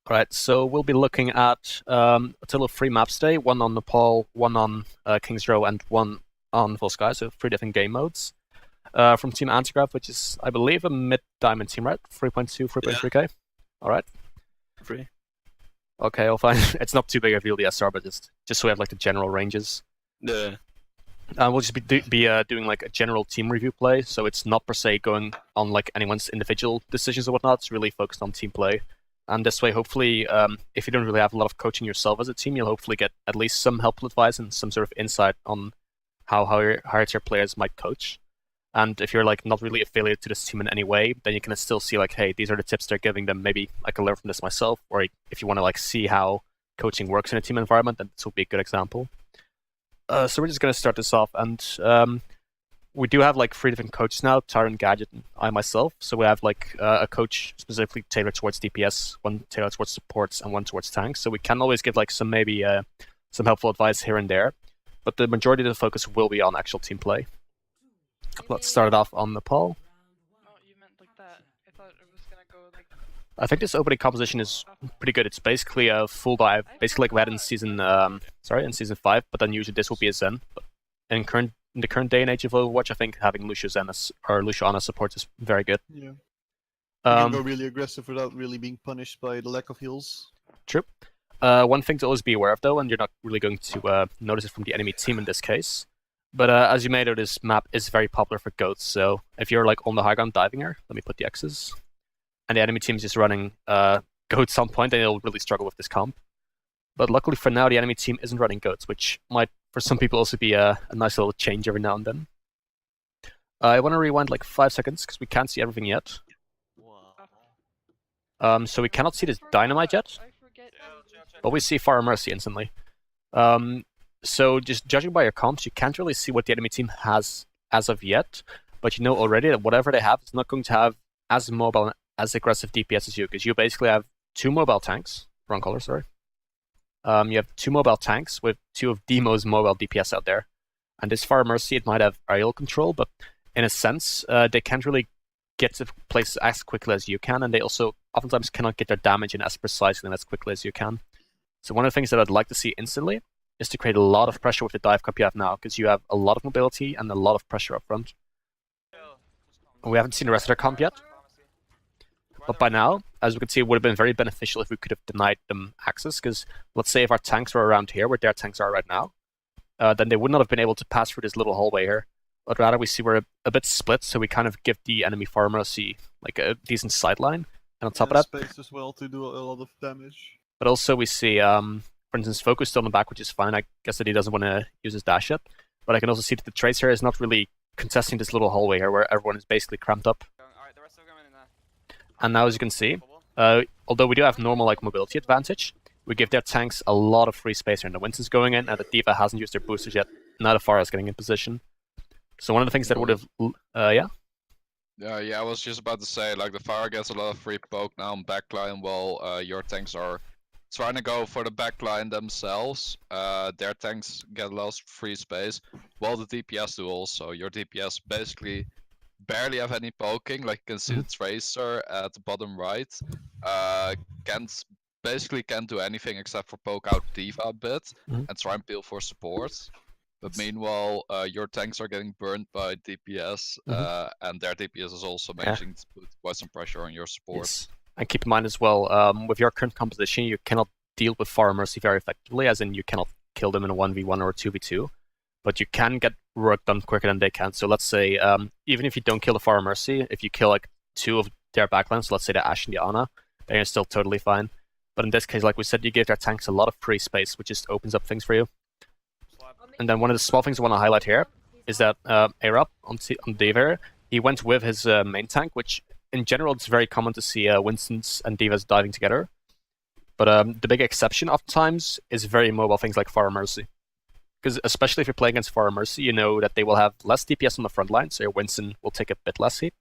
Alright, so we'll be looking at a total of 3 maps today, one on Nepal, one on King's Row, and one on Volskaya, so 3 different game modes. From Team Antigrav, which is, I believe, a mid-diamond team, right? 3.2, 3.3k? Alright. Free. Okay, I'll find it's not too big of a deal, the SR, but just so we have like the general ranges. Yeah. We'll just be doing like a general team review play, so it's not per se going on like anyone's individual decisions or whatnot, it's really focused on team play. And this way, hopefully, if you don't really have a lot of coaching yourself as a team, you'll hopefully get at least some helpful advice and some sort of insight on how higher tier players might coach. And if you're like not really affiliated to this team in any way, then you can still see like, hey, these are the tips they're giving them. Maybe I can learn from this myself. Or if you want to like see how coaching works in a team environment, then this will be a good example. So we're just going to start this off, and we do have like 3 different coaches now: Tyrant, Gadget, and I myself. So we have like a coach specifically tailored towards DPS, one tailored towards supports, and one towards tanks. So we can always give like some helpful advice here and there, but the majority of the focus will be on actual team play. Let's start it off on Nepal. Oh, you meant like that. I thought it was gonna go like... I think this opening composition is pretty good. It's basically a full dive, basically like we had in season 5, but then usually this will be a Zen. But in the current day and age of Overwatch, I think having Lucio Zen or Lucio Ana support is very good. Yeah. You can go really aggressive without really being punished by the lack of heals. True. One thing to always be aware of though, and you're not really going to notice it from the enemy team in this case, but as you may know, this map is very popular for goats, so if you're like on the high ground diving here, let me put the X's, and the enemy team is just running goats on point, then they'll really struggle with this comp. But luckily for now, the enemy team isn't running goats, which might, for some people, also be a nice little change every now and then. I want to rewind like 5 seconds, because we can't see everything yet. So we cannot see this dynamite yet, but we see Fire Mercy instantly. So just judging by your comps, you can't really see what the enemy team has as of yet, but you know already that whatever they have is not going to have as mobile and as aggressive DPS as you, because you basically have 2 mobile tanks. Wrong color, sorry. You have 2 mobile tanks with 2 of the most mobile DPS out there. And this Fire Mercy, it might have aerial control, but in a sense, they can't really get to places as quickly as you can, and they also oftentimes cannot get their damage in as precisely and as quickly as you can. So one of the things that I'd like to see instantly is to create a lot of pressure with the dive comp you have now, because you have a lot of mobility and a lot of pressure up front. We haven't seen the rest of their comp yet, but by now, as we can see, it would have been very beneficial if we could have denied them access, because let's say if our tanks were around here, where their tanks are right now, then they would not have been able to pass through this little hallway here. But rather we see we're a bit split, so we kind of give the enemy Fire Mercy like a decent sideline, and on top of that, space as well to do a lot of damage. But also we see, for instance, Focus still on the back, which is fine. I guess that he doesn't want to use his dash yet. But I can also see that the Tracer is not really contesting this little hallway here, where everyone is basically cramped up. And now, as you can see, although we do have normal like mobility advantage, we give their tanks a lot of free space here. And the Winston's going in, and the D.Va hasn't used their boosters yet. Now the Pharah is getting in position. So one of the things that would have, yeah? Yeah, I was just about to say, like, the Pharah gets a lot of free poke now on backline, while your tanks are trying to go for the backline themselves. Their tanks get a lot of free space, while the DPS do also. Your DPS basically barely have any poking, like you can see the Tracer at the bottom right. Basically can't do anything except for poke out D.Va a bit and try and peel for support. But meanwhile, your tanks are getting burned by DPS, and their DPS is also managing to put quite some pressure on your support. Yes. And keep in mind as well, with your current composition, you cannot deal with Fire Mercy very effectively, as in you cannot kill them in a 1v1 or a 2v2, but you can get work done quicker than they can. So let's say, even if you don't kill the Fire Mercy, if you kill like 2 of their backlines, so let's say the Ashe and the Ana, then you're still totally fine. But in this case, like we said, you give their tanks a lot of free space, which just opens up things for you. And then one of the small things I want to highlight here is that Arab on D.Va, he went with his main tank, which in general it's very common to see Winstons and D.Vas diving together. But the big exception oftentimes is very mobile things like Fire Mercy. Because especially if you're playing against Fire Mercy, you know that they will have less DPS on the front line, so your Winston will take a bit less heat,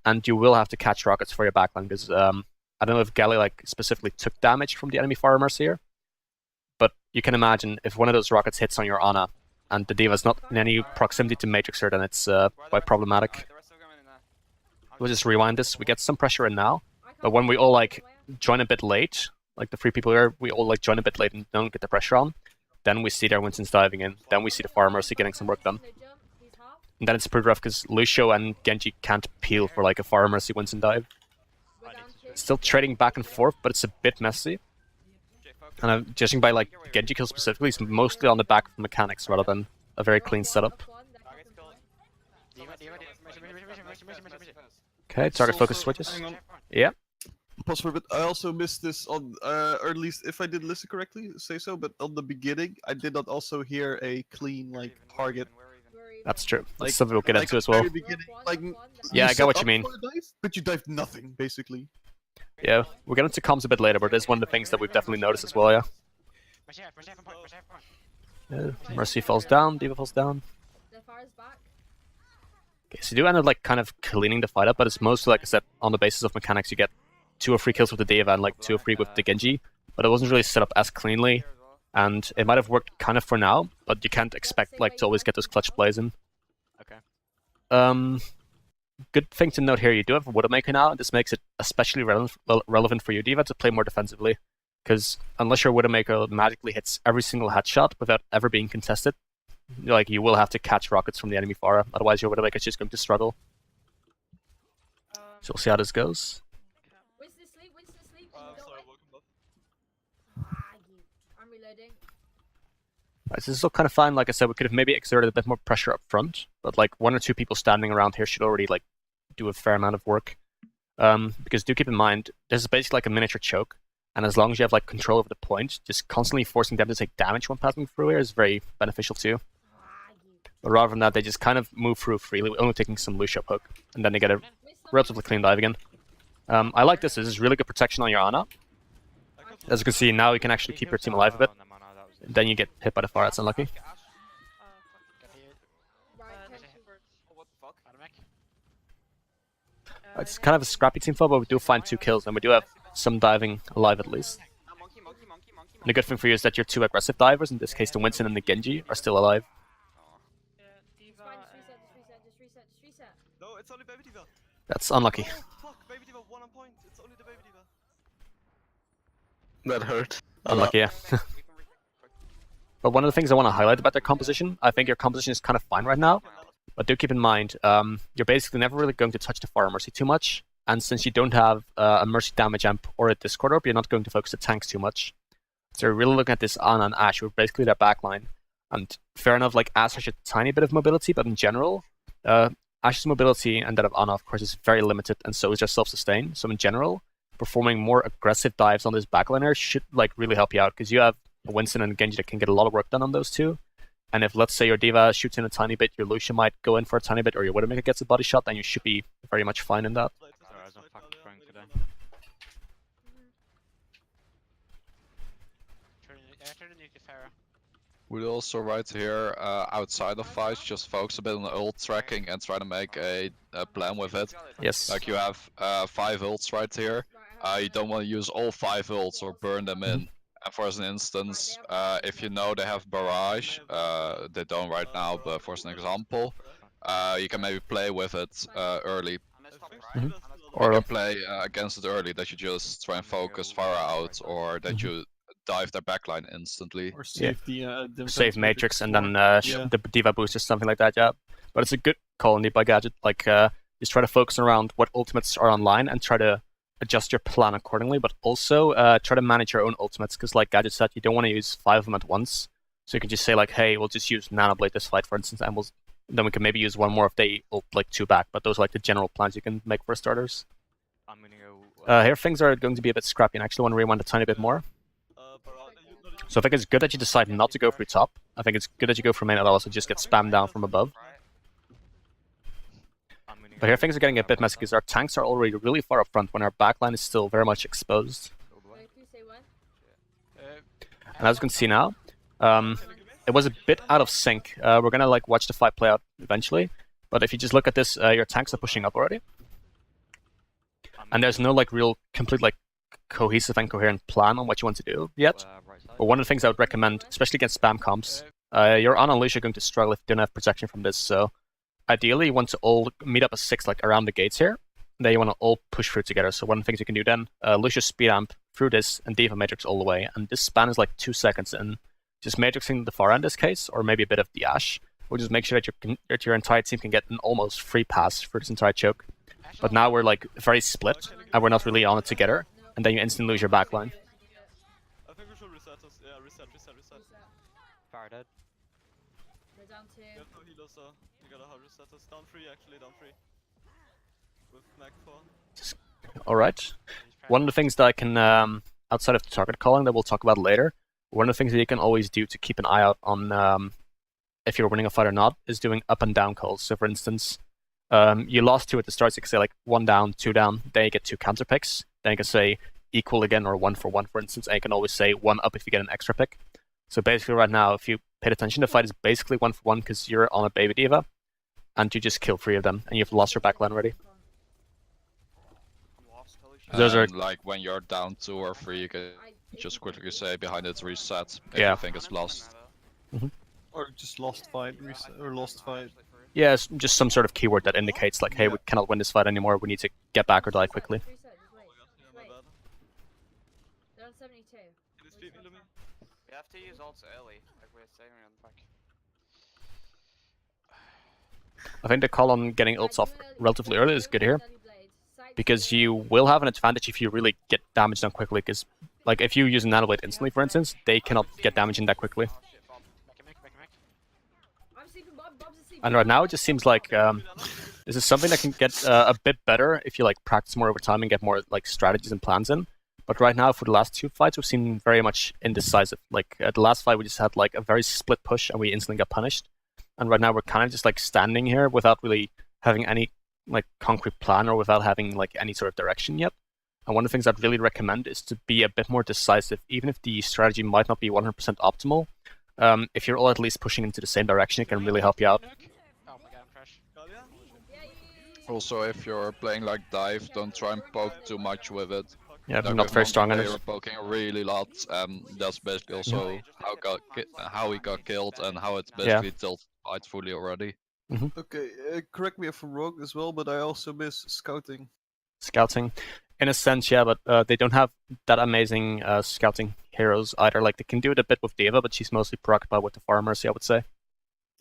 and you will have to catch rockets for your backline, because I don't know if Gally like specifically took damage from the enemy Fire Mercy here, but you can imagine if one of those rockets hits on your Ana and the D.Va's not in any proximity to Matrix her, then it's quite problematic. We'll just rewind this. We get some pressure in now, but when we all like join a bit late, like the 3 people here, we all like join a bit late and don't get the pressure on. Then we see their Winston's diving in. Then we see the Fire Mercy getting some work done. And then it's pretty rough because Lucio and Genji can't peel for like a Fire Mercy Winston dive. Still trading back and forth, but it's a bit messy. And I'm judging by like Genji kill specifically, it's mostly on the back of the mechanics rather than a very clean setup. Okay, target focus switches. Yeah. Pause for a bit. I also missed this on, or at least if I did listen correctly, say so. But on the beginning, I did not also hear a clean like target. That's true. That's Like- something we'll get like into as well. very beginning, like, Yeah, I set get what up you mean. for a dive, but you dived nothing, basically. Yeah, we'll get into comms a bit later, but it's one of the things that we've definitely noticed as well, yeah. Yeah, Mercy falls down, Diva falls down. Okay, so you do end up like kind of cleaning the fight up, but it's mostly, like I said, on the basis of mechanics. You get 2 or 3 kills with the Diva and like 2 or 3 with the Genji, but it wasn't really set up as cleanly. And it might have worked kind of for now, but you can't expect like to always get those clutch plays in. Okay. Good thing to note here, you do have a Widowmaker now, and this makes it especially relevant for you, Diva, to play more defensively. Because unless your Widowmaker magically hits every single headshot without ever being contested, like you will have to catch rockets from the enemy Pharah, otherwise your Widowmaker is just going to struggle. So we'll see how this goes. I'm reloading. Right, so this is all kind of fine. Like I said, we could have maybe exerted a bit more pressure up front, but like 1 or 2 people standing around here should already like do a fair amount of work. Because do keep in mind, this is basically like a miniature choke, and as long as you have like control over the point, just constantly forcing them to take damage when passing through here is very beneficial too. But rather than that, they just kind of move through freely, only taking some Lucio poke, and then they get a relatively clean dive again. I like this. This is really good protection on your Ana. As you can see, now you can actually keep your team alive a bit. Then you get hit by the fire, that's unlucky. It's kind of a scrappy team fight, but we do find 2 kills, and we do have some diving alive at least. And the good thing for you is that your 2 aggressive divers, in this case the Winston and the Genji, are still alive. No, it's only Baby Diva. That's unlucky. Fuck, Baby Diva 1 on point. It's only the Baby Diva. That hurt. Unlucky, yeah. But one of the things I want to highlight about their composition, I think your composition is kind of fine right now. But do keep in mind, you're basically never really going to touch the Fire Mercy too much. And since you don't have a Mercy damage amp or a Discord Orb, you're not going to focus the tanks too much. So you're really looking at this Ana and Ashe, who are basically their backline. And fair enough, like Ashe has a tiny bit of mobility, but in general, Ashe's mobility and that of Ana, of course, is very limited, and so is just self-sustain. So in general, performing more aggressive dives on this backliner should like really help you out, because you have a Winston and Genji that can get a lot of work done on those 2. And if, let's say, your Diva shoots in a tiny bit, your Lucio might go in for a tiny bit, or your Widowmaker gets a body shot, then you should be very much fine in that. Sorry, I was on fucking phone today. Turn the nuclear Pharah. We'd also right here, outside of fights, just focus a bit on the ult tracking and try to make a plan with it. Yes. Like you have 5 ults right here. You don't want to use all 5 ults or burn them in. And for as an instance, if you know they have barrage, they don't right now, but for an example, you can maybe play with it early. Or You can play against it early, that you just try and focus fire out, or that you dive their backline instantly. Or save the save Matrix and then Yeah. the Diva boost or something like that, yeah. But it's a good call indeed by Gadget. Like, just try to focus around what ultimates are online and try to adjust your plan accordingly, but also try to manage your own ultimates, because like Gadget said, you don't want to use 5 of them at once. So you can just say like, hey, we'll just use Nanoblade this fight, for instance, and then we can maybe use 1 more if they ult like 2 back, but those are like the general plans you can make for starters. I'm gonna go. Here things are going to be a bit scrappy, and I actually want to rewind a tiny bit more. So I think it's good that you decide not to go through top. I think it's good that you go for main at all, so just get spammed down from above. But here things are getting a bit messy, because our tanks are already really far up front when our backline is still very much exposed. And as you can see now, it was a bit out of sync. We're gonna like watch the fight play out eventually, but if you just look at this, your tanks are pushing up already. And there's no like real complete like cohesive and coherent plan on what you want to do yet. But one of the things I would recommend, especially against spam comps, your Ana and Lucio are going to struggle if you don't have protection from this, so ideally you want to all meet up a 6 like around the gates here, Then you want to all push through together. So one of the things you can do then, Lucius speed amp through this and Diva Matrix all the way. And this span is like 2 seconds, and just matrixing the far end in this case, or maybe a bit of the Ash, will just make sure that your entire team can get an almost free pass for this entire choke. But now we're like very split, and we're not really on it together, and then you instantly lose your backline. I think we should reset us. Yeah, reset. Fire dead. They're down 2. You have no healers, so you gotta hard reset us. Down 3 actually, down 3. With Mac 4. Alright. One of the things that I can, outside of the target calling that we'll talk about later, one of the things that you can always do to keep an eye out on if you're winning a fight or not is doing up and down calls. So for instance, you lost 2 at the start, so you can say like 1 down, 2 down, then you get 2 counter picks. Then you can say equal again or 1 for 1, for instance, and you can always say 1 up if you get an extra pick. So basically right now, if you paid attention, the fight is basically 1 for 1 because you're on a baby diva, and you just kill 3 of them, and you've lost your backline already. Those are like when you're down 2 or 3, you can just quickly say behind it's reset if Yeah. you think it's lost. Or just lost fight, or lost fight. Yeah, it's just some sort of keyword that indicates like, hey, we cannot win this fight anymore, we need to get back or die quickly. 3 seconds, wait. They're on 72. Can you speed me, Lumi? We have to use ults early, like we're saying on the back. I think the call on getting ults off relatively early is good here, because you will have an advantage if you really get damage done quickly, because like if you use a nanoblade instantly, for instance, they cannot get damage in that quickly. Oh shit, bomb. Make it. I'm sleeping, Bob's asleep. And right now it just seems like this is something that can get a bit better if you like practice more over time and get more like strategies and plans in. But right now for the last 2 fights we've seen very much indecisive. Like at the last fight we just had like a very split push and we instantly got punished. And right now we're kind of just like standing here without really having any like concrete plan or without having like any sort of direction yet. And one of the things I'd really recommend is to be a bit more decisive, even if the strategy might not be 100% optimal. If you're all at least pushing into the same direction, it can really help you out. Oh my god, I'm fresh. Galia? Also, if you're playing like dive, don't try and poke too much with it. Yeah, Like not with very one strong on player it. poking really lot, and that's basically also how he got killed and how it's basically tilted fight fully already. Okay, correct me if I'm wrong as well, but I also miss scouting. Scouting. In a sense, yeah, but they don't have that amazing scouting heroes either. Like, they can do it a bit with Diva, but she's mostly preoccupied with the Far Mercy, I would say.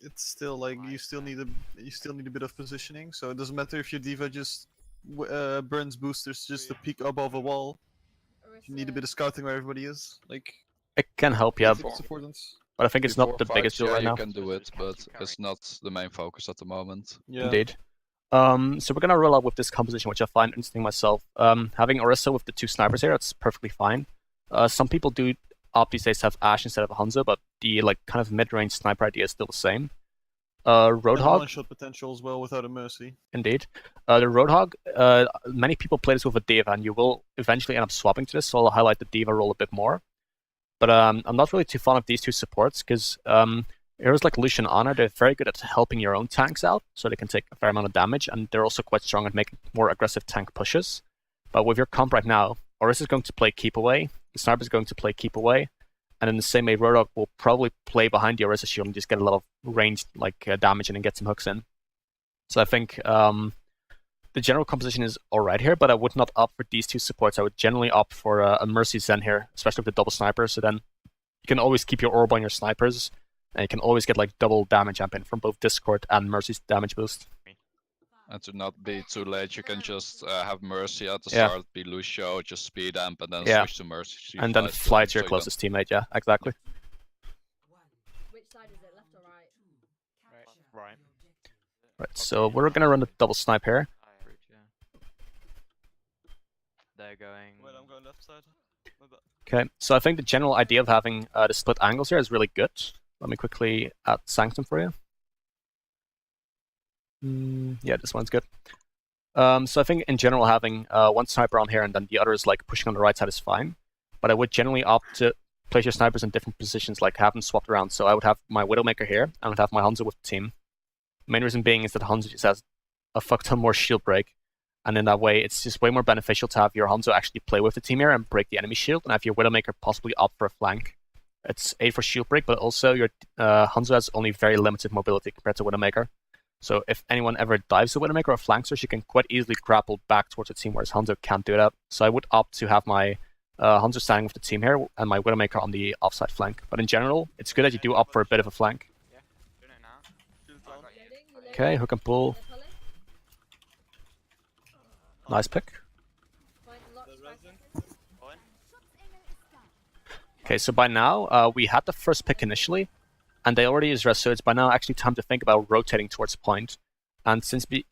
It's still like you still need a bit of positioning, so it doesn't matter if your diva just burns boosters just to peek above a wall. You need a bit of scouting where everybody is. Like, It can help, yeah, it's important. but I think it's not the Before biggest fights, deal right you now. can do it, but it's not the main focus at the moment. Yeah. Indeed. So we're gonna roll out with this composition, which I find interesting myself. Having Orisa with the 2 snipers here, that's perfectly fine. Some people do opt these days to have Ashe instead of Hanzo, but the like kind of mid-range sniper idea is still the same. Roadhog, One-shot potential as well without a mercy. indeed. The Roadhog, many people play this with a Diva, and you will eventually end up swapping to this, so I'll highlight the Diva role a bit more. But I'm not really too fond of these 2 supports, because heroes like Lucian and Ana, they're very good at helping your own tanks out, so they can take a fair amount of damage, and they're also quite strong at making more aggressive tank pushes. But with your comp right now, Orisa is going to play keep away, the Sniper is going to play keep away, and in the same way, Roadhog will probably play behind the Orisa shield and just get a lot of ranged damage in and get some hooks in. So I think the general composition is alright here, but I would not opt for these 2 supports. I would generally opt for a Mercy Zen here, especially with the double sniper, so then you can always keep your orb on your snipers, and you can always get like double damage amp in from both Discord and Mercy's damage boost. And to not be too late, you can just have Mercy at the Yeah. start, be Lucio, just speed amp, and then Yeah. switch to Mercy. And then fly to your closest teammate, yeah, exactly. Which side is it, left or right? Right. Right, so we're gonna run the double snipe here. They're going. Wait, I'm going left side. My bad. Okay, so I think the general idea of having the split angles here is really good. Let me quickly add Sanctum for you. Yeah, this one's good. So I think in general having one sniper on here and then the other is like pushing on the right side is fine. But I would generally opt to place your snipers in different positions, like have them swapped around. So I would have my Widowmaker here, and I would have my Hanzo with the team. Main reason being is that Hanzo just has a fuck ton more shield break. And in that way, it's just way more beneficial to have your Hanzo actually play with the team here and break the enemy shield, and have your Widowmaker possibly opt for a flank. It's 8 for shield break, but also your Hanzo has only very limited mobility compared to Widowmaker. So if anyone ever dives the Widowmaker or flanks her, she can quite easily grapple back towards the team, whereas Hanzo can't do that. So I would opt to have my Hanzo standing with the team here and my Widowmaker on the offside flank. But in general, it's good that you do opt for a bit of a flank. Yeah, doing it now. Shield down. Okay, hook and pull. Nice pick. The resin. Going. Okay, so by now, we had the first pick initially, and they already used res, so it's by now actually time to think about rotating towards point. And since you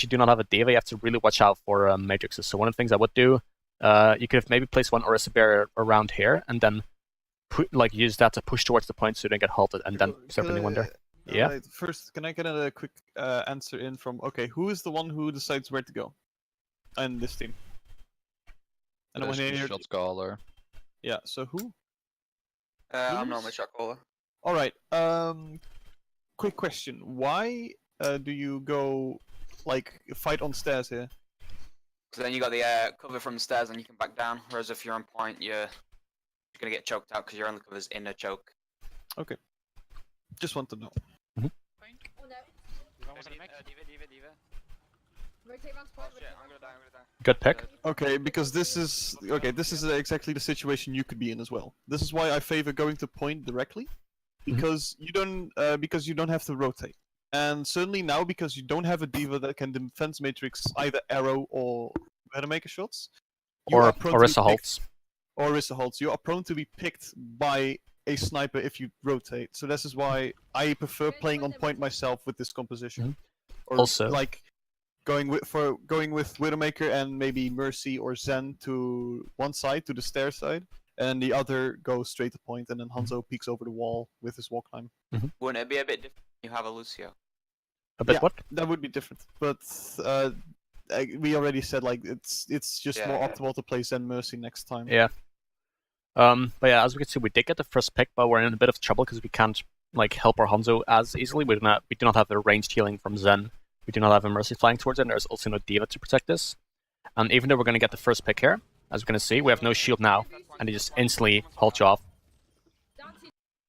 do not have a Diva, you have to really watch out for matrices. So one of the things I would do, you could have maybe placed one Orisa barrier around here, and then use that to push towards the point so you don't get halted, and then start putting one there. Yeah. Right, first, can I get a quick answer in from, okay, who is the one who decides where to go? And this team. And I There's wanna the hear- shot caller. Yeah, so who? I'm not my shot caller. Alright, quick question. Why do you go, like, fight on stairs here? So then you got the cover from the stairs and you can back down. Whereas if you're on point, you're gonna get choked out because your only cover's in a choke. Just want to know. Fine. Diva. Rotate round Oh shit, I'm gonna die. Good pick. Okay, because this is exactly the situation you could be in as well. This is why I favor going to point directly, because you don't have to rotate, and certainly now because you don't have a Diva that can defense matrix either arrow or Widowmaker shots, you Or are prone to be Orisa picked- halts. or Orisa halts. You are prone to be picked by a sniper if you rotate. So this is why I prefer playing on point myself with this composition. Or Also- like going with Widowmaker and maybe Mercy or Zen to one side, to the stair side, and the other goes straight to point, and then Hanzo peeks over the wall with his walk climb. Wouldn't it be a bit different if you have a Lucio? A bit Yeah. what? That would be different, but we already said like it's just Yeah. more optimal to play Zen Mercy next time. Yeah. But yeah, as we can see, we did get the first pick, but we're in a bit of trouble because we can't help our Hanzo as easily. We do not have the ranged healing from Zen. We do not have a Mercy flying towards it, and there's also no Diva to protect us. And even though we're going to get the first pick here, as we're going to see, we have no shield now, and they just instantly halt you off.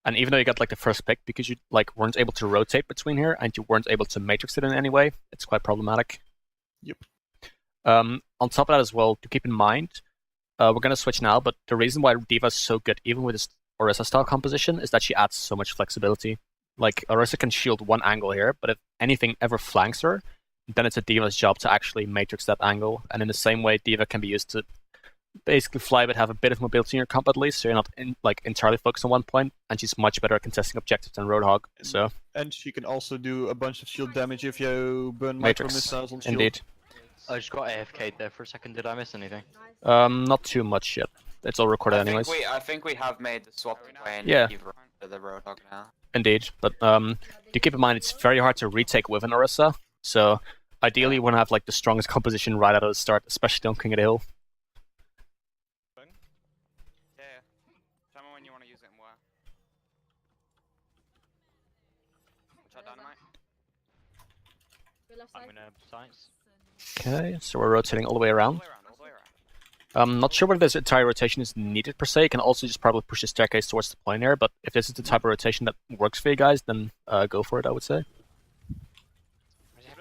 And even though you got the first pick, because you weren't able to rotate between here, and you weren't able to matrix it in any way, it's quite problematic. Yep. On top of that as well, to keep in mind, we're going to switch now, but the reason why Diva is so good, even with this Orisa style composition, is that she adds so much flexibility. Orisa can shield one angle here, but if anything ever flanks her, then it's a Diva's job to actually matrix that angle. And in the same way, Diva can be used to basically fly but have a bit of mobility in your comp at least, so you're not entirely focused on one point, and she's much better at contesting objectives than Roadhog. So And she can also do a bunch of shield damage if you burn Matrix. micro missiles on shield. indeed. I just got AFK'd there for a second. Did I miss anything? Not too much yet. It's all recorded anyways. I think we have made the swap between Yeah. Diva and the Roadhog now. Indeed, but do keep in mind it's very hard to retake with an Orisa, so ideally you want to have the strongest composition right out of the start, especially on King of the Hill. Yeah. Tell me when you want to use it and where. Which dynamite? left I'm side. gonna science. Okay, so we're rotating all the way around. All the way around. Not sure whether this entire rotation is needed per se. You can also just probably push the staircase towards the point here, but if this is the type of rotation that works for you guys, then go for it, I would say.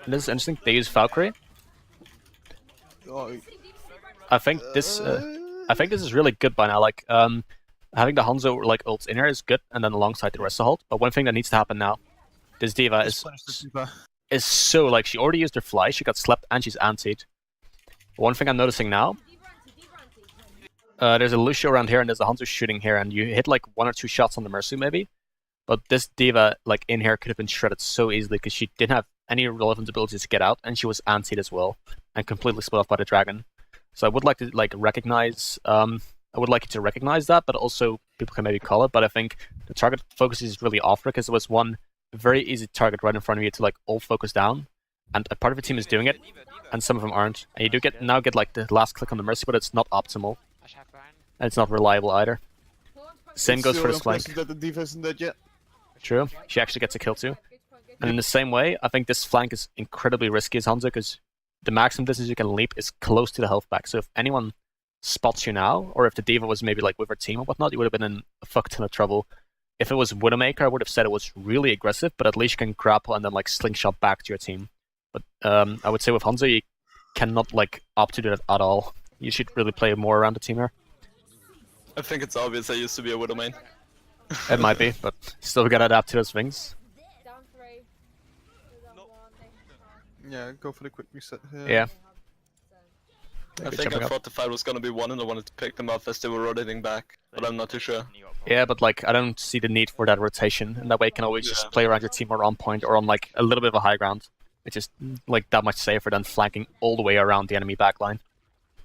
And this is interesting. They use Valkyrie. Oh, I think this is really good by now. Having the Hanzo ults in here is good, and then alongside the rest of the ult. But one thing that needs to happen now, this Diva just punish the Diva. is so she already used her fly, she got slept, and she's antied. One thing I'm noticing now, there's a Lucio around here, and there's a Hanzo shooting here, and you hit one or two shots on the Mercy maybe. But this Diva in here could have been shredded so easily because she didn't have any relevant abilities to get out, and she was antied as well, and completely split off by the dragon. So I would like to recognize. I would like you to recognize that, but also people can maybe call it. But I think the target focus is really off because there was one very easy target right in front of you to all focus down, and a part of the team is doing it, and some of them aren't. And you do get the last click on the Mercy, but it's not optimal, and it's not reliable either. Same goes for this flank. That the Diva isn't dead yet. True, she actually gets a kill too. And in the same way, I think this flank is incredibly risky as Hanzo because the maximum distance you can leap is close to the health back. So if anyone spots you now, or if the Diva was maybe with her team or whatnot, you would have been in a fuck ton of trouble. if it was Widowmaker, I would have said it was really aggressive, but at least you can grapple and then like slingshot back to your team. But I would say with Hanzo, you cannot like opt to do that at all. You should really play more around the team here. I think it's obvious I used to be a Widow main. It might be, but still we gotta adapt to those things. Down 3. Yeah, go for the quick reset here. Yeah. I Good think jumping I up. thought the fight was gonna be won and I wanted to pick them up as they were rotating back, but I'm not too sure. Yeah, but like I don't see the need for that rotation, and that way you can always just play around your team or on point or on like a little bit of a high ground. It's just like that much safer than flanking all the way around the enemy backline.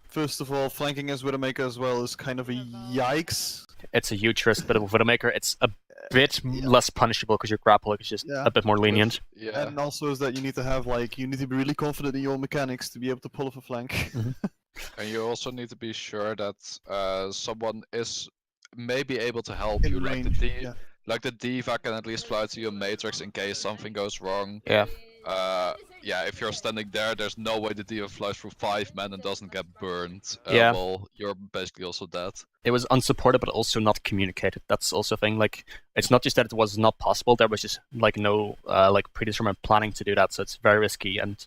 First of all, flanking as Widowmaker as well is kind of a yikes. It's a huge risk, but with Widowmaker, it's a bit less punishable because your grapple is just Yeah. a bit more lenient. Yeah. And also is that you need to have like, you need to be really confident in your mechanics to be able to pull off a flank. And you also need to be sure that someone is maybe able to help In you. range, yeah. Like the Diva can at least fly to your Matrix in case something goes wrong. Yeah. Yeah, if you're standing there, there's no way the Diva flies through 5 men and doesn't get burned. Yeah. Well, you're basically also dead. It was unsupported, but also not communicated. That's also a thing. Like, it's not just that it was not possible. There was just like no like predetermined planning to do that, so it's very risky. And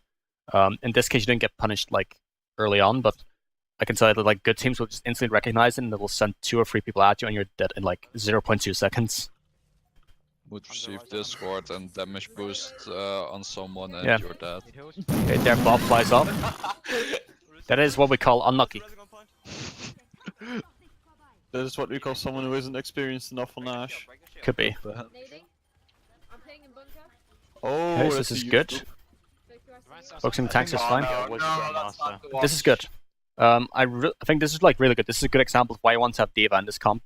in this case, you didn't get punished like early on, but I can tell you that like good teams will just instantly recognize it and they will send 2 or 3 people at you, and you're dead in like 0.2 seconds. Would receive Discord and damage boost on someone and Yeah. you're dead. Okay, their Bob flies off. That is what we call unlucky. That is what we call someone who isn't experienced enough on Nash. Could be. Nading. I'm playing in bunker. Oh, Okay, so that's this is a good. useful- Focusing tanks is fine. that's not the one. This is good. I think this is like really good. This is a good example of why I want to have Diva in this comp.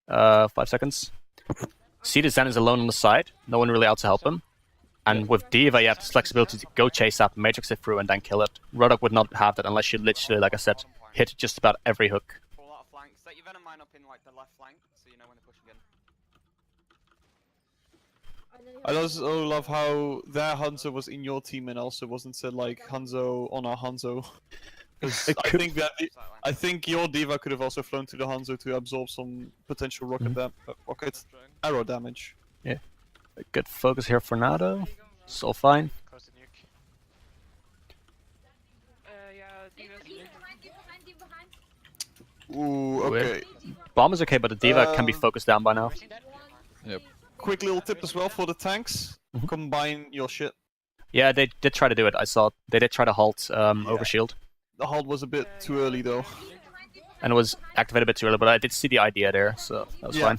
5 seconds. See the Zen is alone on the side. No one really out to help him. And with Diva, you have this flexibility to go chase that, matrix it through, and then kill it. Rodok would not have that unless you literally, like I said, hit just about every hook. Pull out a flank. Set your venom mine up in like the left flank, so you know when they're pushing in. I also love how their Hanzo was in your team and also wasn't said like Hanzo on our Hanzo. 'Cause It could- I think your Diva could have also flown to the Hanzo to absorb some potential rocket arrow damage. A good focus here for Nado. It's all fine. Yeah, Diva's Ooh, okay. Bomb is okay, but the Diva can be focused down by now. Quick little tip as well for the tanks. Combine your shit. Yeah, they did try to do it. I saw they did try to halt Overshield. The halt was a bit too early though. And it was activated a bit too early, but I did see the idea there, so that was Yeah. fine.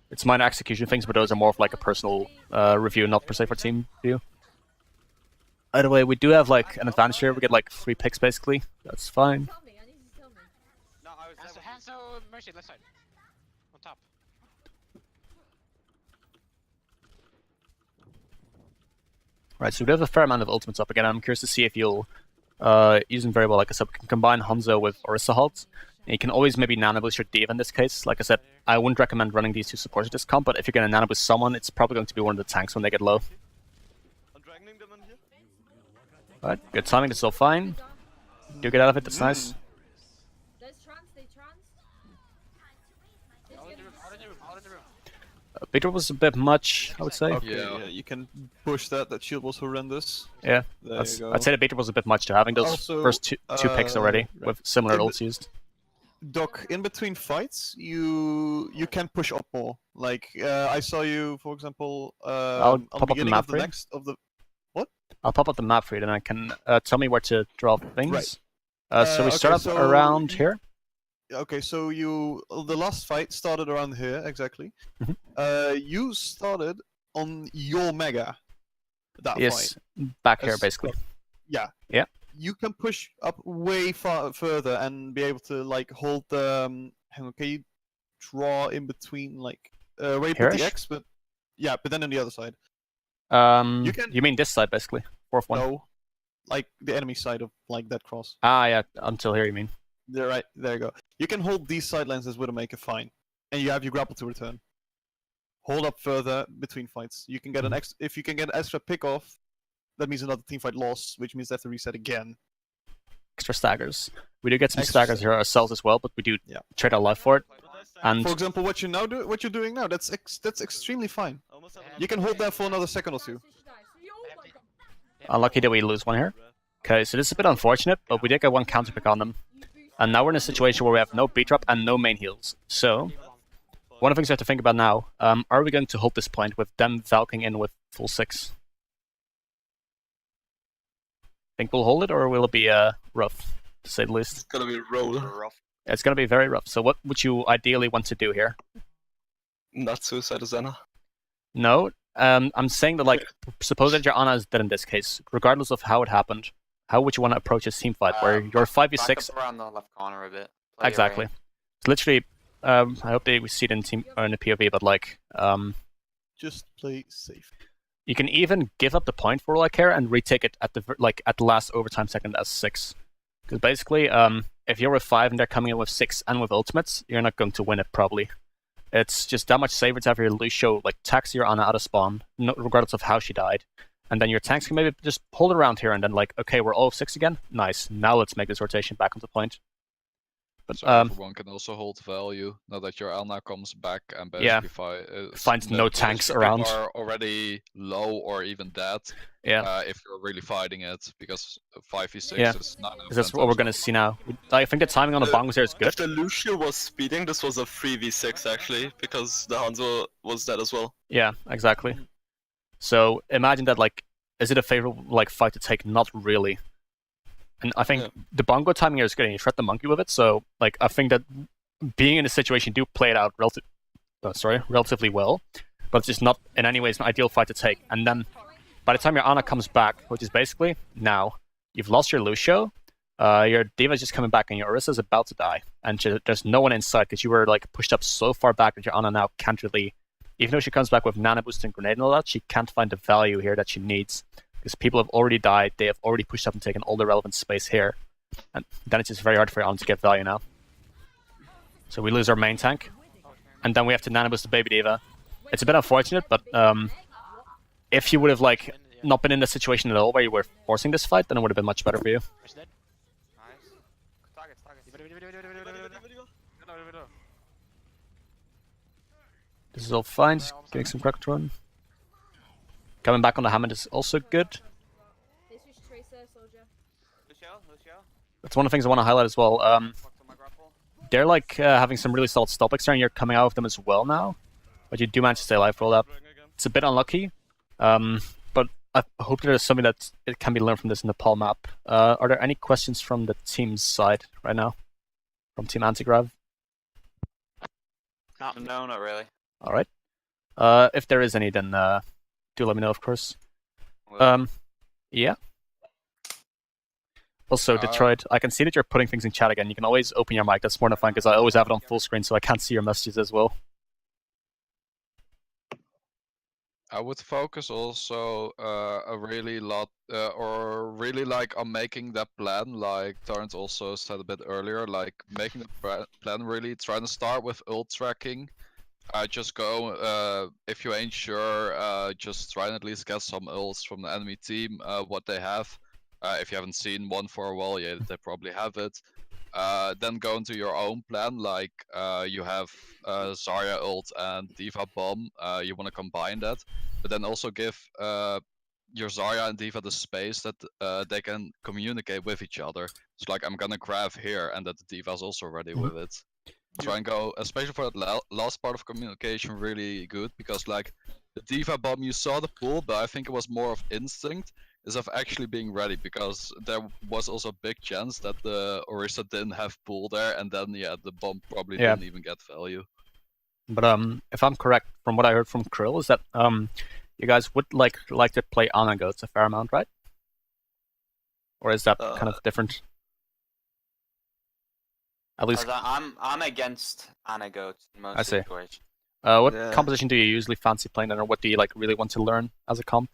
It's minor execution things, but those are more of like a personal review, not per se for team view. Either way, we do have like an advantage here. We get like 3 picks basically. That's fine. Tell me, I need you to tell me. No, I was there. Hanzo, Mercy, left side. On top. Right, so we have a fair amount of ultimates up again. I'm curious to see if you'll use them very well. Like I said, we can combine Hanzo with Orisa Halt. And you can always maybe nano boost your Diva in this case. Like I said, I wouldn't recommend running these 2 supports at this comp, but if you're going to nano boost someone, it's probably going to be one of the tanks when they get low. I'm dragging them in here. Alright, good timing, that's all fine. Do get out of it, that's nice. There's trans, they trans. Victor was a bit much, I would say. Okay, Yeah. yeah, you can push that. That shield was horrendous. Yeah, There you go. I'd say the Victor was a bit much to having those Also, first two picks already right. with similar In the- ults used. Doc, in between fights, you can push up more. Like I saw you, for example, I'll on pop up the beginning map of the for you. next of the. I'll pop up the map for you, then I can tell me where to draw things. Right. So we Okay, start up so around you- here. Okay, so the last fight started around here exactly. Mhm. You started on your mega. That Yes, fight. back here As- basically. Yeah. Yeah. You can push up way further and be able to like hold the. Hang on, can you draw in between like where you put the Here-ish? X? But yeah, but then on the other side. You can- mean this side basically? Fourth one. No, like the enemy side of like that cross. Ah, yeah, until here you mean. There, right there you go. You can hold these sidelines as Widowmaker fine, and you have your grapple to return. Hold up further between fights. You can get an if you can get an extra pick off, that means another team fight loss, which means they have to reset again. Extra staggers. We do get some Extra staggers here ourselves as well, but we do Yeah. trade our life for it. And For example, what you're doing now, that's extremely fine. Almost have enough You can hold that for another second or two. unlucky that we lose one here. Okay, so this is a bit unfortunate, but we did get one counter pick on them. And now we're in a situation where we have no beat drop and no main heals. So, one of the things we have to think about now, are we going to hold this point with them valking in with full 6? Think we'll hold it, or will it be rough, to say the least? It's gonna be roll. It's going to be very rough. So what would you ideally want to do here? Not suicide Zena. No, I'm saying that, like, suppose that your Ana is dead in this case, regardless of how it happened, how would you want to approach this team fight, where you're 5v6? Back up around the left corner a bit. Play Exactly. your It's literally, I hope we see it in team or in the POV, but like, Just play safe. you can even give up the point for all I care and retake it at the last overtime second as 6. Because basically, if you're with 5 and they're coming in with 6 and with ultimates, you're not going to win it probably. It's just that much safer to have your Lucio like tax your Ana out of spawn, regardless of how she died. And then your tanks can maybe just hold it around here and then like, okay, we're all 6 again. Nice. Now let's make this rotation back onto point. But So everyone can also hold value now that your Elna comes back and basically finds no tanks around. Are already low or even dead. Yeah. If you're really fighting it, because 5v6 Yeah. is not. That's what we're going to see now. I think the timing on the bongos here is good. If the Lucio was speeding, this was a 3v6 actually, because the Hanzo was dead as well. Yeah, exactly. So imagine that, like, is it a favorable like fight to take? Not really. And I think the bongo timing here is good, and you shred the monkey with it. So, like, I think that being in this situation do play it out relatively well, but it's just not in any ways an ideal fight to take. And then by the time your Ana comes back, which is basically now, you've lost your Lucio, your Diva's just coming back, and your Orisa's about to die, and there's no one inside because you were like pushed up so far back that your Ana now can't really. Even though she comes back with Nana Boost and Grenade and all that, she can't find the value here that she needs. Because people have already died, they have already pushed up and taken all the relevant space here. And then it's just very hard for Ana to get value now. So we lose our main tank. And then we have to Nana Boost the Baby Diva. It's a bit unfortunate, but if you would have like not been in the situation at all where you were forcing this fight, then it would have been much better for you. Nice. Targets. This is all fine, just getting some crack run. Coming back on the Hammond is also good. This is Tracer, soldier. Lucio. That's one of the things I want to highlight as well. They're like having some really solid stopics there, and you're coming out of them as well now. But you do manage to stay alive for all that. It's a bit unlucky, but I hope there's something that it can be learned from this Nepal map. Are there any questions from the team's side right now? From Team Antigrav? No, not really. Alright. If there is any, then do let me know, of course. Yeah. Also, Detroit, I can see that you're putting things in chat again. You can always open your mic. That's more than fine, because I always have it on full screen, so I can't see your messages as well. I would focus also really like on making that plan, like Tyrant also said a bit earlier, like making the plan really, trying to start with ult tracking. Just go, if you ain't sure, just try and at least get some ults from the enemy team, what they have. If you haven't seen one for a while, yeah, they probably have it. Then go into your own plan, like you have Zarya ult and D.Va bomb, you want to combine that. But then also give your Zarya and D.Va the space that they can communicate with each other. It's like, I'm gonna grab here, and that the D.Va's also ready with it. Try and go, especially for that last part of communication, really good, because like the D.Va bomb, you saw the pull, but I think it was more of instinct, is of actually being ready, because there was also a big chance that the Orisa didn't have pull there, and then yeah, the bomb probably didn't even get value. But if I'm correct, from what I heard from Krill, is that you guys would like to play Zen-Goats a fair amount, right? Or is that kind of different? At least I'm against Zen-Goats in most situations. What composition do you usually fancy playing, or what do you like really want to learn as a comp?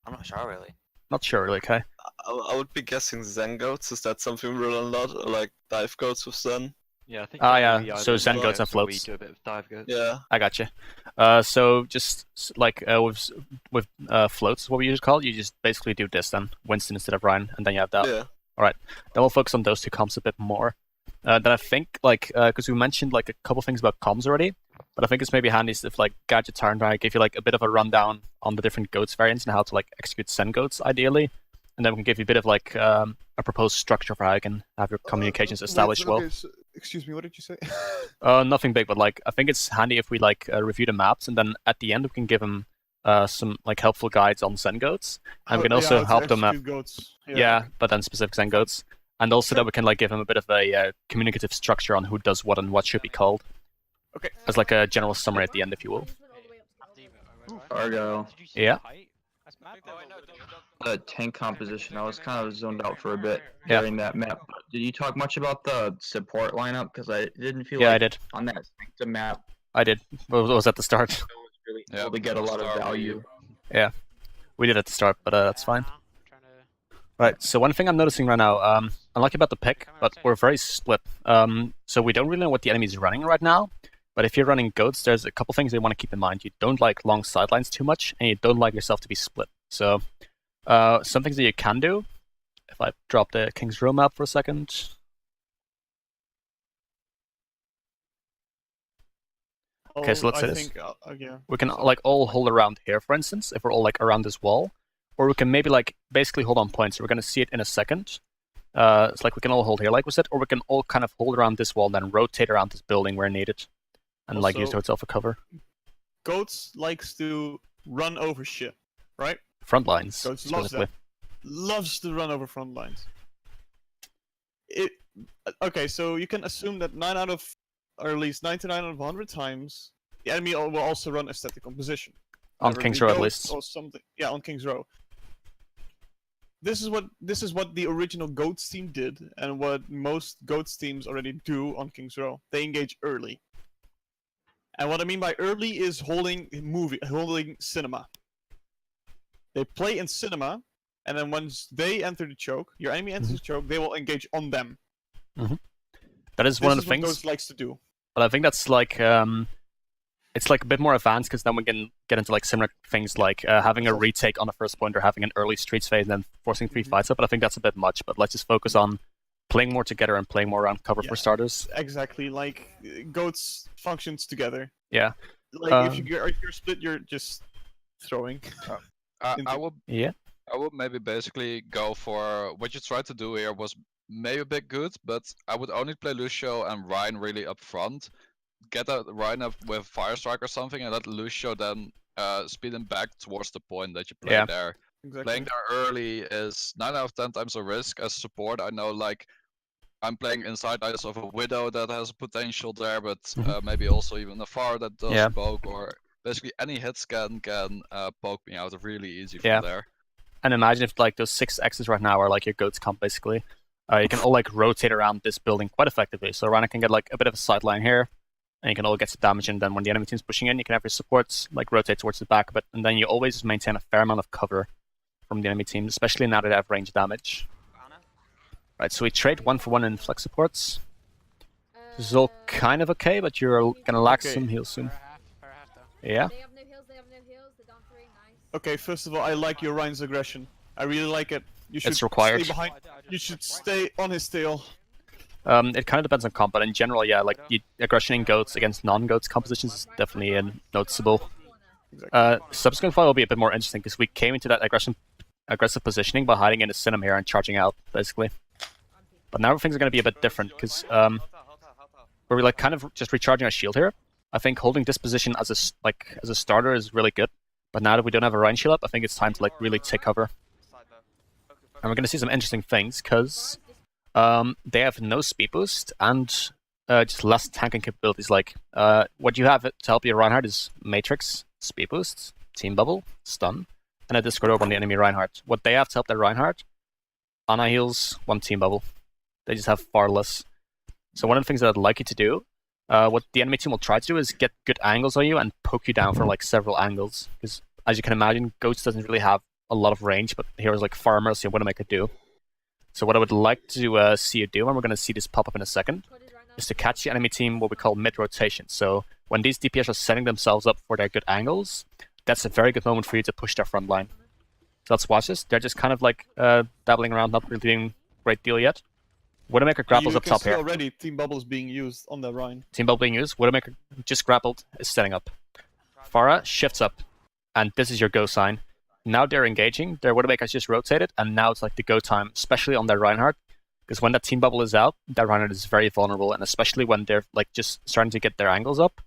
I'm not sure really. Not sure really, okay. I would be guessing Zen-Goats. Is that something we learn a lot, or like dive goats with Zen? Yeah, I think. Yeah. So Zen-Goats and floats. We do a bit of dive goats. Yeah. I gotcha. So just like with floats, what we usually call it, you just basically do this then, Winston instead of Ryan, and then you have that. Yeah. Alright, then we'll focus on those two comps a bit more. that I think, like, because we mentioned like a couple things about comms already, but I think it's maybe handy if like Gadget, Tyrant, and Argyll give you like a bit of a rundown on the different goats variants and how to like execute Zen-Goats ideally, and then we can give you a bit of like a proposed structure for how you can have your communications established well. Okay, so, excuse me, what did you say? Nothing big, but like I think it's handy if we like review the maps, and then at the end we can give them some like helpful guides on Zen-Goats, and we can also help them map. Goats. Yeah, but then specific Zen-Goats. And also that we can like give him a bit of a communicative structure on who does what and what should be called. Okay. As like a general summary at the end, if you will. Argyll. Yeah. The tank composition, I was kind of zoned out for a bit Yeah. during that map. Did you talk much about the support lineup? Because I didn't feel Yeah, like I did. on that sanctum map I did. Well, it was at the start. it was really able to get a lot of value. Yeah. We did at the start, but that's fine. Right, so one thing I'm noticing right now, I like about the pick, but we're very split. So we don't really know what the enemy is running right now, but if you're running goats, there's a couple things you want to keep in mind. You don't like long sidelines too much, and you don't like yourself to be split. So some things that you can do, if I drop the King's Row map for a second. Okay, so let's say this. We can like all hold around here, for instance, if we're all like around this wall. Or we can maybe like basically hold on points. So we're going to see it in a second. It's like we can all hold here, like we said, or we can all kind of hold around this wall and then rotate around this building where needed. And Also, like use the hotel for cover. Goats likes to run over shit, right? Front lines. Goats loves that. Loves to run over front lines. Okay, so you can assume that 9 out of, or at least 99 out of 100 times, the enemy will also run aesthetic composition. On King's Row at least. Or something. Yeah, on King's Row. This is what the original Goats team did, and what most Goats teams already do on King's Row. They engage early. And what I mean by early is holding cinema. They play in cinema, and then once they enter the choke, your enemy enters the choke, they will engage on them. That is one of the things Goats likes to do. But I think that's like it's like a bit more advanced because then we can get into like similar things like having a retake on the first point or having an early streets phase and then forcing 3 fights up. But I think that's a bit much. But let's just focus on playing more together and playing more around cover for starters. Exactly, like Goats functions together. Yeah. Like if you're split, you're just throwing. I would Yeah. I would maybe basically go for what you tried to do here was maybe a bit good, but I would only play Lucio and Ryan really up front. Get a Ryan up with Fire Strike or something, and let Lucio then speed him back towards the point that you play there. Exactly. Playing there early is 9 out of 10 times a risk. As support, I know like I'm playing inside eyes of a Widow that has potential there, but maybe also even a Far that does poke, or basically any hit scan can poke me out really easy from there. And imagine if like those 6 X's right now are like your Goats comp basically. You can all like rotate around this building quite effectively. So Rana can get like a bit of a sideline here, and you can all get some damage, and then when the enemy team's pushing in, you can have your supports like rotate towards the back, but and then you always maintain a fair amount of cover from the enemy team, especially now that they have range damage. Right, so we trade 1-for-1 in flex supports. This is all kind of okay, but you're gonna lack some heals soon. Yeah. They have no heals, they're down 3, nice. Okay, first of all, I like your Ryan's aggression. I really like it. You should It's required. Stay behind. You should stay on his tail. It kind of depends on comp, but in general, yeah, like the aggression in Goats against non-Goats compositions is definitely noticeable. Subsequent fight will be a bit more interesting because we came into that aggressive positioning by hiding in a cinema here and charging out, basically. But now things are going to be a bit different because we're like kind of just recharging our shield here. I think holding this position as a starter is really good, but now that we don't have a Ryan shield up, I think it's time to like really take cover. And we're going to see some interesting things because they have no speed boost and just less tanking capabilities. Like what you have to help your Reinhardt is Matrix, speed boost, team bubble, stun, and a Discord orb on the enemy Reinhardt. What they have to help their Reinhardt, Ana heals, 1 team bubble. They just have far less. So one of the things that I'd like you to do, what the enemy team will try to do is get good angles on you and poke you down from like several angles. Because as you can imagine, Goats doesn't really have a lot of range, but heroes like Fire Mercy and Widowmaker do. So what I would like to see you do, and we're going to see this pop up in a second, is to catch the enemy team what we call mid-rotation. So when these DPS are setting themselves up for their good angles, that's a very good moment for you to push their front line. So let's watch this. They're just kind of like dabbling around, not really doing a great deal yet. Widowmaker grapples you up can top see here. already Team Bubbles being used on the Rhine. Team Bubble being used. Widowmaker just grappled, is setting up. Farah shifts up, and this is your go sign. Now they're engaging, their Widowmaker's just rotated, and now it's like the go time, especially on their Reinhardt. Because when that Team Bubble is out, that Reinhardt is very vulnerable, and especially when they're like just starting to get their angles up.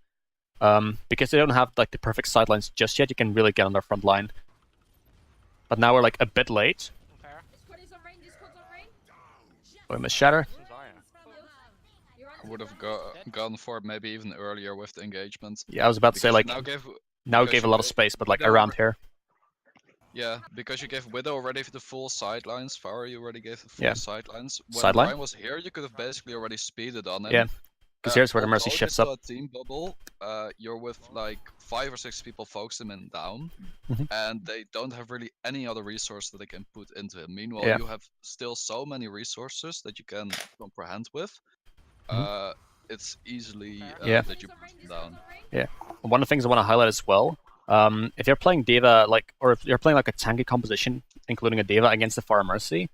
Because they don't have like the perfect sidelines just yet, you can really get on their front line. But now we're like a bit late. Oh, we missed Shatter. I would have gone for it maybe even earlier with the engagement. Yeah, I was about to say like now gave a lot of you space, but like Widow around here. Yeah, because you gave Widow already the full sidelines. Farah, you already gave the full Yeah. sidelines. When Sideline? Ryan was here, you could have basically already speeded on him. Yeah, because here's where the Mercy although shifts they up. saw a team bubble, you're with like 5 or 6 people focusing him down, Mhm. and they don't have really any other resource that they can put into him. Meanwhile, Yeah. you have still so many resources that you can comprehend with. Mhm. It's easily Yeah. that you put him down. Yeah. One of the things I want to highlight as well, if you're playing D.Va, like, or if you're playing like a tanky composition, including a D.Va against the Farah Mercy,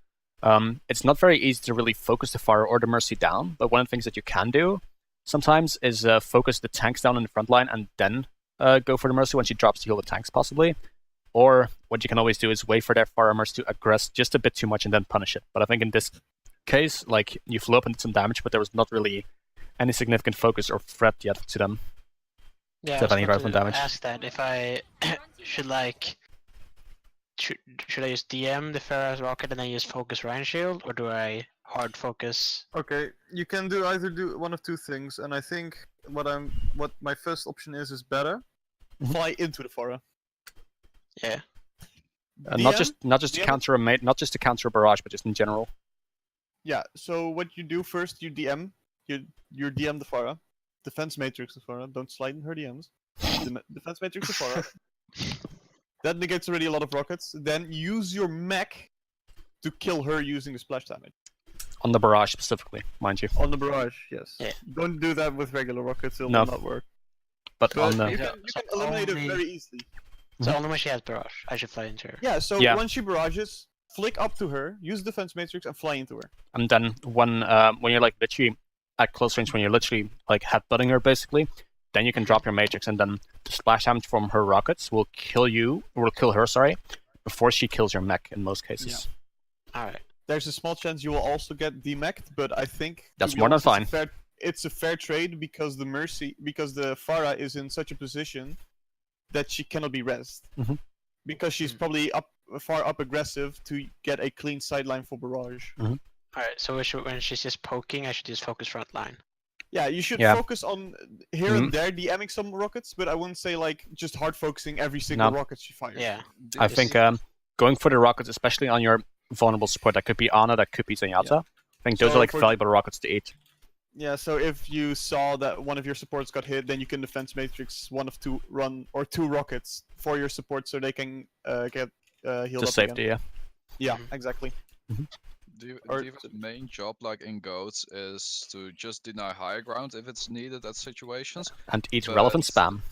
it's not very easy to really focus the Farah or the Mercy down, but one of the things that you can do sometimes is focus the tanks down in the front line and then go for the Mercy when she drops to heal the tanks, possibly. Or what you can always do is wait for their Farah Mercy to aggress just a bit too much and then punish it. But I think in this case, like, you flew up and did some damage, but there was not really any significant focus or threat yet to them. Yeah, To have any relevant damage. ask that if I should like should I just DM the Farah's rocket and then just focus Ryan Shield, or do I hard focus? Okay, you can either do one of two things, and I think what my first option is better. Mhm. Fly into the Farah. Yeah. Not just to DM? counter a mate, not just to counter a barrage, but just in general. Yeah. So what you do first, you DM. You DM the Farah. Defense matrix the Farah. Don't slide in her DMs. Defense matrix the Farah. That negates already a lot of rockets. Then use your mech to kill her using the splash damage. On the barrage specifically, mind you. On the barrage, yes. Yeah. Don't do that with regular rockets, it'll No. not work. But But on the you can eliminate it only- very easily. So only when she has barrage, I should fly into her. Yeah, so Yeah. when she barrages, flick up to her, use defense matrix, and fly into her. and then when you're like literally at close range, when you're literally like headbutting her basically, then you can drop your matrix, and then the splash damage from her rockets will kill her, sorry, before she kills your mech in most cases. Alright. There's a small chance you will also get demeched, but I think to That's be more than honest, fine. It's a fair trade because the Farah is in such a position that she cannot be rezzed. Mhm. Because she's probably far up aggressive to get a clean sideline for barrage. Alright, so when she's just poking, I should just focus front line. Yeah, you should Yeah. focus on here and there DMing some rockets, but I wouldn't say like just hard focusing every single No. rocket she fires. Yeah. I think going for the rockets, especially on your vulnerable support, that could be Ana, that could be Zenyatta. Yeah. I think those So are like for- valuable rockets to eat. Yeah, so if you saw that one of your supports got hit, then you can defense matrix two rockets for your support so they can get healed To up safety, again. yeah. Yeah, exactly. Or- D.Va's main job, like in Goats, is to just deny high ground if it's needed at situations. And eat But- relevant spam.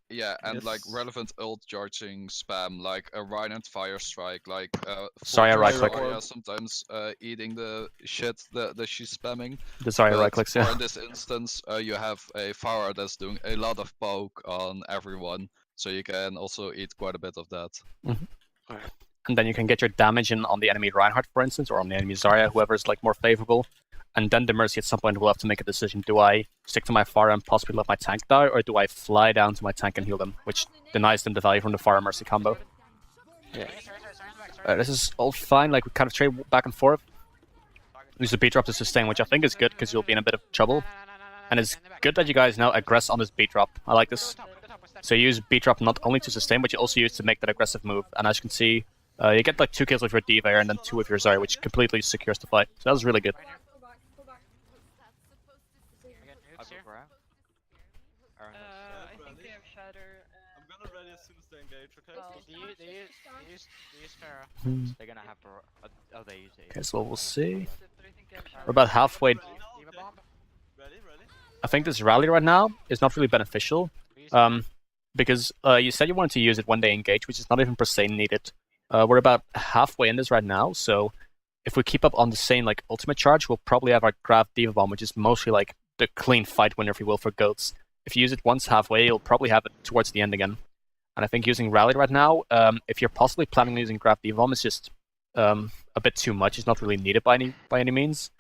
Yeah, and like Yes. relevant ult charging spam, like a Reinhardt fire strike, like Sorry, I Fortress right-clicked. Zarya sometimes eating the shit that she's spamming. The sorry But right clicks, or yeah. in this instance, you have a Farah that's doing a lot of poke on everyone, so you can also eat quite a bit of that. And then you can get your damage in on the enemy Reinhardt, for instance, or on the enemy Zarya, whoever's like more favorable. And then the Mercy at some point will have to make a decision. Do I stick to my Farah and possibly let my tank die, or do I fly down to my tank and heal them, which denies them the value from the Farah Mercy combo. Yeah. This is all fine, like we kind of trade back and forth. Use the beat drop to sustain, which I think is good because you'll be in a bit of trouble. And it's good that you guys now aggress on this beat drop. I like this. So you use beat drop not only to sustain, but you also use to make that aggressive move. And as you can see, you get like 2 kills with your D.Va here and then 2 with your Zarya, which completely secures the fight. So that was really good. I think they have Shatter. I'm gonna ready as soon as they engage, okay? Well, They use Farah. They're gonna have oh, they use it. Okay, so we'll see. but I think they have Shatter. We're about halfway. D.Va bomb. Ready? I think this rally right now is not really beneficial. Because you said you wanted to use it when they engage, which is not even per se needed. We're about halfway in this right now, so if we keep up on the same like ultimate charge, we'll probably have our Grav Diva Bomb, which is mostly like the clean fight winner, if you will, for Goats. If you use it once halfway, you'll probably have it towards the end again. And I think using Rally right now, if you're possibly planning on using Grav Diva Bomb, it's just a bit too much. It's not really needed by any means.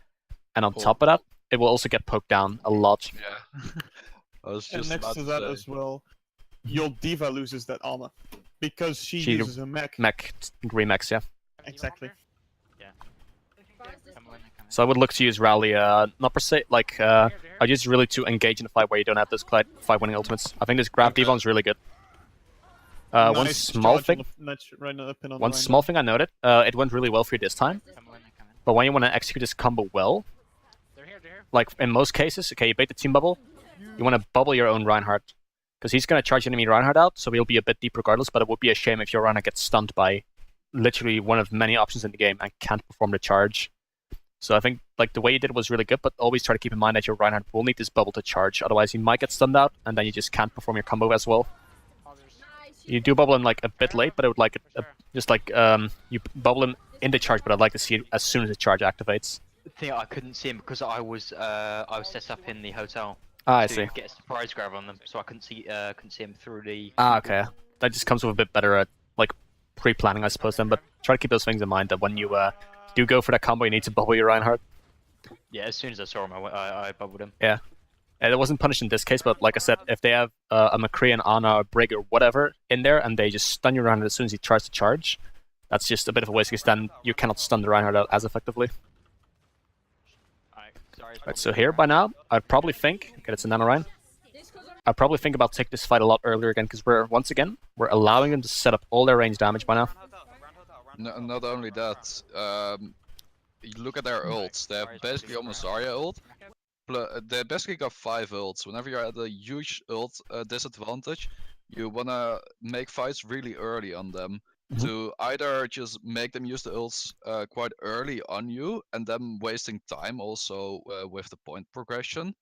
And on top of that, it will also get poked down a lot. Yeah. I was And just next about to to that say. as well, your diva loses that armor because she uses a mech. Mech, Remechs, yeah. Exactly. So I would look to use Rally, not per se, like, I'd use really to engage in a fight where you don't have those fight winning ultimates. I think this Grav Diva Bomb is really good. One small thing. One small thing I noted, it went really well for you this time. But when you want to execute this combo well, like in most cases, okay, you bait the team bubble, you want to bubble your own Reinhardt. Because he's going to charge enemy Reinhardt out, so he'll be a bit deep regardless, but it would be a shame if your Reinhardt gets stunned by literally one of many options in the game and can't perform the charge. So I think like the way you did it was really good, but always try to keep in mind that your Reinhardt will need this bubble to charge, otherwise he might get stunned out, and then you just can't perform your combo as well. You do bubble him like a bit late, but I would like it just like you bubble him in the charge, but I'd like to see it as soon as the charge activates. The thing I couldn't see him because I was set up in the hotel. Ah, I to see. Get a surprise grab on them, so I couldn't see him through the. Ah, okay. That just comes with a bit better like pre-planning, I suppose. Then, but try to keep those things in mind that when you do go for that combo, you need to bubble your Reinhardt. Yeah, as soon as I saw him, I bubbled him. Yeah. And it wasn't punished in this case, but like I said, if they have a McCree, an Ana, a Brig, or whatever in there, and they just stun your Reinhardt as soon as he tries to charge, that's just a bit of a waste because then you cannot stun the Reinhardt out as effectively. Right, so here by now, I'd probably think, okay, it's a Nano Ryan. I'd probably think about taking this fight a lot earlier again because once again, we're allowing them to set up all their range damage by now. No, not only that, you look at their ults. They have basically almost Zarya ult. They basically got 5 ults. Whenever you're at a huge ult disadvantage, you wanna make fights really early on them. To either just make them use the ults quite early on you, and then wasting time also with the point progression.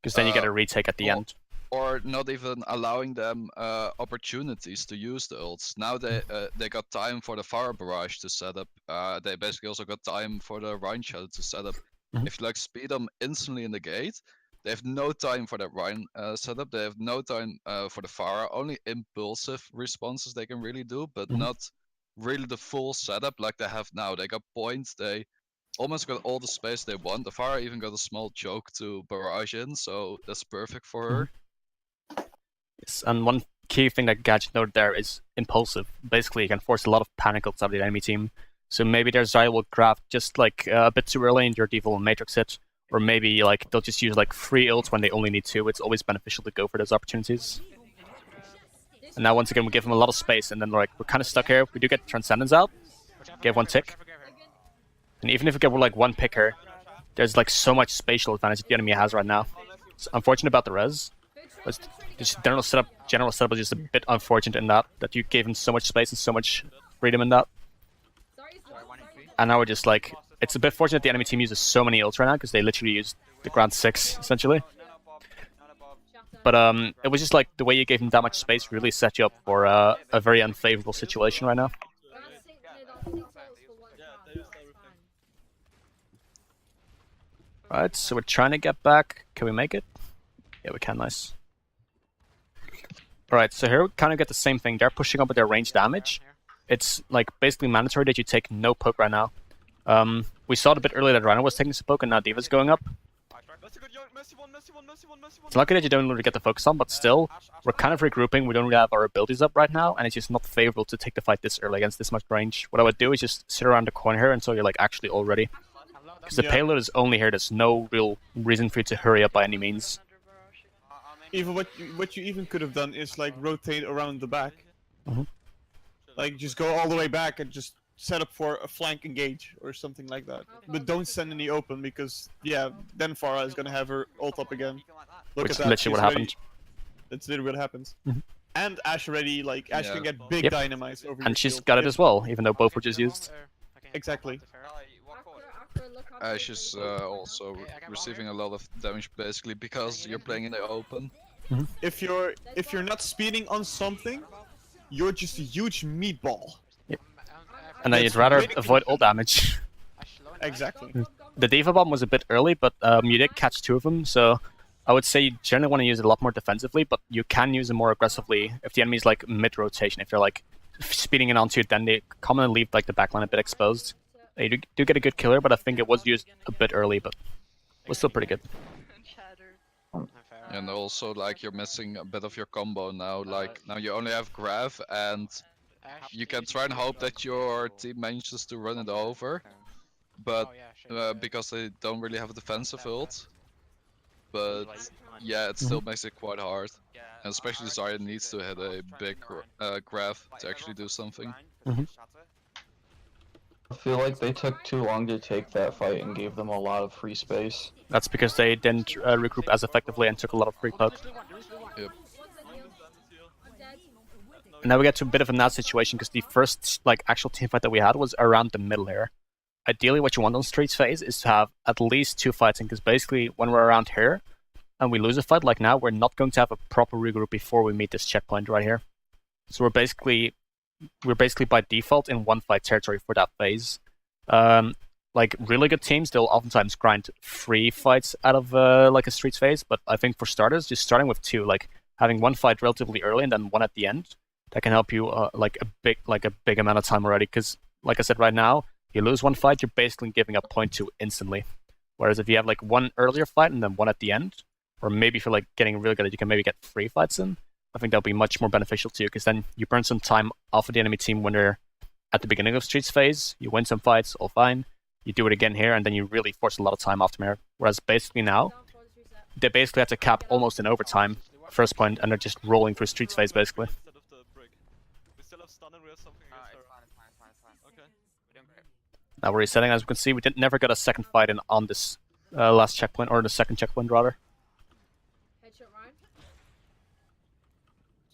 Because then you get a retake at the end. Or not even allowing them opportunities to use the ults. Now they got time for the Fire Barrage to set up. They basically also got time for the Rhine Shadow to set up. If you like speed them instantly in the gate, they have no time for that Rhine setup. They have no time for the Fire. Only impulsive responses they can really do, but not really the full setup like they have now. They got points. They almost got all the space they want. The Fire even got a small choke to barrage in, so that's perfect for her. Yes, and one key thing that Gadget noted there is impulsive. Basically, you can force a lot of panic ults out of the enemy team. So maybe their Zarya will craft just like a bit too early and your Diva will Matrix hit. Or maybe like they'll just use like 3 ults when they only need 2. It's always beneficial to go for those opportunities. And now once again we give them a lot of space and then like we're kind of stuck here. We do get Transcendence out. Give 1 tick. And even if we get like 1 pick here, there's like so much spatial advantage the enemy has right now. It's unfortunate about the res. But the general setup is just a bit unfortunate in that you gave him so much space and so much freedom in that. And now we're just like, it's a bit fortunate the enemy team uses so many ults right now because they literally use the Grand 6 essentially. But it was just like the way you gave him that much space really set you up for a very unfavorable situation right now. Right, so we're trying to get back. Can we make it? Yeah, we can. Nice. Alright, so here we kind of get the same thing. They're pushing up with their range damage. It's like basically mandatory that you take no poke right now. We saw it a bit earlier that Rhino was taking some poke and now Diva's going up. It's lucky that you don't really get the focus on, but still, we're kind of regrouping. We don't really have our abilities up right now, and it's just not favorable to take the fight this early against this much range. What I would do is just sit around the corner here until you're like actually all ready. Because the payload is only here, there's no real reason for you to hurry up by any means. Even what you even could have done is like rotate around the back. Like just go all the way back and just set up for a flank engage or something like that. But don't send any open because yeah, then Farah is gonna have her ult up again. Look Which at is that. literally what happened. That's literally what happens. And Ash already Ash can get big dynamites over. And she's got it as well, even though both were just used. Exactly. Ash is also receiving a lot of damage basically because you're playing in the open. If you're not speeding on something, you're just a huge meatball. And then you'd rather avoid all damage. Exactly. The Diva Bomb was a bit early, but you did catch 2 of them, so I would say you generally want to use it a lot more defensively, but you can use it more aggressively if the enemy's like mid-rotation. If they're like speeding in onto it, then they commonly leave like the backline a bit exposed. You do get a good killer, but I think it was used a bit early, but it was still pretty good. And also, like, you're missing a bit of your combo now. Like, now you only have Grav, and you can try and hope that your team manages to run it over. But because they don't really have a defensive ult. But yeah, it still makes it quite hard. And especially Zarya needs to hit a big Grav to actually do something. I feel like they took too long to take that fight and gave them a lot of free space. That's because they didn't regroup as effectively and took a lot of free poke. Yep. And now we get to a bit of a bad situation because the first like actual team fight that we had was around the middle here. Ideally, what you want on Streets phase is to have at least 2 fights in, because basically when we're around here and we lose a fight like now, we're not going to have a proper regroup before we meet this checkpoint right here. So we're basically by default in 1 fight territory for that phase. Like really good teams, they'll oftentimes grind 3 fights out of like a Streets phase, but I think for starters, just starting with 2, like having 1 fight relatively early and then 1 at the end, that can help you like a big amount of time already. Because like I said, right now, you lose 1 fight, you're basically giving up point 2 instantly. Whereas if you have like 1 earlier fight and then 1 at the end, or maybe if you're like getting really good, you can maybe get 3 fights in. I think that'll be much more beneficial to you, because then you burn some time off of the enemy team when they're at the beginning of Streets phase. You win some fights, all fine. You do it again here, and then you really force a lot of time off them here. Whereas basically now, they basically have to cap almost in overtime first point, and they're just rolling through Streets phase basically. Now we're resetting. As we can see, we never got a second fight in on this last checkpoint, or the second checkpoint rather.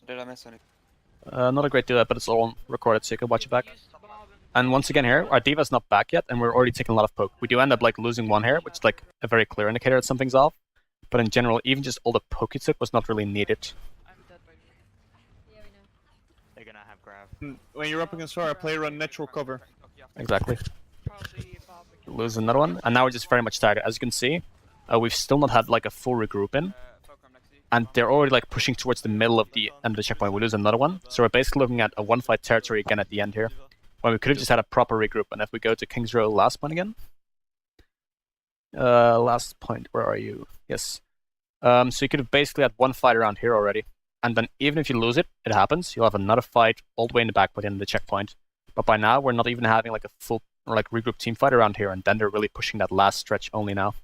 Did I miss anything? Not a great deal, but it's all recorded, so you can watch it back. And once again here, our Diva's not back yet, and we're already taking a lot of poke. We do end up like losing 1 here, which is like a very clear indicator that something's off. But in general, even just all the poke you took was not really needed. They're gonna have Grav. When you're up against her, play run natural cover. Exactly. Lose another one, and now we're just very much staggered. As you can see, we've still not had like a full regroup in. And they're already like pushing towards the middle of the end of the checkpoint. We lose another one. So we're basically looking at a 1 fight territory again at the end here. When we could have just had a proper regroup. And if we go to King's Row last point again. Last point, where are you? Yes. So you could have basically had 1 fight around here already. And then even if you lose it, it happens. You'll have another fight all the way in the back by the end of the checkpoint. But by now, we're not even having like a full or like regroup team fight around here. And then they're really pushing that last stretch only now.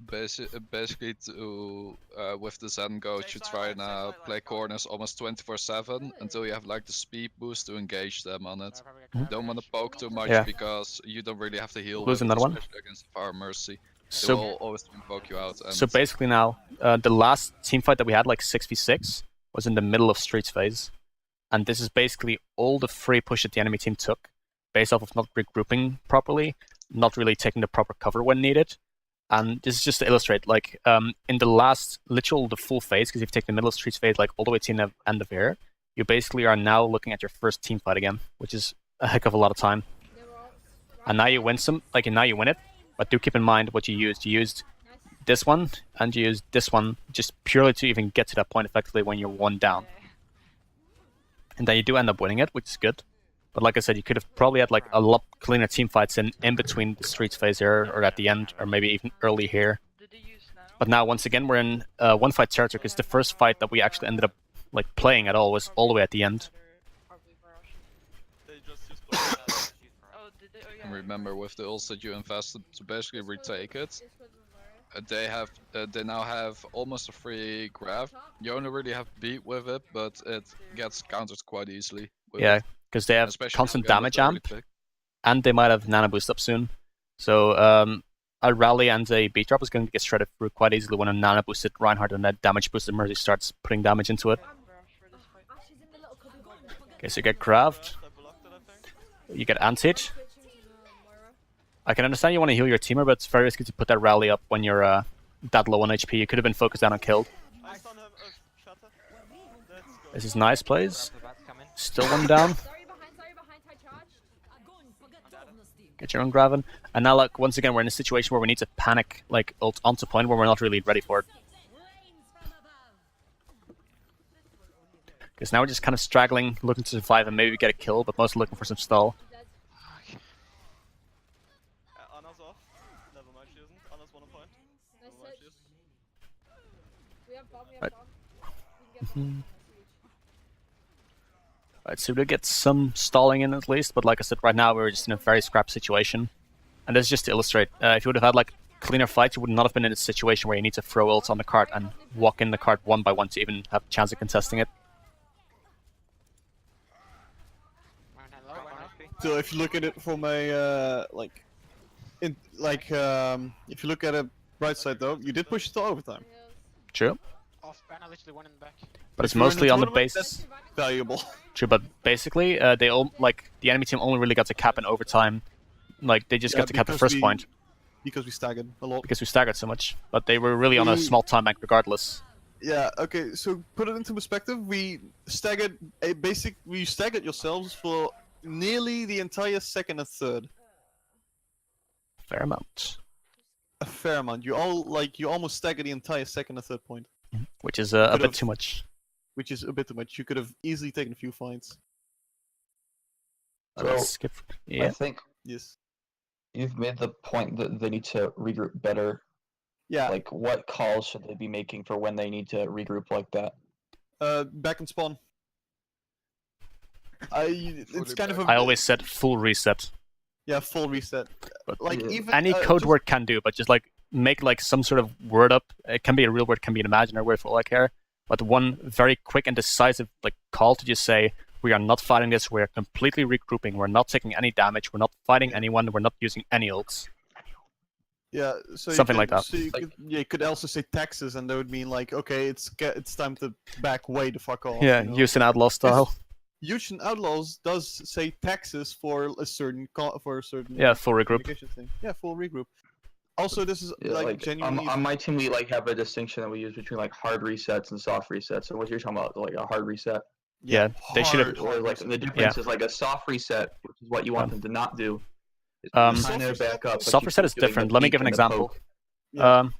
Basically, to with the Zen-Goats, you try and play corners almost 24/7 until you have like the speed boost to engage them on it. You don't want to poke too much because you don't really have to heal. Lose another one against Fire Mercy. They so will always poke you out. And so basically now, the last team fight that we had, like 6v6, was in the middle of Streets phase, and this is basically all the free push that the enemy team took, based off of not regrouping properly, not really taking the proper cover when needed. And this is just to illustrate, like, in the full phase, because if you take the middle of Streets phase, like, all the way to the end of here, you basically are now looking at your first team fight again, which is a heck of a lot of time. And now you win now you win it, but do keep in mind what you used. You used this one, and you used this one, just purely to even get to that point effectively when you're 1 down. And then you do end up winning it, which is good. But like I said, you could have probably had like a lot cleaner team fights in between the Streets phase here, or at the end, or maybe even early here. But now, once again, we're in 1 fight territory, because the first fight that we actually ended up like playing at all was all the way at the end. And remember, with the ults that you invested to basically retake it, they now have almost a free Grav. You only really have to beat with it, but it gets countered quite easily. Yeah. Because they have Especially constant again, damage with the early amp, pick. and they might have nano boost up soon. So a rally and a beat drop is going to get shredded through quite easily when a nano boosted Reinhardt and that damage boosted Mercy starts putting damage into it. Okay, so you get Grabbed, you get anti-hit. I can understand you want to heal your teamer, but it's very risky to put that rally up when you're that low on HP. You could have been focused down on killed. This is nice plays. Still 1 down. Get your own Graven. And now, like, once again, we're in a situation where we need to panic, like, ult onto point where we're not really ready for it. Because now we're just kind of straggling, looking to survive and maybe get a kill, but mostly looking for some stall. Anna's off. Never mind, she isn't. Anna's 1 point. Never mind, she is. We have bomb, we have Right. bomb. We can get bomb. Alright, so we'll get some stalling in at least, but like I said, right now we're just in a very scrap situation. And this is just to illustrate, if you would have had like cleaner fights, you would not have been in a situation where you need to throw ults on the cart and walk in the cart one by one to even have a chance of contesting it. So if you look at it from a if you look at a bright side though, you did push it to overtime. True. Off banner, literally one in the back. But it's If you're in a mostly on the tournament, basis. that's valuable. True, but basically, they all like the enemy team only really got to cap in overtime. Like they just got to cap the first point Because we staggered a lot. because we staggered so much. But they were really on a small time bank regardless. Yeah, okay, so put it into perspective, we staggered we staggered yourselves for nearly the entire second and third. Fair amount. A fair amount. You almost staggered the entire second and third point. Which is a Could've- bit too much. Which is a bit too much. You could have easily taken a few fights. So, Let's skip. I Yeah. think Yes. you've made the point that they need to regroup better. Yeah. Like, what calls should they be making for when they need to regroup like that? Back and spawn. It's kind of a I always said full reset. full reset. But Like Yeah. even any code just- word can do, but just like make like some sort of word up. It can be a real word, can be an imaginary word for all I care. But one very quick and decisive like call to just say we are not fighting this. We are completely regrouping. We're not taking any damage. We're not fighting anyone. We're not using any ults. Yeah, so Something like that. So you could also say taxes, and that would mean like, okay, it's time to back way the fuck off. Yeah, you know? use an outlaw style. Huge and Outlaws does say taxes for a certain Yeah, full regroup. communication thing. Yeah, full regroup. Also, this is Yeah, like genuinely. on my team, we like have a distinction that we use between like hard resets and soft resets. So what you're talking about, like a hard reset, Yeah, they should have. or like the difference is like a soft reset, which is what you want them to not do. Is kind of back up. but Soft you reset keep is doing the different. Let me peek give an and the example. poke.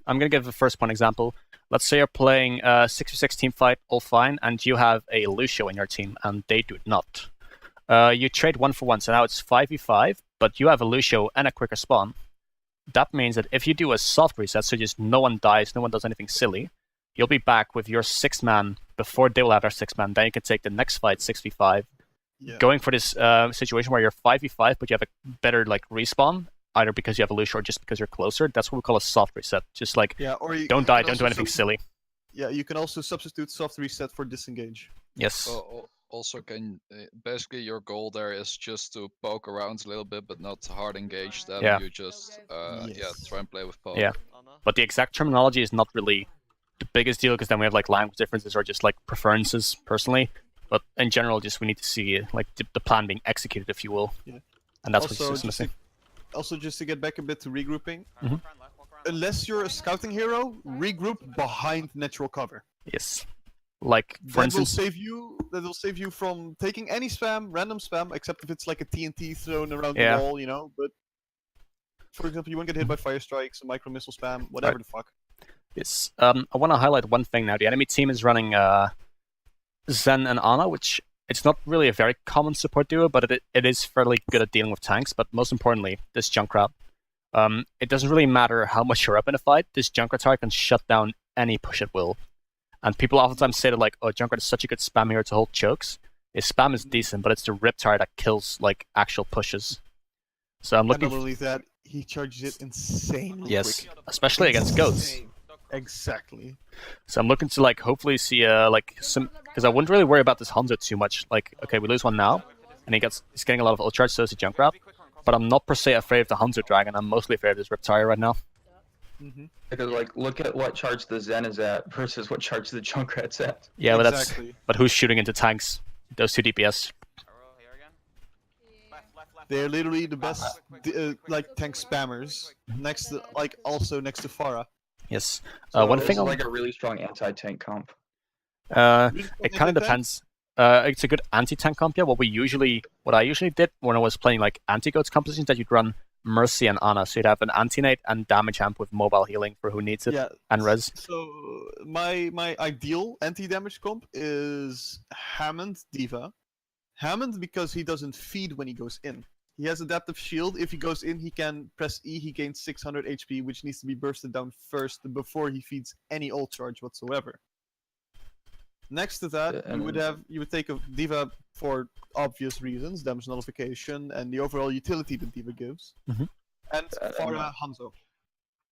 I'm gonna give the first one example. Let's say you're playing a 6v6 team fight, all fine, and you have a Lucio in your team, and they do not. You trade 1 for 1, so now it's 5v5, but you have a Lucio and a quicker spawn. That means that if you do a soft reset, so just no one dies, no one does anything silly, you'll be back with your 6th man before they will have their 6th man. Then you can take the next fight 6v5. Yeah. Going for this situation where you're 5v5, but you have a better like respawn, either because you have a Lucio or just because you're closer. That's what we call a soft reset. Just like Yeah, or you don't you die, can don't do also anything silly. Yeah, you can also substitute soft reset for disengage. Yes. Also, basically your goal there is just to poke around a little bit, but not hard engage them. Yeah. You just Yes. try and play with poke. Yeah. But the exact terminology is not really the biggest deal because then we have like language differences or just like preferences personally. But in general, just we need to see like the plan being executed, if you will. Yeah. And that's Also, what's missing. just to get back a bit to regrouping, Mhm. unless you're a scouting hero, regroup behind natural cover. Yes. Like for That instance, will save you from taking any spam, random spam, except if it's like a TNT thrown around Yeah. the wall, you know. But for example, you won't get hit by fire strikes, micro missile spam, whatever the fuck. yes. I want to highlight one thing now. The enemy team is running Zen and Ana, which it's not really a very common support duo, but it is fairly good at dealing with tanks. But most importantly, this Junkrat. It doesn't really matter how much you're up in a fight. This Junkrat can shut down any push at will. And people oftentimes say that like, oh, Junkrat is such a good spam hero to hold chokes. His spam is decent, but it's the Riptire that kills like actual pushes. So I'm And looking. not only that, he charges it insanely Yes, quick. especially against goats. Insane. Exactly. So I'm looking to like hopefully see like some because I wouldn't really worry about this Hanzo too much. Like, okay, we lose one now, and he's getting a lot of ult charge, so is a Junkrat. But I'm not per se afraid of the Hanzo Dragon. I'm mostly afraid of this Riptire right now. Because like, look at what charge the Zen is at versus what charge the Junkrat's at. Yeah, but Exactly. but who's shooting into tanks? Those two DPS. They're literally the best like tank spammers next to also next to Pharah. Yes. So One this thing is I'll- like a really strong anti-tank comp. It kind of depends. It's a good anti-tank comp. Yeah, what I usually did when I was playing like anti-goats compositions that you'd run Mercy and Ana. So you'd have an anti-nate and damage amp with mobile healing for who needs it, Yeah. and res. So my ideal anti-damage comp is Hammond Diva. Hammond because he doesn't feed when he goes in. He has adaptive shield. If he goes in, he can press E. He gains 600 HP, which needs to be bursted down first before he feeds any ult charge whatsoever. Next to that, you would take a Diva for obvious reasons, damage nullification, and the overall utility that Diva gives. Mhm. And Farah Hanzo.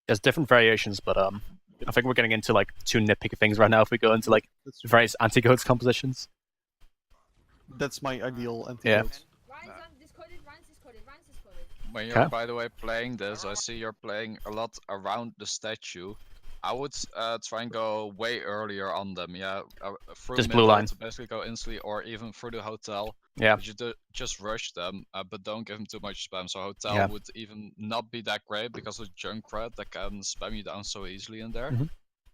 There's different variations, but I think we're getting into like too nitpicky things right now if we go into like various anti-goats compositions. That's my ideal Yeah. anti-goats. When you're, by the way, playing this, I see you're playing a lot around the statue. I would try and go way earlier on them, yeah. Through Just middle blue line. to basically go instantly, or even through the hotel. Yeah. But you just rush them, but don't give them too much spam. So hotel Yeah. would even not be that great because of Junkrat that can spam you down so easily in there. Mhm.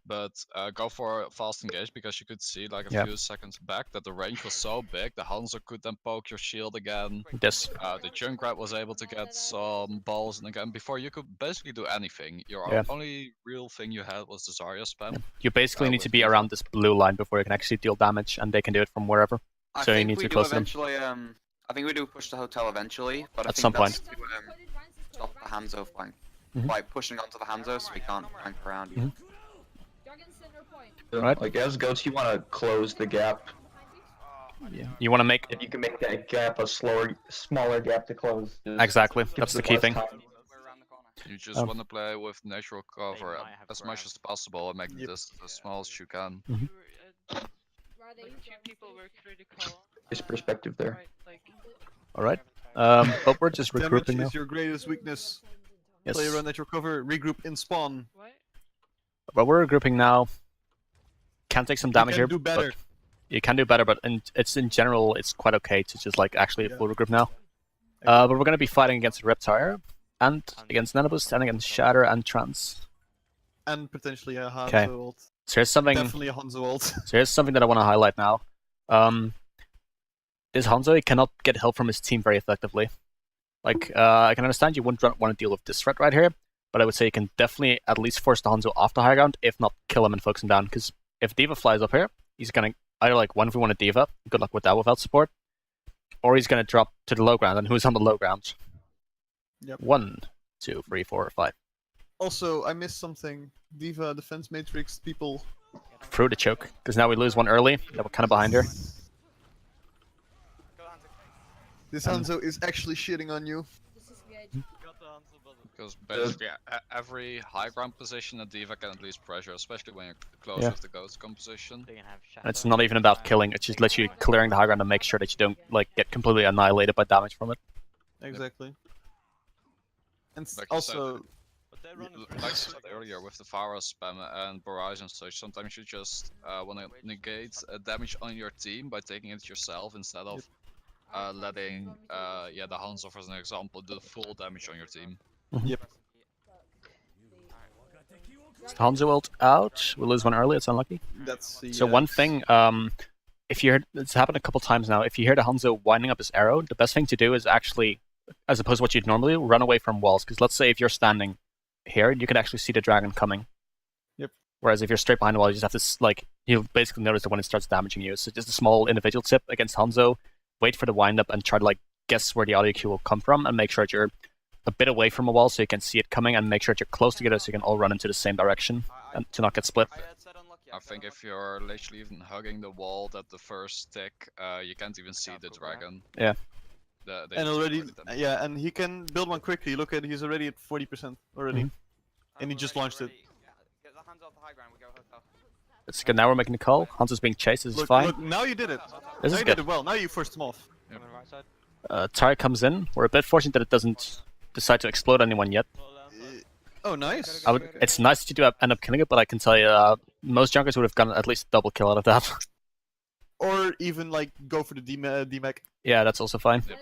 But go for fast engage because you could see like a Yeah. few seconds back that the range was so big, the Hanzo could then poke your shield again. This. The Junkrat was able to get some balls, and again, before you could basically do anything. Your Yeah. only real thing you had was the Zarya spam. You basically need with to be Diva. around this blue line before you can actually deal damage, and they can do it from wherever. I So you think need we to do close them. eventually. I think we do push the hotel eventually, but I At think some that's point. to stop the Hanzo flank. Mhm. Like pushing onto the Hanzo so we can't flank around you. Mhm. So, Right. Like as goats, you want to close the gap. Yeah. You want to make If you can make that gap a smaller gap to close. just exactly. gives That's the them key less thing. time. You just want to play with natural cover might have as much ground. as possible and make Yep. this as small as you can. Like two people were critical. There's perspective there. Right, like. All right. But we're just Damage regrouping now. is your greatest weakness. Yes. Play around at your cover, regroup in spawn. What? But we're regrouping now. Can take some damage you here. can do better. But you can do better, but it's in general it's quite okay to just like actually Yeah. full regroup now. But we're gonna be fighting against Reptire and against Nanoboost and against Shatter and Trance. And potentially a Hanzo Okay. ult. So here's something. Definitely a Hanzo ult. So here's something that I want to highlight now. This Hanzo he cannot get help from his team very effectively. Like, I can understand you wouldn't want to deal with this threat right here, but I would say you can definitely at least force the Hanzo off the high ground, if not kill him and focus him down. Because if Diva flies up here, he's gonna either like 1v1 a Diva, good luck with that without support, or he's gonna drop to the low ground, and who's on the low ground? Yep. 1, 2, 3, 4, 5. Also, I missed something. Diva defense matrix people. Through the choke, because now we lose one early, that we're kind of behind here. This Hanzo is actually shitting on you. Got the Hanzo, brother. Because basically every high ground position a Diva can at least pressure, especially when you're close Yeah. with the Ghost composition. They can have And it's not even about killing, it's just literally clearing the high ground to make sure that you don't like get completely annihilated by damage from it. Exactly. And Like you also, But they run Like I said earlier, with the Pharah spam and barrage and such, sometimes you just want to negate damage on your team by taking it yourself instead of letting the Hanzo, for an example, do full damage on your team. yep. Hanzo ult out. We lose one early. It's unlucky. That's the. So one thing, if you heard, it's happened a couple times now. If you hear the Hanzo winding up his arrow, the best thing to do is actually, as opposed to what you'd normally do, run away from walls. Because let's say if you're standing here, you can actually see the dragon coming. Yep. Whereas if you're straight behind the wall, you just have to like you'll basically notice it when it starts damaging you. So just a small individual tip against Hanzo: wait for the wind up and try to like guess where the audio cue will come from, and make sure that you're a bit away from a wall so you can see it coming, and make sure that you're close together so you can all run into the same direction and to not get split. I think if you're literally even hugging the wall that the first tick, you can't even see the dragon. Yeah. They And just already, avoided them. yeah, and he can build one quickly. Look at, he's already at 40% already, and he just launched it. Get the Hanzo off the high ground. We go hotel. It's good. Now we're making the call. Hanzo's being chased. This is Look, fine. look, now you did it. This now is you good. did it well. Now you forced him off. Tyrant comes in. We're a bit fortunate that it doesn't decide to explode anyone yet. Oh, nice. It's nice that you do end up killing it, but I can tell you, most junkers would have gotten at least a double kill out of that. Or even like go for the DMAC. Yeah, that's also fine. Yep,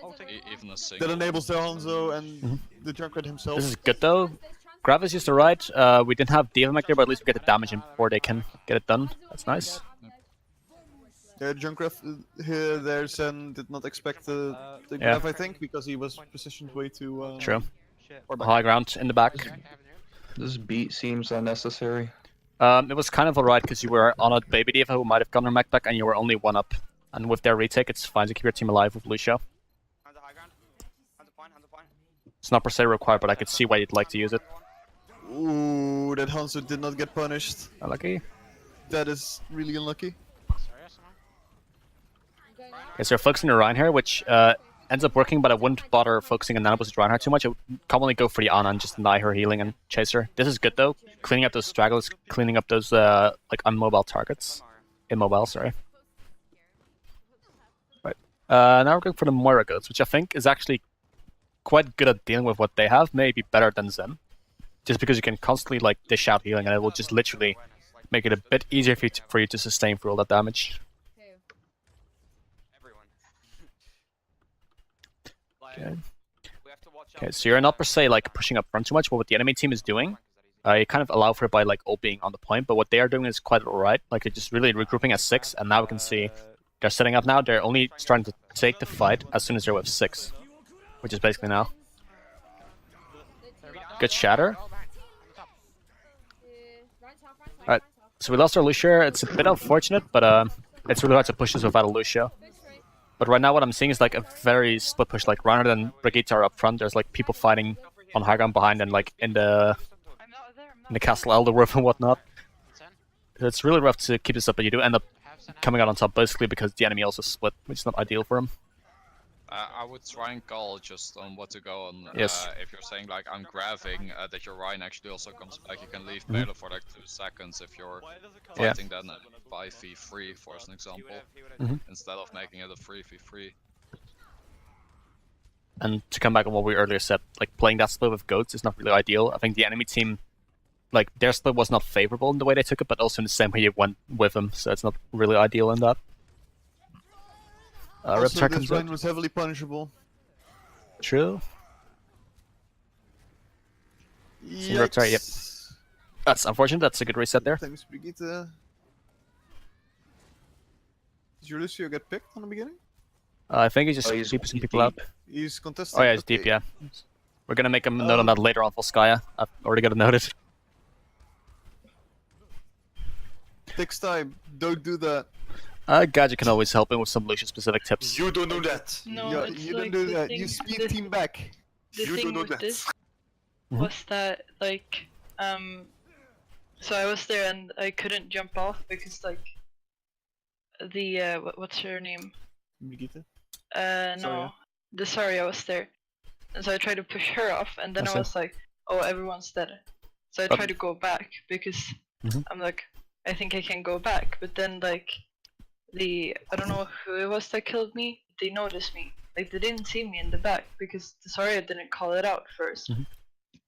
even a single. That enables the Hanzo and the Junkrat himself. This is good though. Grav is used to right. We didn't have Diva there, but at least we get the damage in before they can get it done. That's nice. Junkrat here, there, Zen did not expect the Yeah. Grav, I think, because he was positioned way too. True. High ground in the back. This beat seems unnecessary. It was kind of alright because you were on a baby diva who might have gotten her mech back and you were only 1-up. And with their retake, it's fine to keep your team alive with Lucio. It's not per se required, but I could see why you'd like to use it. Ooh, that Hanzo did not get punished. Unlucky. That is really unlucky. Okay, so you're focusing your Ryan here, which ends up working, but I wouldn't bother focusing on Nanobus Reinhardt too much. I would commonly go for the Ana and just deny her healing and chase her. This is good though, cleaning up those stragglers, cleaning up those like unmobile targets. Immobile, sorry. Right. Now we're going for the Moira Goats, which I think is actually quite good at dealing with what they have, maybe better than Zen. Just because you can constantly like dish out healing and it will just literally make it a bit easier for you to sustain through all that damage. Okay. Okay, so you're not per se like pushing up front too much, but what the enemy team is doing, you kind of allow for it by like all being on the point, but what they are doing is quite alright. Like they're just really regrouping at 6, and now we can see they're setting up now. They're only starting to take the fight as soon as they're with 6, which is basically now. Good shatter. Alright, so we lost our Lucio. It's a bit unfortunate, but it's really hard to push this without a Lucio. But right now what I'm seeing is like a very split push, like Reinhardt and Brigitte are up front. There's like people fighting on high ground behind and like in the Castle Elderworth and whatnot. So it's really rough to keep this up, but you do end up coming out on top basically because the enemy also split, which is not ideal for him. I would try and call just on what to go on. Yes. If you're saying like I'm grabbing, that your Ryan actually also comes back, you can leave payload for like 2 seconds if you're fighting then a 5v3 for an example, instead of making it a 3v3. And to come back on what we earlier said, like playing that split with Goats is not really ideal. I think the enemy team, like their split was not favorable in the way they took it, but also in the same way you went with them, so it's not really ideal in that. Also, this run was heavily punishable. True. Yikes. Yep. That's unfortunate. That's a good reset there. Thanks, Brigitte. Did your Lucio get picked on the beginning? I think he's just keeping some people up. He's contesting. Oh yeah, he's deep, yeah. We're gonna make a note on that later on Volskaya. I've already got it noted. Next time, don't do that. Gadget can always help him with some Lucio-specific tips. You don't do that. No, you don't do that. You speed team back. The You thing don't do with that. this was that like so I was there and I couldn't jump off because like the what's her name? Brigitte? No, the Saria was there, and so I tried to push her off, and then I was like, oh, everyone's dead. So I tried to go back because I'm like, I think I can go back, but then like I don't know who it was that killed me. They noticed me. Like they didn't see me in the back because the Saria didn't call it out first.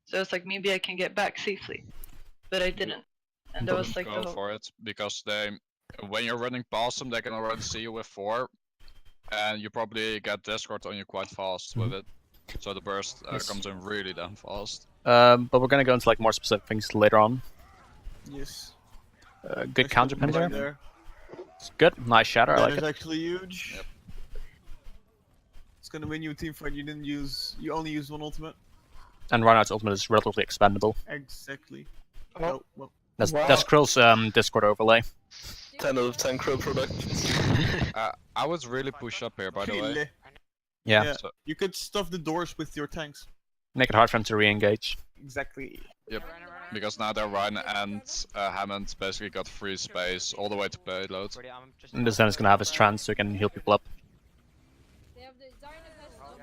So it's like maybe I can get back safely, but I didn't, and that was like go the whole... for it because when you're running past them, they can already see you with 4, and you probably get Discord on you quite fast with it. So the burst comes in really damn fast. But we're gonna go into like more specific things later on. Yes. Good counter pin there. there. It's good. Nice shatter. I like That is it. actually huge. Yep. It's gonna win you a team fight. You only used 1 ultimate. And Reinhardt's ultimate is relatively expendable. Exactly. Oh. Well. That's Krill's Discord overlay. 10 out of 10 Crow product. I would really push up here, by the way. Really? Yeah. So, You could stuff the doors with your tanks. Make it hard for him to re-engage. Exactly. yep. Because now their Ryan and Hammond basically got free space all the way to payload. And this then is gonna have his trance so he can heal people up.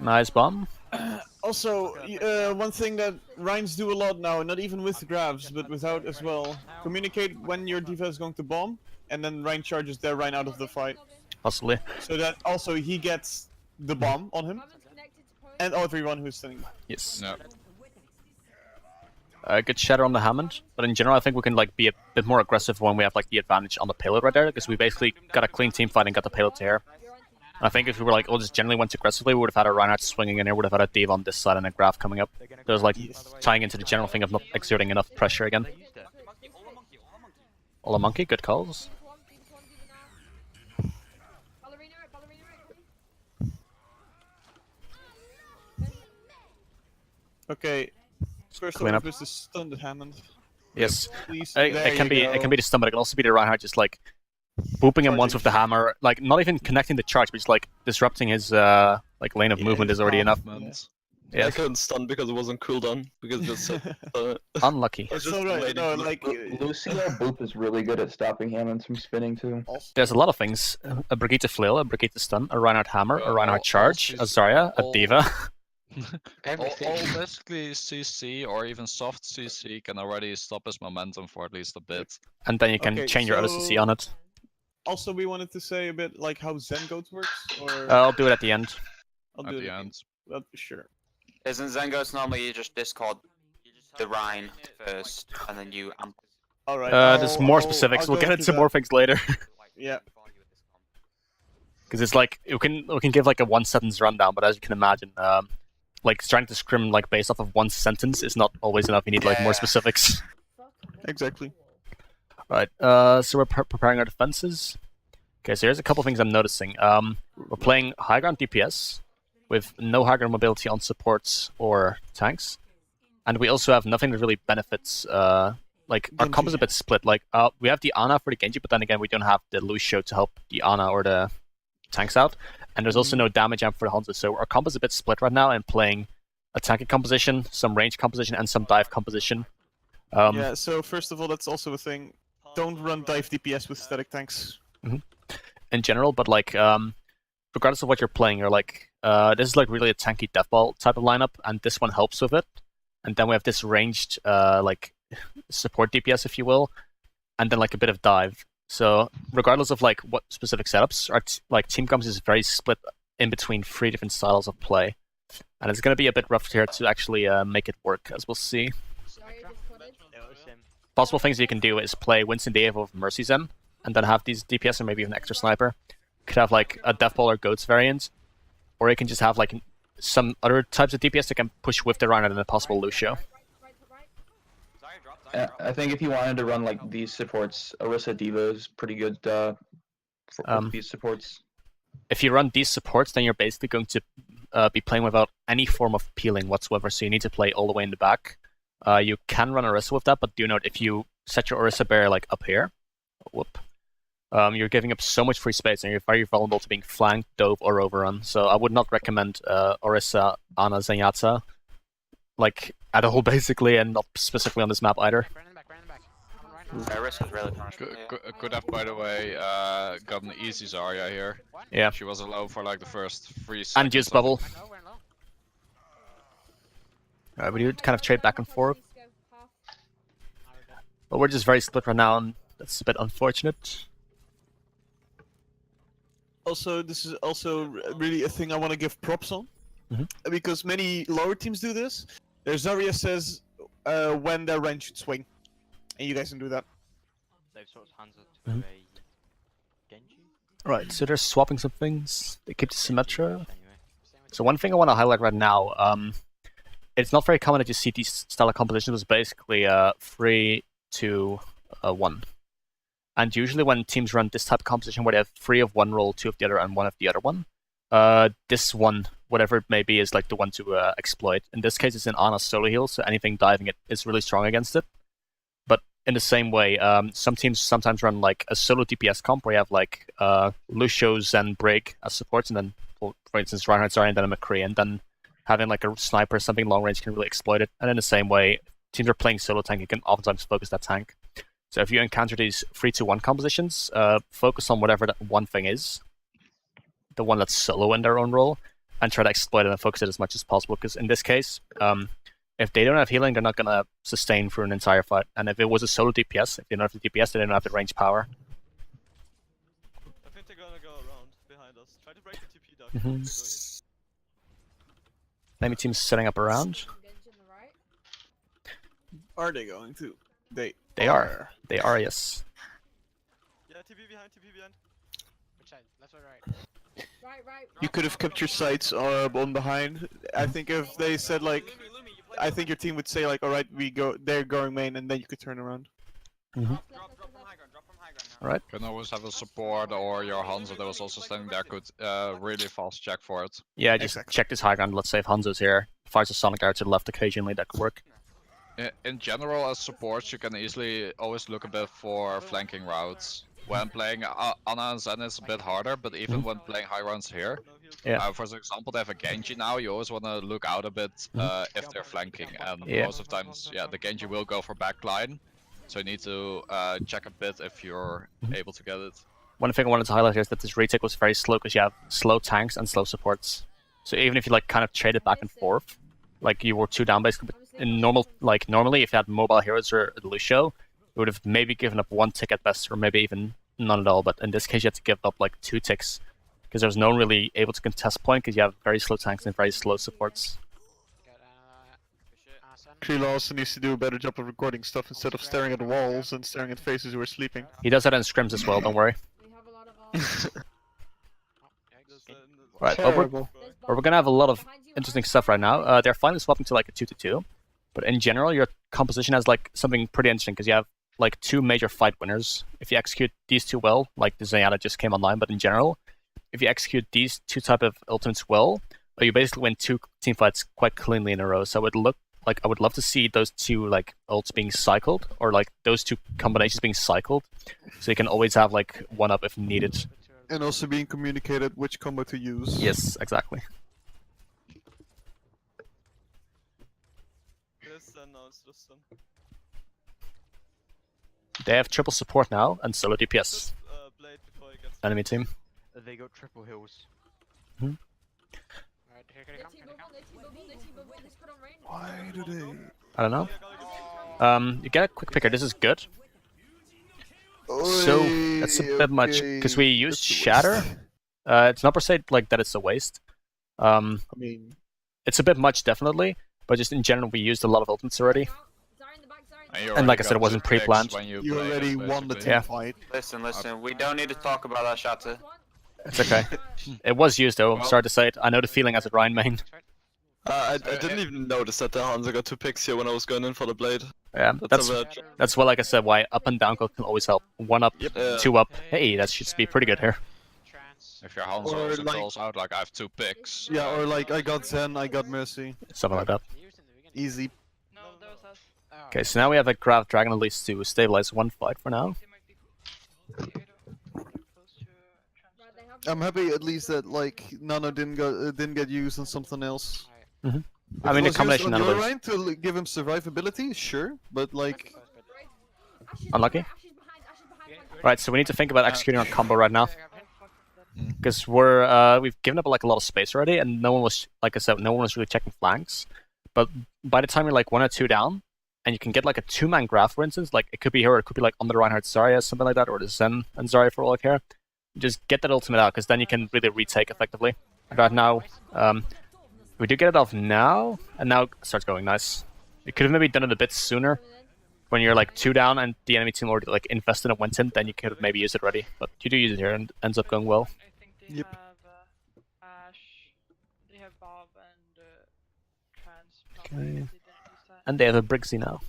Nice bomb. Also, one thing that Rhines do a lot now, not even with grabs, but without as well. Communicate when your diva is going to bomb, and then Rhine charges their Rhine out of the fight. Possibly. So that also he gets the bomb on him, and everyone who's standing. Yes. No. Good shatter on the Hammond, but in general I think we can like be a bit more aggressive when we have like the advantage on the payload right there, because we basically got a clean team fight and got the payload to here. I think if we were like, oh, just generally went aggressively, we would have had a Reinhardt swinging in here, would have had a Diva on this side and a Graf coming up. There's like tying into the general thing of not exerting enough pressure again. All a monkey, good calls. Okay. First Clean off, up. Mr. Stunned Hammond. Yes. Please. It There can you be go. it can be the stomach. It can also be the Reinhardt just like booping him once Charging. with the hammer, like not even connecting the charge, but just like disrupting his like lane of movement is already enough. I Yes. couldn't stun because it wasn't cooldown. Because it just Unlucky. It's just alright. waiting No, for- like Lucio Boop is really good at stopping Hammonds from spinning too. There's a lot of things. A Brigitte Flail, a Brigitte Stun, a Reinhardt Hammer, a Reinhardt Charge, a Zarya, a Diva. all basically CC or even soft CC can already stop his momentum for at least a bit. And then you can Okay, change your other so- CC on it. Also, we wanted to say a bit like how Zen-Goats works, or I'll do it at the end. I'll At do it the again. end. But sure. Isn't Zen-Goats normally you just discard the Rhine first, and then you amp? All right. There's more specifics. We'll get into more things later. Yeah. Because it's like we can give like a 1 sentence rundown, but as you can imagine, like trying to scrim like based off of 1 sentence is not always enough. You need like more specifics. Exactly. Right. So we're preparing our defenses. Okay. So here's a couple things I'm noticing. We're playing high ground DPS with no high ground mobility on supports or tanks, and we also have nothing that really benefits. Like our comp is a bit split. Like we have the Ana for the Genji, but then again we don't have the Lucio to help the Ana or the tanks out, and there's also no damage amp for the Hanzo. So our comp is a bit split right now, and playing a tanking composition, some range composition, and some dive composition. Yeah. So first of all, that's also a thing. Don't run dive DPS with static tanks. In general, but like regardless of what you're playing, you're like this is like really a tanky deathball type of lineup, and this one helps with it. And then we have this ranged like support DPS, if you will, and then like a bit of dive. So regardless of like what specific setups, our like team comps is very split in between 3 different styles of play, and it's gonna be a bit rough here to actually make it work, as we'll see. Possible things you can do is play Winston Dave with Mercy Zen, and then have these DPS or maybe even extra sniper. You could have like a Deathball or Goats variant, or you can just have like some other types of DPS that can push with the Reinhardt and a possible Lucio. I think if you wanted to run like these supports, Orisa Diva is pretty good for these supports. If you run these supports, then you're basically going to be playing without any form of peeling whatsoever, so you need to play all the way in the back. You can run Orisa with that, but do note if you set your Orisa bear like up here, you're giving up so much free space, and you're very vulnerable to being flanked, dove, or overrun. So I would not recommend Orisa, Ana, Zenyatta, like at all, basically, and not specifically on this map either. Risk is really Good up, by the way. Got an easy Zarya here. Yeah. She was alone for like the first 3 seconds. And use bubble. Alright, we do kind of trade back and forth. But we're just very split right now, and that's a bit unfortunate. Also, this is also really a thing I want to give props on, because many lower teams do this. Their Zarya says when their range should swing, and you guys can do that. They've sort of hands up to a Genji. Right, so they're swapping some things. They keep the Symmetra. So one thing I want to highlight right now, it's not very common that you see these style of compositions was basically 3, 2, 1. And usually when teams run this type of composition where they have 3 of one role, 2 of the other, and 1 of the other one, this one, whatever it may be, is like the one to exploit. In this case, it's an Ana solo heal, so anything diving it is really strong against it. But in the same way, some teams sometimes run like a solo DPS comp where you have like Lucio, Zen, Brig as supports, and then, for instance, Reinhardt, Zarya, and then a McCree, and then having like a sniper, something long range can really exploit it. And in the same way, teams are playing solo tank, you can oftentimes focus that tank. So if you encounter these 3-2-1 compositions, focus on whatever that one thing is, the one that's solo in their own role, and try to exploit it and focus it as much as possible. Because in this case, if they don't have healing, they're not going to sustain for an entire fight. And if it was a solo DPS, if they don't have the DPS, they don't have the range power. I think they're gonna go around behind us. Try to break the TP down. Enemy team's setting up around. Are they going to? They are. They are, yes. Yeah, TP behind, TP behind. Which side? Left or right? Right. You could have kept your sights on behind. I think if they said like, I think your team would say like, all right, they're going main, and then you could turn around. Alright. You can always have a support or your Hanzo that was also standing there could really fast check for it. Yeah, just check this high ground. Let's say if Hanzo's here, fires a Sonic Arrow to the left occasionally, that could work. In general, as supports, you can easily always look a bit for flanking routes. When playing Ana and Zen, it's a bit harder, but even when playing high rounds here, for example, they have a Genji now, you always want to look out a bit if they're flanking, and most of the times, the Genji will go for backline, so you need to check a bit if you're able to get it. One thing I wanted to highlight here is that this retake was very slow, because you have slow tanks and slow supports. So even if you like kind of traded back and forth, like you were 2 down basically, in normally if you had mobile heroes or Lucio, you would have maybe given up 1 tick at best, or maybe even none at all, but in this case you had to give up like 2 ticks, because there was no one really able to contest point, because you have very slow tanks and very slow supports. Krila also needs to do a better job of recording stuff instead of staring at the walls and staring at faces who are sleeping. He does that in scrims as well, don't worry. Right, we're gonna have a lot of interesting stuff right now. They're finally swapping to like a 2-2, but in general your composition has like something pretty interesting, because you have like 2 major fight winners. If you execute these 2 well, like the Zenyatta just came online, but in general, if you execute these 2 type of ultimates well, you basically win 2 team fights quite cleanly in a row. So it would look like I would love to see those 2 like ults being cycled, or like those 2 combinations being cycled, so you can always have like 1 up if needed. And also being communicated which combo to use. Yes, exactly. They have triple support now and solo DPS. Enemy team. They got triple heals. Why do they? I don't know. You get a quick picker. This is good. So that's a bit much, because we used Shatter. It's not per se like that it's a waste. I mean, it's a bit much definitely, but just in general we used a lot of ultimates already. And like I said, it wasn't pre-planned. You already won the team fight. Listen, we don't need to talk about that, Shatter. It's okay. It was used though, I'm sorry to say it. I know the feeling as a Ryan main. I didn't even notice that the Hanzo got 2 picks here when I was going in for the blade. Yeah, that's why, like I said, why up and down can always help. 1 up, 2 up. Hey, that should be pretty good here. If your Hanzo also calls out, like I have 2 picks. Yeah, or like I got Zen, I got Mercy. Something like that. Easy. Okay, so now we have a Grav Dragon at least to stabilize 1 fight for now. I'm happy at least that like Nano didn't get used on something else. I mean, the combination on your line to give him survivability, sure, but like unlucky. Right, so we need to think about executing our combo right now, because we've given up like a lot of space already, and no one was, like I said, no one was really checking flanks. But by the time you're like 1 or 2 down, and you can get like a 2-man Graph, for instance, like it could be here, or it could be like on the Reinhardt Zarya, something like that, or the Zen and Zarya for all I care. Just get that ultimate out, because then you can really retake effectively. And right now, we do get it off now, and now it starts going nice. You could have maybe done it a bit sooner, when you're like 2 down and the enemy team already like invested and went in, then you could have maybe used it already. But you do use it here, and it ends up going well. Yep. Ash, they have Bob and Okay. And they have a Brixie now.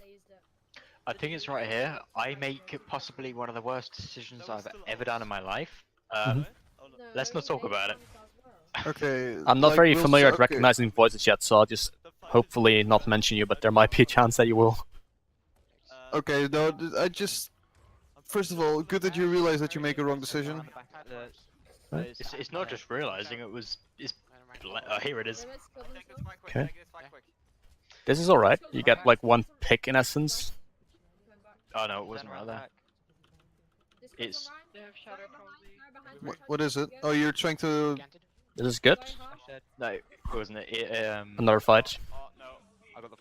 I think it's right here. I make possibly one of the worst decisions I've ever done in my life. Let's not talk about it. Okay. I'm not very familiar at recognizing voices yet, so I'll just hopefully not mention you, but there might be a chance that you will. Okay, no, I just... First of all, good that you realize that you make a wrong decision. It's not just realizing, here it is. Okay. This is alright. You get like 1 pick in essence. Oh no, it wasn't right there. It's... What is it? Oh, you're trying to... This is good. No, it wasn't it. Another fight.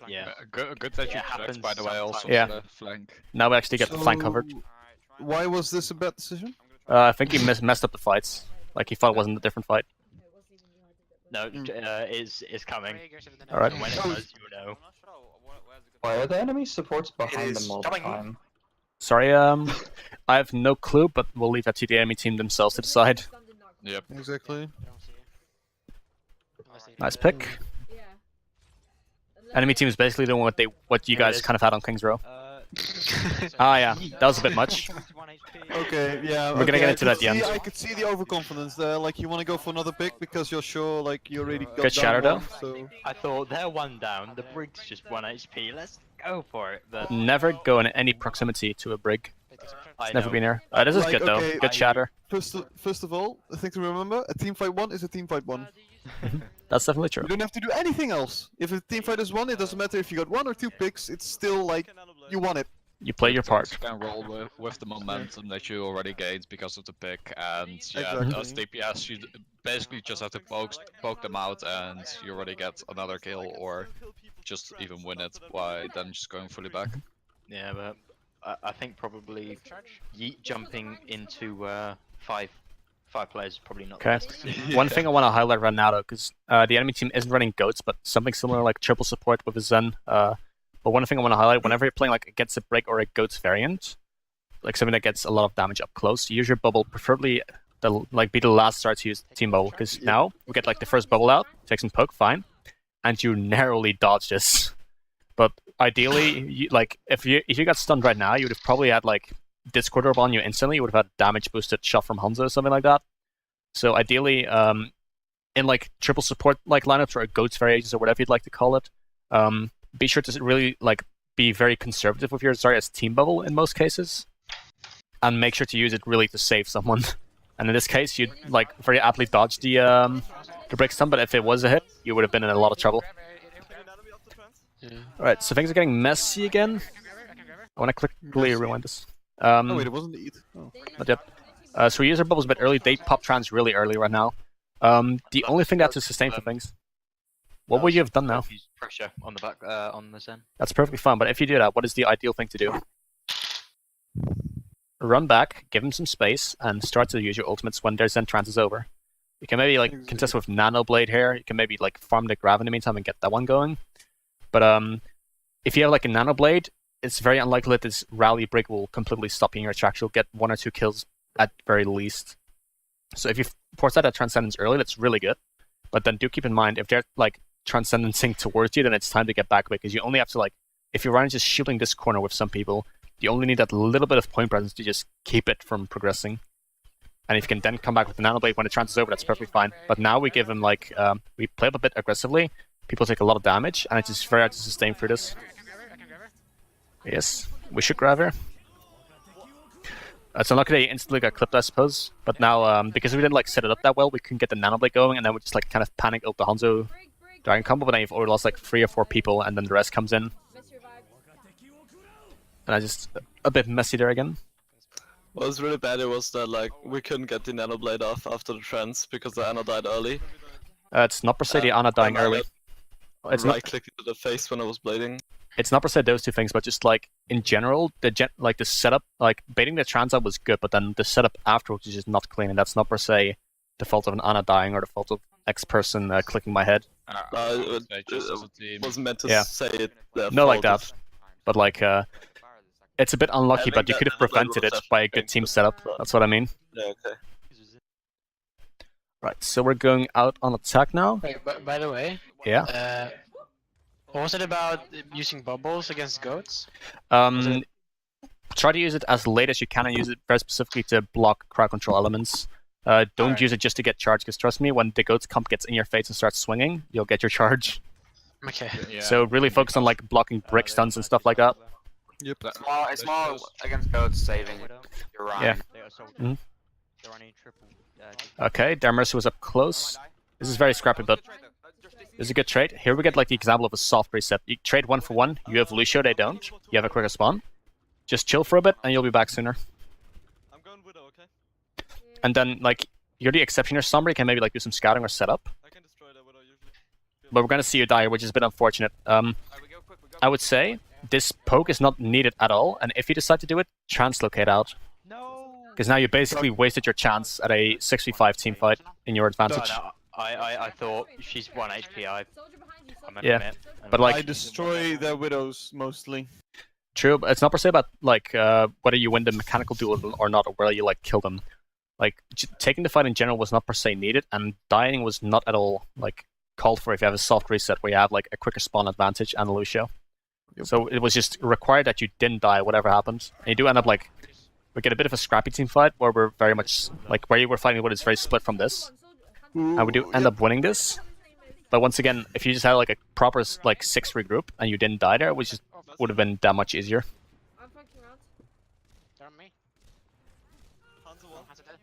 Yeah. Good that you checked, by the way, also Yeah. for the flank. Now we actually get the flank covered. Why was this a bad decision? I think he messed up the fights. Like he thought it wasn't a different fight. No, it's coming. Alright. When it does, you know. Why are the enemy supports behind them all the time? Sorry, I have no clue, but we'll leave that to the enemy team themselves to decide. Yep. Exactly. Nice pick. Enemy team is basically doing what you guys kind of had on King's Row. Ah, yeah, that was a bit much. Okay, yeah. We're gonna get into that at the end. I could see the overconfidence there. Like you want to go for another pick because you're sure, like you already got Good down shatter, one, so. I thought they're 1 down, the brig's just 1 HP, let's go for it. But Never go in any proximity to a brig. I It's never know. been here. This is Like, good though. okay, Good shatter. First of all, the thing to remember: a team fight 1 is a team fight 1. That's definitely true. You don't have to do anything else. If a team fight is 1, it doesn't matter if you got 1 or 2 picks. It's still like you won it. You play your part. You can roll with the momentum that you already gained because of the pick, and yeah, Exactly. those DPS you basically just have to poke them out, and you already get another kill or just even win it by then just going fully back. Yeah, but I think probably yeet jumping into 5 players is probably not. Okay. One thing I want to highlight right now though, because the enemy team isn't running goats, but something similar like triple support with a Zen. But one thing I want to highlight, whenever you're playing like against a break or a goats variant, like something that gets a lot of damage up close, use your bubble, preferably be the last start to use team bubble, because now we get like the first bubble out, take some poke, fine, and you narrowly dodge this. But ideally, if you got stunned right now, you would have probably had like Discord Orb on you instantly. You would have had damage boosted shot from Hanzo or something like that. So ideally, in like triple support like lineups or goats variations or whatever you'd like to call it, be sure to really like be very conservative with your Zarya's team bubble in most cases, and make sure to use it really to save someone. And in this case, you'd like very aptly dodge the break stun, but if it was a hit, you would have been in a lot of trouble. Alright, so things are getting messy again. I want to quickly rewind this. Oh wait, it wasn't the EAT. Oh. Not yet. So we use our bubbles a bit early. They pop trans really early right now. The only thing that's to sustain for things. What would you have done now? Use pressure on the back on the Zen. That's perfectly fine, but if you do that, what is the ideal thing to do? Run back, give him some space, and start to use your ultimates when their Zen trans is over. You can maybe like contest with Nano Blade here. You can maybe like farm the Grav in the meantime and get that one going. But if you have like a Nano Blade, it's very unlikely that this rally break will completely stop you in your track. You'll get 1 or 2 kills at very least. So if you force out that Transcendence early, that's really good. But then do keep in mind, if they're like Transcendencing towards you, then it's time to get back, because you only have to like, if you're running just shielding this corner with some people, you only need that little bit of point presence to just keep it from progressing. And if you can then come back with the Nano Blade when the trans is over, that's perfectly fine. But now we give him like, we play up a bit aggressively, people take a lot of damage, and it's just very hard to sustain through this. Yes, we should grab here. It's unlucky that he instantly got clipped, I suppose. But now, because we didn't like set it up that well, we couldn't get the Nano Blade going, and then we just like kind of panic ult the Hanzo Dragon combo, but then you've already lost like 3 or 4 people, and then the rest comes in. And I just a bit messy there again. What was really bad was that like we couldn't get the Nano Blade off after the trans because the Ana died early. It's not per se the Ana dying early. It's not clicked into the face when I was blading. It's not per se those two things, but just like in general, the setup, like baiting the trans out was good, but then the setup afterwards is just not clean, and that's not per se the fault of an Ana dying or the fault of X person clicking my head. It wasn't meant to say it. No, like that. But like, it's a bit unlucky, but you could have prevented it by a good team setup. That's what I mean. Yeah, okay. Right, so we're going out on attack now. Wait, by the way. Yeah. What was it about using bubbles against goats? Try to use it as late as you can, and use it very specifically to block crowd control elements. Don't use it just to get charged, because trust me, when the goats comp gets in your face and starts swinging, you'll get your charge. Okay. Yeah. So really focus on like blocking brick stuns and stuff like that. Yep. It's more against goats saving your run. Yeah. Mm-hmm. Okay, their Mercy was up close. This is very scrappy, but this is a good trade. Here we get like the example of a soft reset. You trade 1 for 1. You have Lucio, they don't. You have a quicker spawn. Just chill for a bit, and you'll be back sooner. I'm going Widow, okay? And then like you're the exception here, Sombra. You can maybe like do some scouting or setup. I can destroy that Widow usually. But we're gonna see you die, which is a bit unfortunate. I would say this poke is not needed at all, and if you decide to do it, translocate out. Because now you basically wasted your chance at a 6v5 team fight in your advantage. No, I thought she's 1 HP. I meant Yeah, but like I destroy their widows mostly. True, but it's not per se about like whether you win the mechanical duel or not, or whether you like kill them. Like taking the fight in general was not per se needed, and dying was not at all like called for if you have a soft reset where you have like a quicker spawn advantage and a Lucio. So it was just required that you didn't die, whatever happened. And you do end up like, we get a bit of a scrappy team fight where we're very much, like where you were fighting what is very split from this. And we do end up winning this. But once again, if you just had like a proper like 6 regroup and you didn't die there, which just would have been that much easier. I'm flanking around. They're on me. Hands one. Hands are dead.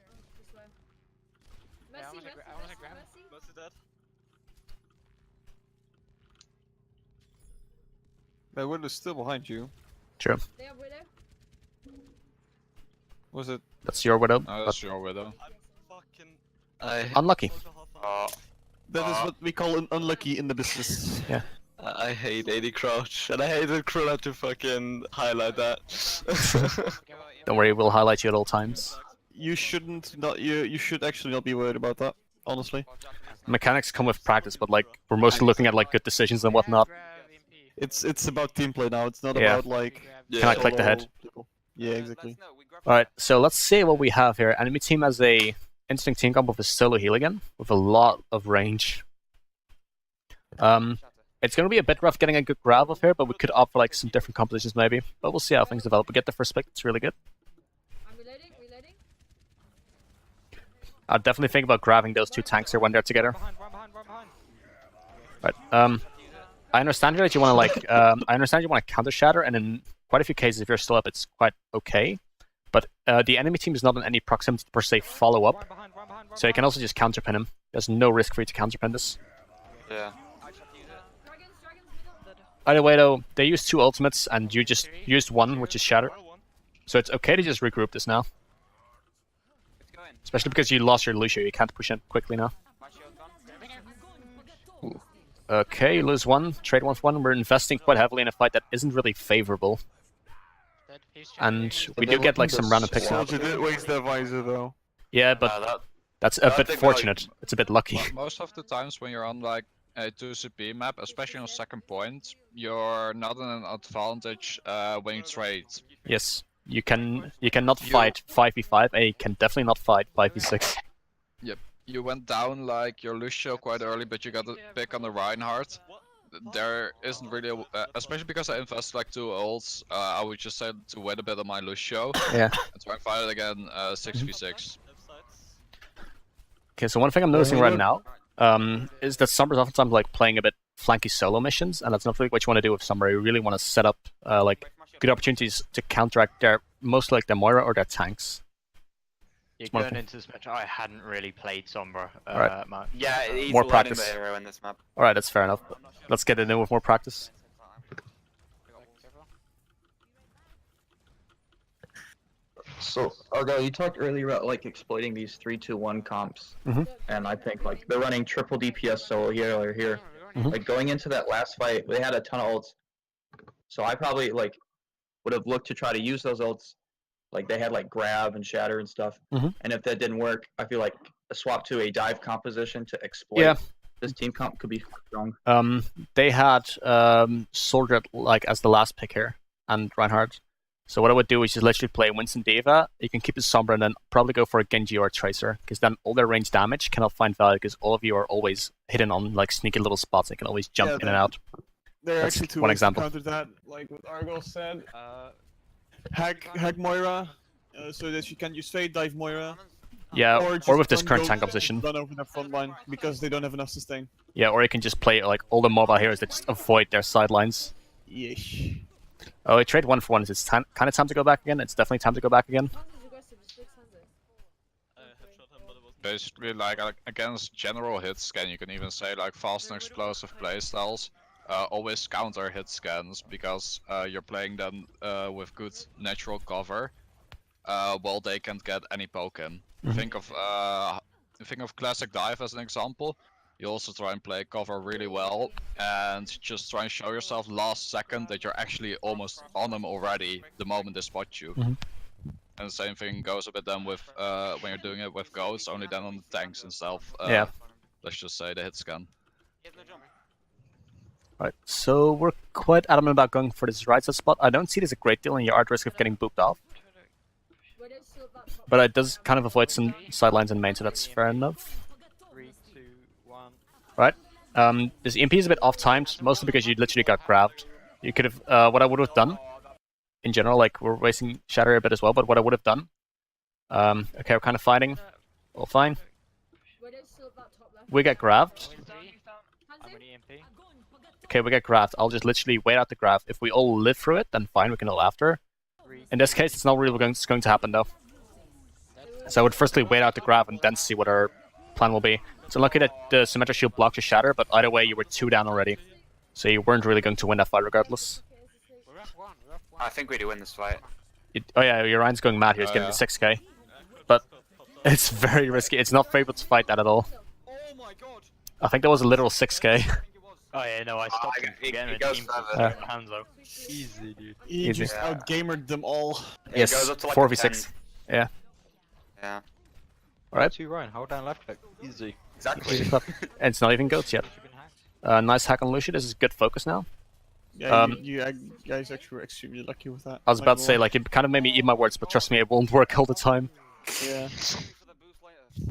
Mercy, I wanna grab him. Mercy dead. That Widow's still behind you. True. They have Widow. Was it? That's your widow. No, that's your widow. I'm fucking Unlucky. That is what we call an unlucky in the business. Yeah. I hate 80 crouch, and I hated Krilla to fucking highlight that. Don't worry, we'll highlight you at all times. You shouldn't not. You should actually not be worried about that. Honestly. Mechanics come with practice, but like we're mostly looking at like good decisions and whatnot. It's about team play now. It's not Yeah. about like. Can I click the head? People. Yeah, exactly. Alright, so let's see what we have here. Enemy team has a interesting team comp with a solo heal again, with a lot of range. It's going to be a bit rough getting a good grab off here, but we could opt for like some different compositions maybe. But we'll see how things develop. We get the first pick, it's really good. I'm reloading. I'd definitely think about grabbing those 2 tanks here when they're together. Right, I understand that you want to like, I understand you want to counter shatter, and in quite a few cases, if you're still up, it's quite okay. But the enemy team is not in any proximity to per se follow up, so you can also just counterpin him. There's no risk for you to counterpin this. Yeah. Either way though, they used 2 ultimates and you just used 1, which is shatter. So it's okay to just regroup this now. Especially because you lost your Lucio, you can't push in quickly now. Okay, you lose 1, trade 1 for 1. We're investing quite heavily in a fight that isn't really favorable. And we do get like some random picks now. Soldier did waste their visor though. Yeah, but that's a bit fortunate. It's a bit lucky. Most of the times when you're on like a 2CP map, especially on second point, you're not in an advantage when you trade. Yes, you cannot fight 5v5, and you can definitely not fight 5v6. Yep, you went down like your Lucio quite early, but you got a pick on the Reinhardt. There isn't really, especially because I invested like 2 ults, I would just say to wait a bit on my Lucio. Yeah. And try and fight it again 6v6. Okay, so one thing I'm noticing right now is that Summer's oftentimes like playing a bit flanky solo missions, and that's not really what you want to do with Summer. You really want to set up like good opportunities to counteract their mostly like their Moira or their tanks. You're going into this match. I hadn't really played Sombra much. Yeah, he's More learning practice. the hero in this map. Alright, that's fair enough. Let's get it in with more practice. So, Argyll, you talked earlier about like exploiting these 3-2-1 comps, and I think like they're running triple DPS solo here or here. Like going into that last fight, they had a ton of ults, so I probably like would have looked to try to use those ults. Like they had like grab and shatter and stuff, and if that didn't work, I feel like a swap to a dive composition to exploit this team comp could be strong. They had Soldier like as the last pick here, and Reinhardt. So what I would do is just literally play Winston Diva. You can keep his Sombra and then probably go for a Genji or a Tracer, because then all their range damage cannot find value, because all of you are always hidden on like sneaky little spots. They can always jump in and out. There are That's actually 2 one ways example. to counter that, like what Argyll said. Hack Moira, so that you can use Fade, dive Moira. Yeah, or, or with this just current run tank Ghost composition. Run over their front line, because they don't have enough sustain. Yeah, or you can just play like all the mobile heroes that just avoid their sidelines. Yeesh. Oh, I trade 1 for 1. Is it kind of time to go back again? It's definitely time to go back again. Basically, like against general hit scan, you can even say like fast and explosive playstyles. Always counter hit scans, because you're playing them with good natural cover, while they can't get any poke in. Think of classic dive as an example. You also try and play cover really well, and just try and show yourself last second that you're actually almost on them already the moment they spot you. And the same thing goes a bit then with when you're doing it with goats, only then on the tanks and stuff. Let's just say the hit scan. Right, so we're quite adamant about going for this right side spot. I don't see this a great deal, and you are at risk of getting booped off. But it does kind of avoid some sidelines in main, so that's fair enough. 3, 2, 1. Right, this EMP is a bit off-timed, mostly because you literally got grabbed. You could have what I would have done in general. Like we're wasting shatter a bit as well, but what I would have done. Okay, we're kind of fighting. All fine. We get grabbed. Okay, we get grabbed. I'll just literally wait out the grab. If we all live through it, then fine, we can all after. In this case, it's not really going to happen though. So I would firstly wait out the grab and then see what our plan will be. It's unlucky that the Symmetra shield blocked your shatter, but either way, you were 2 down already. So you weren't really going to win that fight regardless. I think we do win this fight. Oh yeah, Orion's going mad here. He's getting the 6k. But it's very risky. It's not favorable to fight that at all. I think that was a literal 6k. Oh yeah, no, I stopped him from getting a team hands though. Easy, dude. He just outgamered them all. Yes, 4v6. Yeah. Yeah. Alright. 2 Ryan, hold down left click. Easy. Exactly. And it's not even goats yet. Nice hack on Lucia. This is good focus now. Yeah, you guys actually were extremely lucky with that. I was about to say, like, it kind of made me eat my words, but trust me, it won't work all the time. Yeah.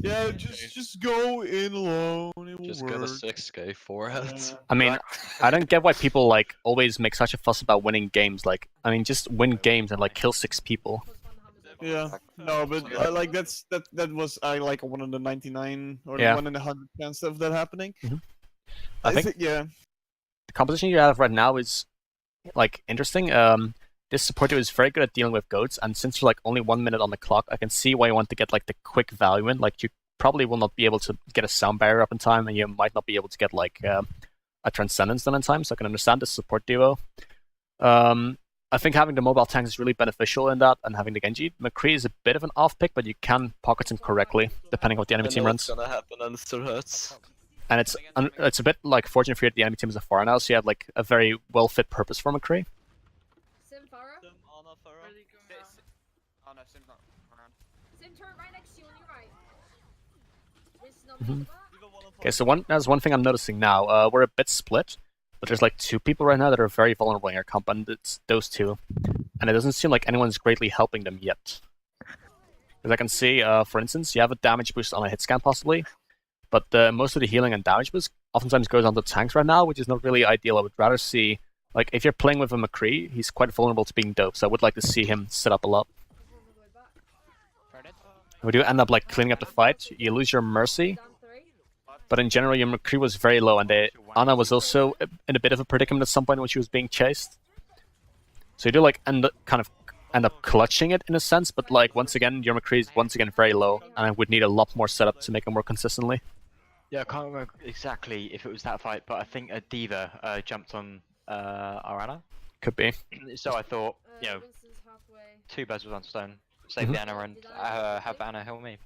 Yeah, just go in alone. It will Just work. get a 6k forehead. Yeah. I mean, I don't get why people like always make such a fuss about winning games. Like, I mean, just win games and like kill 6 people. Yeah, no, but like that was like 1 in the 99 or 1 in the 100 chance of that happening. I think yeah. The composition you have right now is like interesting. This support duo is very good at dealing with goats, and since there's like only 1 minute on the clock, I can see why you want to get like the quick value in. Like you probably will not be able to get a sound barrier up in time, and you might not be able to get like a transcendence done in time. So I can understand this support duo. I think having the mobile tanks is really beneficial in that, and having the Genji. McCree is a bit of an off pick, but you can pocket him correctly depending on what the enemy team runs. It's gonna happen and it still hurts. And it's a bit like fortunate for you that the enemy team is a far now, so you have like a very well fit purpose for McCree. Sim Farah? Sim, Ana, Farah. Oh no, Sim's not around. Sim turret right next to you on your right. This is not Okay, so there's one thing I'm noticing now. We're a bit split, but there's like 2 people right now that are very vulnerable in your comp, and it's those 2. And it doesn't seem like anyone's greatly helping them yet. As I can see, for instance, you have a damage boost on a hit scan possibly, but most of the healing and damage boost oftentimes goes onto tanks right now, which is not really ideal. I would rather see, like, if you're playing with a McCree, he's quite vulnerable to being dope, so I would like to see him set up a lot. We do end up like cleaning up the fight. You lose your Mercy, but in general, your McCree was very low, and Ana was also in a bit of a predicament at some point when she was being chased. So you do like end up clutching it in a sense, but like once again, your McCree is once again very low, and I would need a lot more setup to make him work consistently. Yeah, I can't remember exactly if it was that fight, but I think a D.Va jumped on Arana. Could be. So I thought, you know, 2 birds with 1 stone. Save the Ana and have Ana heal me.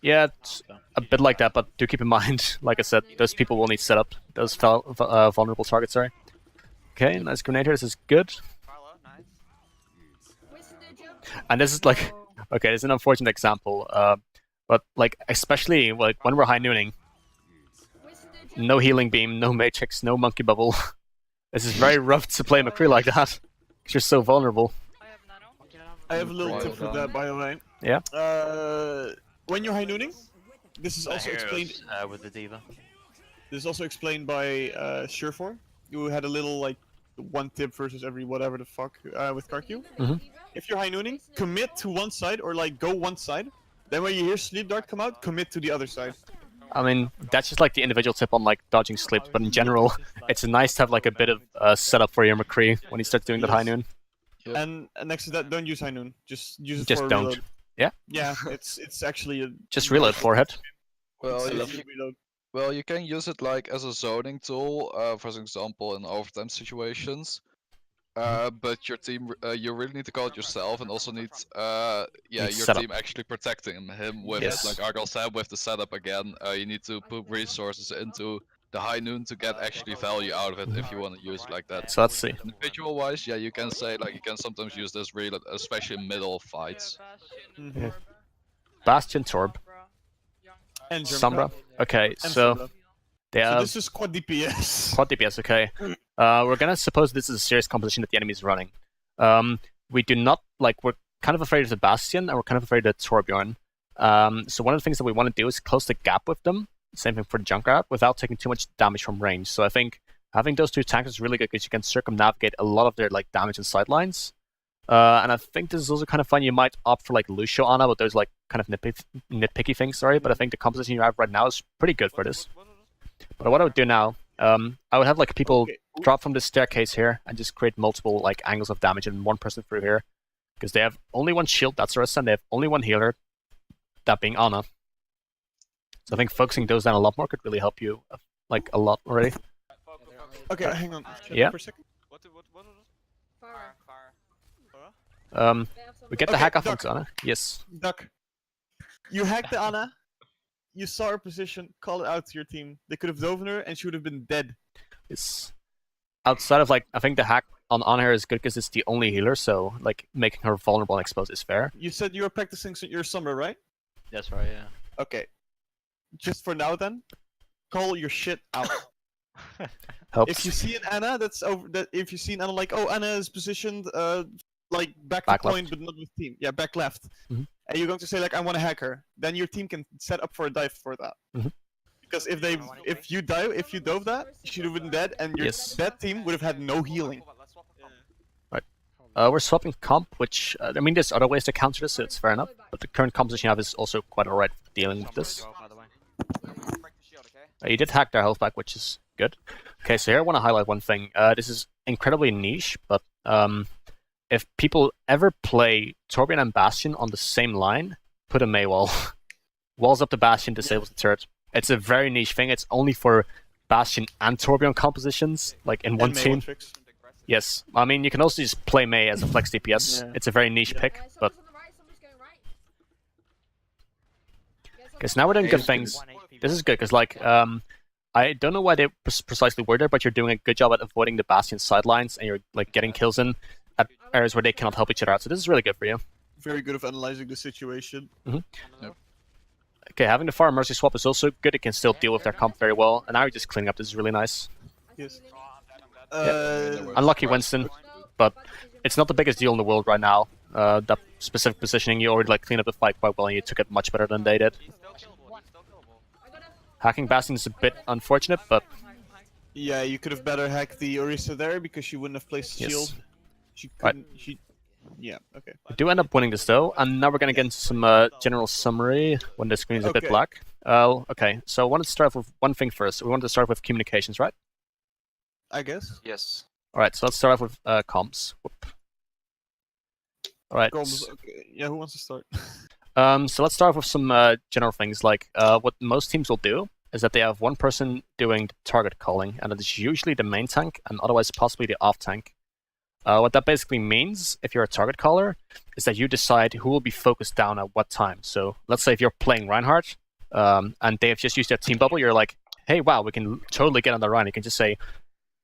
Yeah, it's a bit like that, but do keep in mind, like I said, those people will need setup. Those vulnerable targets, sorry. Okay, nice grenade here. This is good. And this is like, okay, this is an unfortunate example, but like especially like when we're high nooning, no healing beam, no matrix, no monkey bubble. This is very rough to play McCree like that, because you're so vulnerable. I have a little tip for that, by the way. Yeah. When you're high nooning, this is also explained with the D.Va. This is also explained by Surefor, who had a little like 1 tip versus every whatever the fuck with Karq. If you're high nooning, commit to one side or like go one side. Then when you hear Sleep Dart come out, commit to the other side. I mean, that's just like the individual tip on like dodging sleeps, but in general, it's nice to have like a bit of setup for your McCree when he starts doing that high noon. And next to that, don't use high noon. Just use it just for don't. Reload. Yeah. Yeah, it's actually a just reload forehead. Well, you can use it like as a zoning tool, for example, in overtime situations. But your team, you really need to call it yourself, and also need, your team actually protecting him with it. Like Argyll said, with the setup again, you need to put resources into the high noon to get actually value out of it if you want to use it like that. So let's see. Individual wise, yeah, you can say like you can sometimes use this reload, especially in middle fights. Yeah. Bastion, Torb, and Sombra. Okay, so they have... So this is quad DPS. Quad DPS, okay. We're gonna suppose this is a serious composition that the enemy is running. We do not, like, we're kind of afraid of the Bastion, and we're kind of afraid of Torbjorn. So one of the things that we want to do is close the gap with them, same thing for the Junkrat, without taking too much damage from range. So I think having those two tanks is really good because you can circumnavigate a lot of their like damage and sidelines. And I think this is also kind of fun. You might opt for like Lucio Ana, but those like kind of nitpicky things. Sorry, but I think the composition you have right now is pretty good for this. But what I would do now, I would have like people drop from the staircase here and just create multiple like angles of damage and one person through here, because they have only one shield, that's Rissa, and they have only one healer, that being Ana. So I think focusing those down a lot more could really help you like a lot already. Okay, hang on. Yeah. For a second. We get the hack off on Ana. Yes. Duck. You hacked the Ana. You saw her position. Call it out to your team. They could have dove her, and she would have been dead. It's outside of like I think the hack on her is good because it's the only healer, so like making her vulnerable and exposed is fair. You said you were practicing your summer, right? That's right. Yeah. Okay. Just for now, then, call your shit out. Helps. If you see an Ana that's over, if you see an Ana like, oh, Ana is positioned like back Back to point, left. but not with team. Yeah, back left. Mhm. And you're going to say like, I want to hack her. Then your team can set up for a dive for that. Mhm. Because if you dove that, she would have been dead, and that team would have had no healing. We're swapping comp, which I mean, there's other ways to counter this, so it's fair enough. But the current composition you have is also quite alright for dealing with this. You did hack their health back, which is good. Okay, so here I want to highlight one thing. This is incredibly niche, but if people ever play Torbjorn and Bastion on the same line, put a Mei wall. Walls up the Bastion, disables the turret. It's a very niche thing. It's only for Bastion and Torbjorn compositions, like in one team. Yes, I mean you can also just play Mei as a flex DPS. Yeah. It's a very niche pick, but okay, so now we're doing good things. This is good because like I don't know why they precisely were there, but you're doing a good job at avoiding the Bastion sidelines, and you're like getting kills in at areas where they cannot help each other out. So this is really good for you. Very good of analyzing the situation. Yep. Okay, having the Fire Mercy swap is also good. It can still deal with their comp very well, and now you're just cleaning up. This is really nice. Yes. Unlucky Winston, but it's not the biggest deal in the world right now. That specific positioning, you already like cleaned up the fight quite well, and you took it much better than they did. Hacking Bastion is a bit unfortunate, but yeah, you could have better hacked the Orisa there because she wouldn't have placed the shield. She couldn't. Right. Yeah. Okay. We do end up winning this though, and now we're gonna get into some general summary when the screen is a bit black. Okay, so I wanted to start with one thing first. We wanted to start with communications, right? I guess. Yes. Alright, so let's start off with comms. Alright. Okay. Yeah, who wants to start? So let's start off with some general things, like what most teams will do is that they have one person doing the target calling, and it is usually the main tank, and otherwise possibly the off tank. What that basically means, if you're a target caller, is that you decide who will be focused down at what time. So let's say if you're playing Reinhardt, and they have just used their team bubble, you're like, hey, wow, we can totally get on the Rhine. You can just say,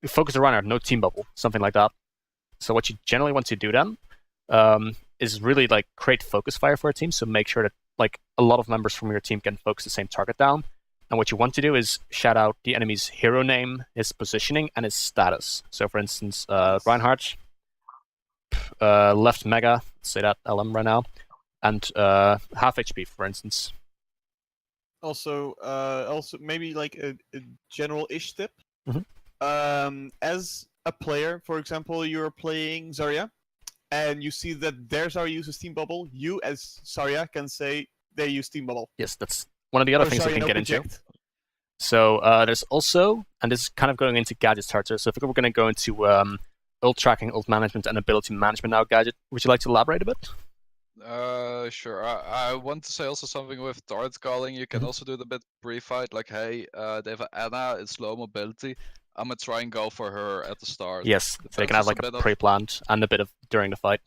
focus the Reinhardt, no team bubble, something like that. So what you generally want to do then is really like create focus fire for a team. So make sure that like a lot of members from your team can focus the same target down. And what you want to do is shout out the enemy's hero name, his positioning, and his status. So for instance, Reinhardt, left mega, let's say that LM right now, and half HP, for instance. Also maybe like a general-ish tip. As a player, for example, you're playing Zarya, and you see that their Zarya uses Team Bubble, you as Zarya can say they use Team Bubble. Yes, that's one of the other things we can get into. So there's also, and this is kind of going into Gadget's territory, so I think we're going to go into ult tracking, ult management, and ability management now, Gadget. Would you like to elaborate a bit? Sure. I want to say also something with target calling. You can also do the bit pre-fight, like, hey, they have Ana, it's low mobility. I'm gonna try and go for her at the start. Yes, so they can have like a pre-planned and a bit of during the fight.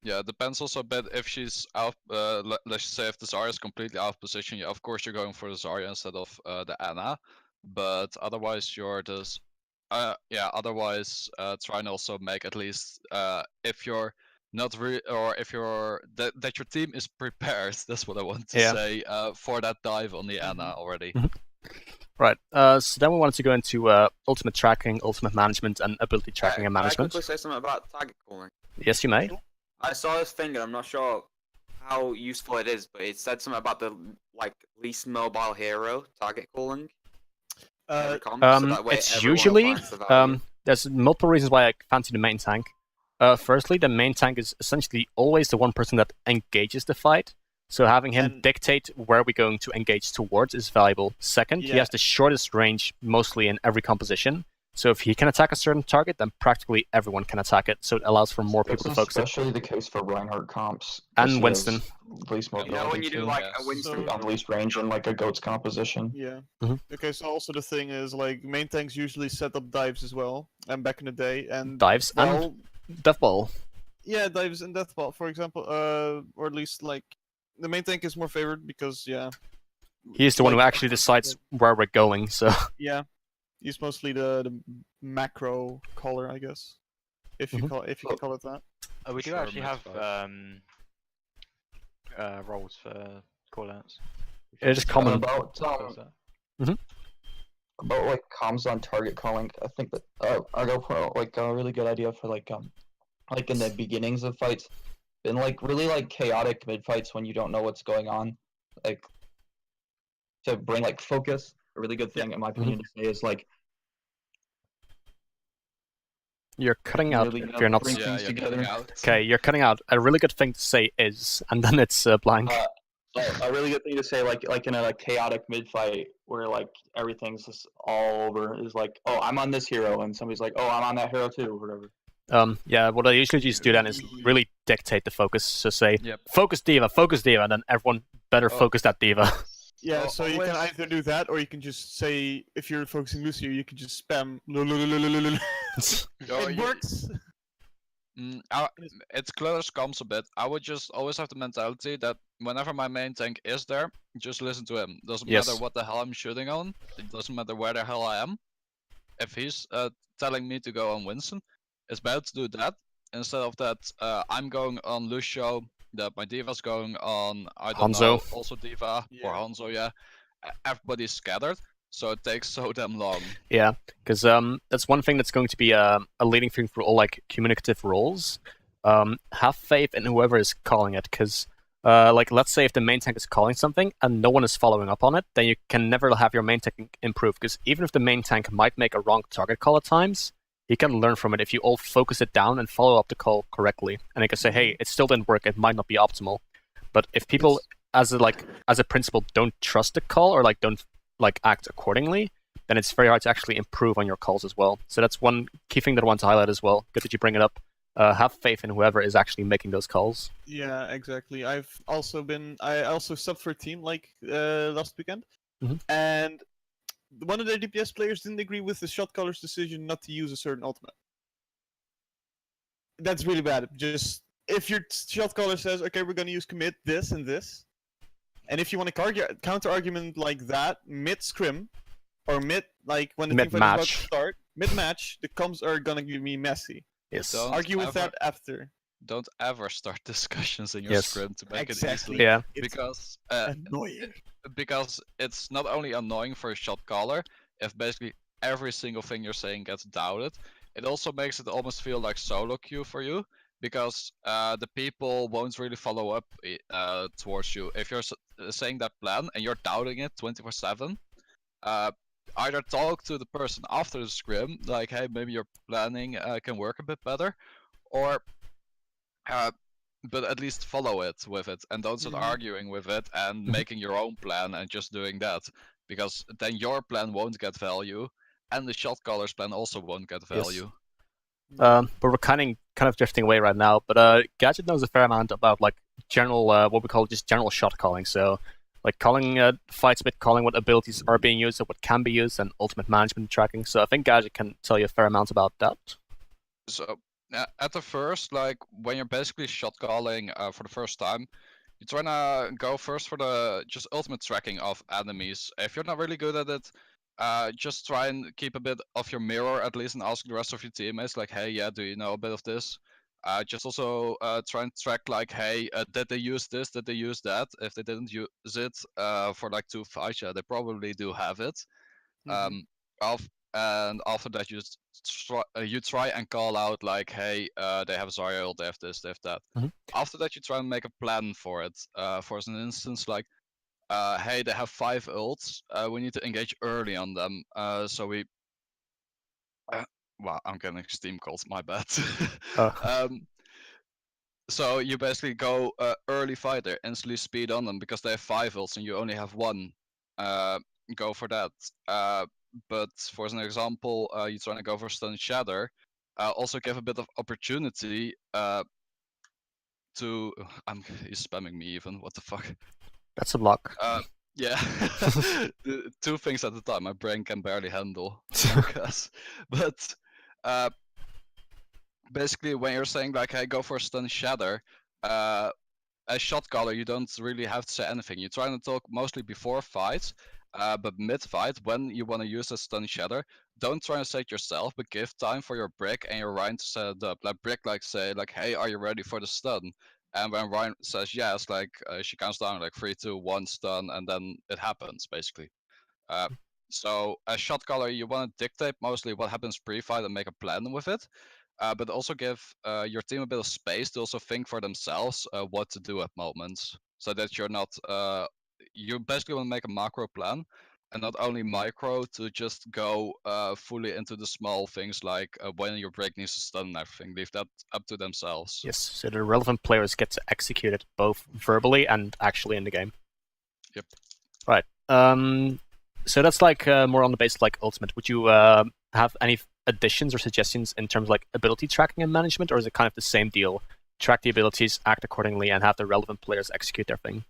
Yeah, depends also a bit if she's out. Let's say if the Zarya is completely out of position, of course you're going for the Zarya instead of the Ana. But otherwise you're just otherwise try and also make at least if you're not or if you're that your team is prepared. That's what I want to say for that dive on the Ana already. Right. So then we wanted to go into ultimate tracking, ultimate management, and ability tracking and management. Can I quickly say something about target calling? Yes, you may. I saw this thing and I'm not sure how useful it is, but it said something about the least mobile hero target calling. every comp, so that way It's everyone usually applies the value. there's multiple reasons why I fancy the main tank. Firstly, the main tank is essentially always the one person that engages the fight. So having him dictate where we're going to engage towards is valuable. Second, he has the shortest range mostly in every composition. So if he can attack a certain target, then practically everyone can attack it. So it allows for more people to focus it. Especially the case for Reinhardt comps. And Winston. Least mobility when you do like a Winston on least range in like a goat's composition. Yeah. Mm-hmm. Okay, so also the thing is like main tanks usually set up dives as well, and back in the day, and dives and deathball. Yeah, dives and deathball, for example, or at least like the main tank is more favored because he's the one who actually decides where we're going. So yeah, he's mostly the macro caller, I guess, if you call if you can call it that. We do actually have roles for callouts. It is common. About about like comms on target calling, I think that I go for like a really good idea for like in the beginnings of fights, in like really like chaotic mid fights when you don't know what's going on, like to bring like focus. A really good thing in my opinion to say is like you're cutting out really if you're not. Okay, you're cutting out. A really good thing to say is, and then it's blank. A really good thing to say, like in a chaotic mid fight where like everything's just all over, is like, oh, I'm on this hero, and somebody's like, oh, I'm on that hero too, or whatever. Yeah, what I usually just do then is really dictate the focus. So say, focus diva, and then everyone better focus that diva. Yeah, so you can either do that, or you can just say, if you're focusing Lucio, you can just spam. It works. It's close comms a bit. I would just always have the mentality that whenever my main tank is there, just listen to him. Doesn't matter what the hell I'm shooting on. It doesn't matter where the hell I am. If he's telling me to go on Winston, it's better to do that instead of that. I'm going on Lucio. That my diva's going on. I don't Hanzo. know. Also diva or Hanzo. Yeah, everybody's scattered. So it takes so damn long. Yeah, because that's one thing that's going to be a leading thing for all like communicative roles. Have faith in whoever is calling it, because like let's say if the main tank is calling something and no one is following up on it, then you can never have your main tank improve. Because even if the main tank might make a wrong target call at times, he can learn from it if you all focus it down and follow up the call correctly. And he can say, hey, it still didn't work. It might not be optimal. But if people, as a principle, don't trust the call or like don't like act accordingly, then it's very hard to actually improve on your calls as well. So that's one key thing that I want to highlight as well. Good that you bring it up. Have faith in whoever is actually making those calls. Yeah, exactly. I also subbed for a team like last weekend, and one of the DPS players didn't agree with the shot caller's decision not to use a certain ultimate. That's really bad. Just if your shot caller says, okay, we're gonna use commit this and this, and if you want to counter argument like that mid scrim or mid like when the team fight is about to start, mid match, the comms are gonna be messy. Yes. Argue with that after. Don't ever start discussions in your scrim to make it easy. Yeah. Because annoying. Because it's not only annoying for a shot caller if basically every single thing you're saying gets doubted. It also makes it almost feel like solo queue for you, because the people won't really follow up towards you. If you're saying that plan and you're doubting it 24/7, either talk to the person after the scrim, like, hey, maybe your planning can work a bit better, or but at least follow it with it and don't start arguing with it and making your own plan and just doing that, because then your plan won't get value and the shot caller's plan also won't get value. But we're kind of drifting away right now. But Gadget knows a fair amount about like general what we call just general shot calling. So like calling fights, bit calling what abilities are being used and what can be used, and ultimate management tracking. So I think Gadget can tell you a fair amount about that. So at the first, like when you're basically shot calling for the first time, you're trying to go first for the just ultimate tracking of enemies. If you're not really good at it, just try and keep a bit of your mirror at least and ask the rest of your teammates like, hey, yeah, do you know a bit of this? Just also try and track like, hey, did they use this? Did they use that? If they didn't use it for like 2 fights, yeah, they probably do have it. And after that, you try and call out like, hey, they have Zarya, they have this, they have that. After that, you try and make a plan for it. For an instance, like, hey, they have 5 ults. We need to engage early on them. So we. Wow, I'm getting Steam calls. My bad. So you basically go early fighter, instantly speed on them because they have 5 ults and you only have 1. Go for that. But for an example, you're trying to go for stun shatter. Also give a bit of opportunity to. He's spamming me even. What the fuck? That's a block. Yeah. 2 things at a time. My brain can barely handle. But basically, when you're saying like, "Hey, go for a stun shatter," as shot caller, you don't really have to say anything. You're trying to talk mostly before fights, but mid-fight, when you want to use a stun shatter, don't try and say it yourself, but give time for your brick and your Ryan to set it up. Like brick, like say, like, "Hey, are you ready for the stun?" And when Ryan says yes, like she counts down like 3, 2, 1 stun, and then it happens basically. So as shot caller, you want to dictate mostly what happens pre-fight and make a plan with it. But also give your team a bit of space to also think for themselves what to do at moments, so that you're not. You basically want to make a macro plan, and not only micro to just go fully into the small things like when your break needs to stun and everything. Leave that up to themselves. Yes, so the relevant players get to execute it both verbally and actually in the game. Yep. Right. So that's like more on the base of like Ultimate. Would you have any additions or suggestions in terms of like ability tracking and management, or is it kind of the same deal? Track the abilities, act accordingly, and have the relevant players execute their thing.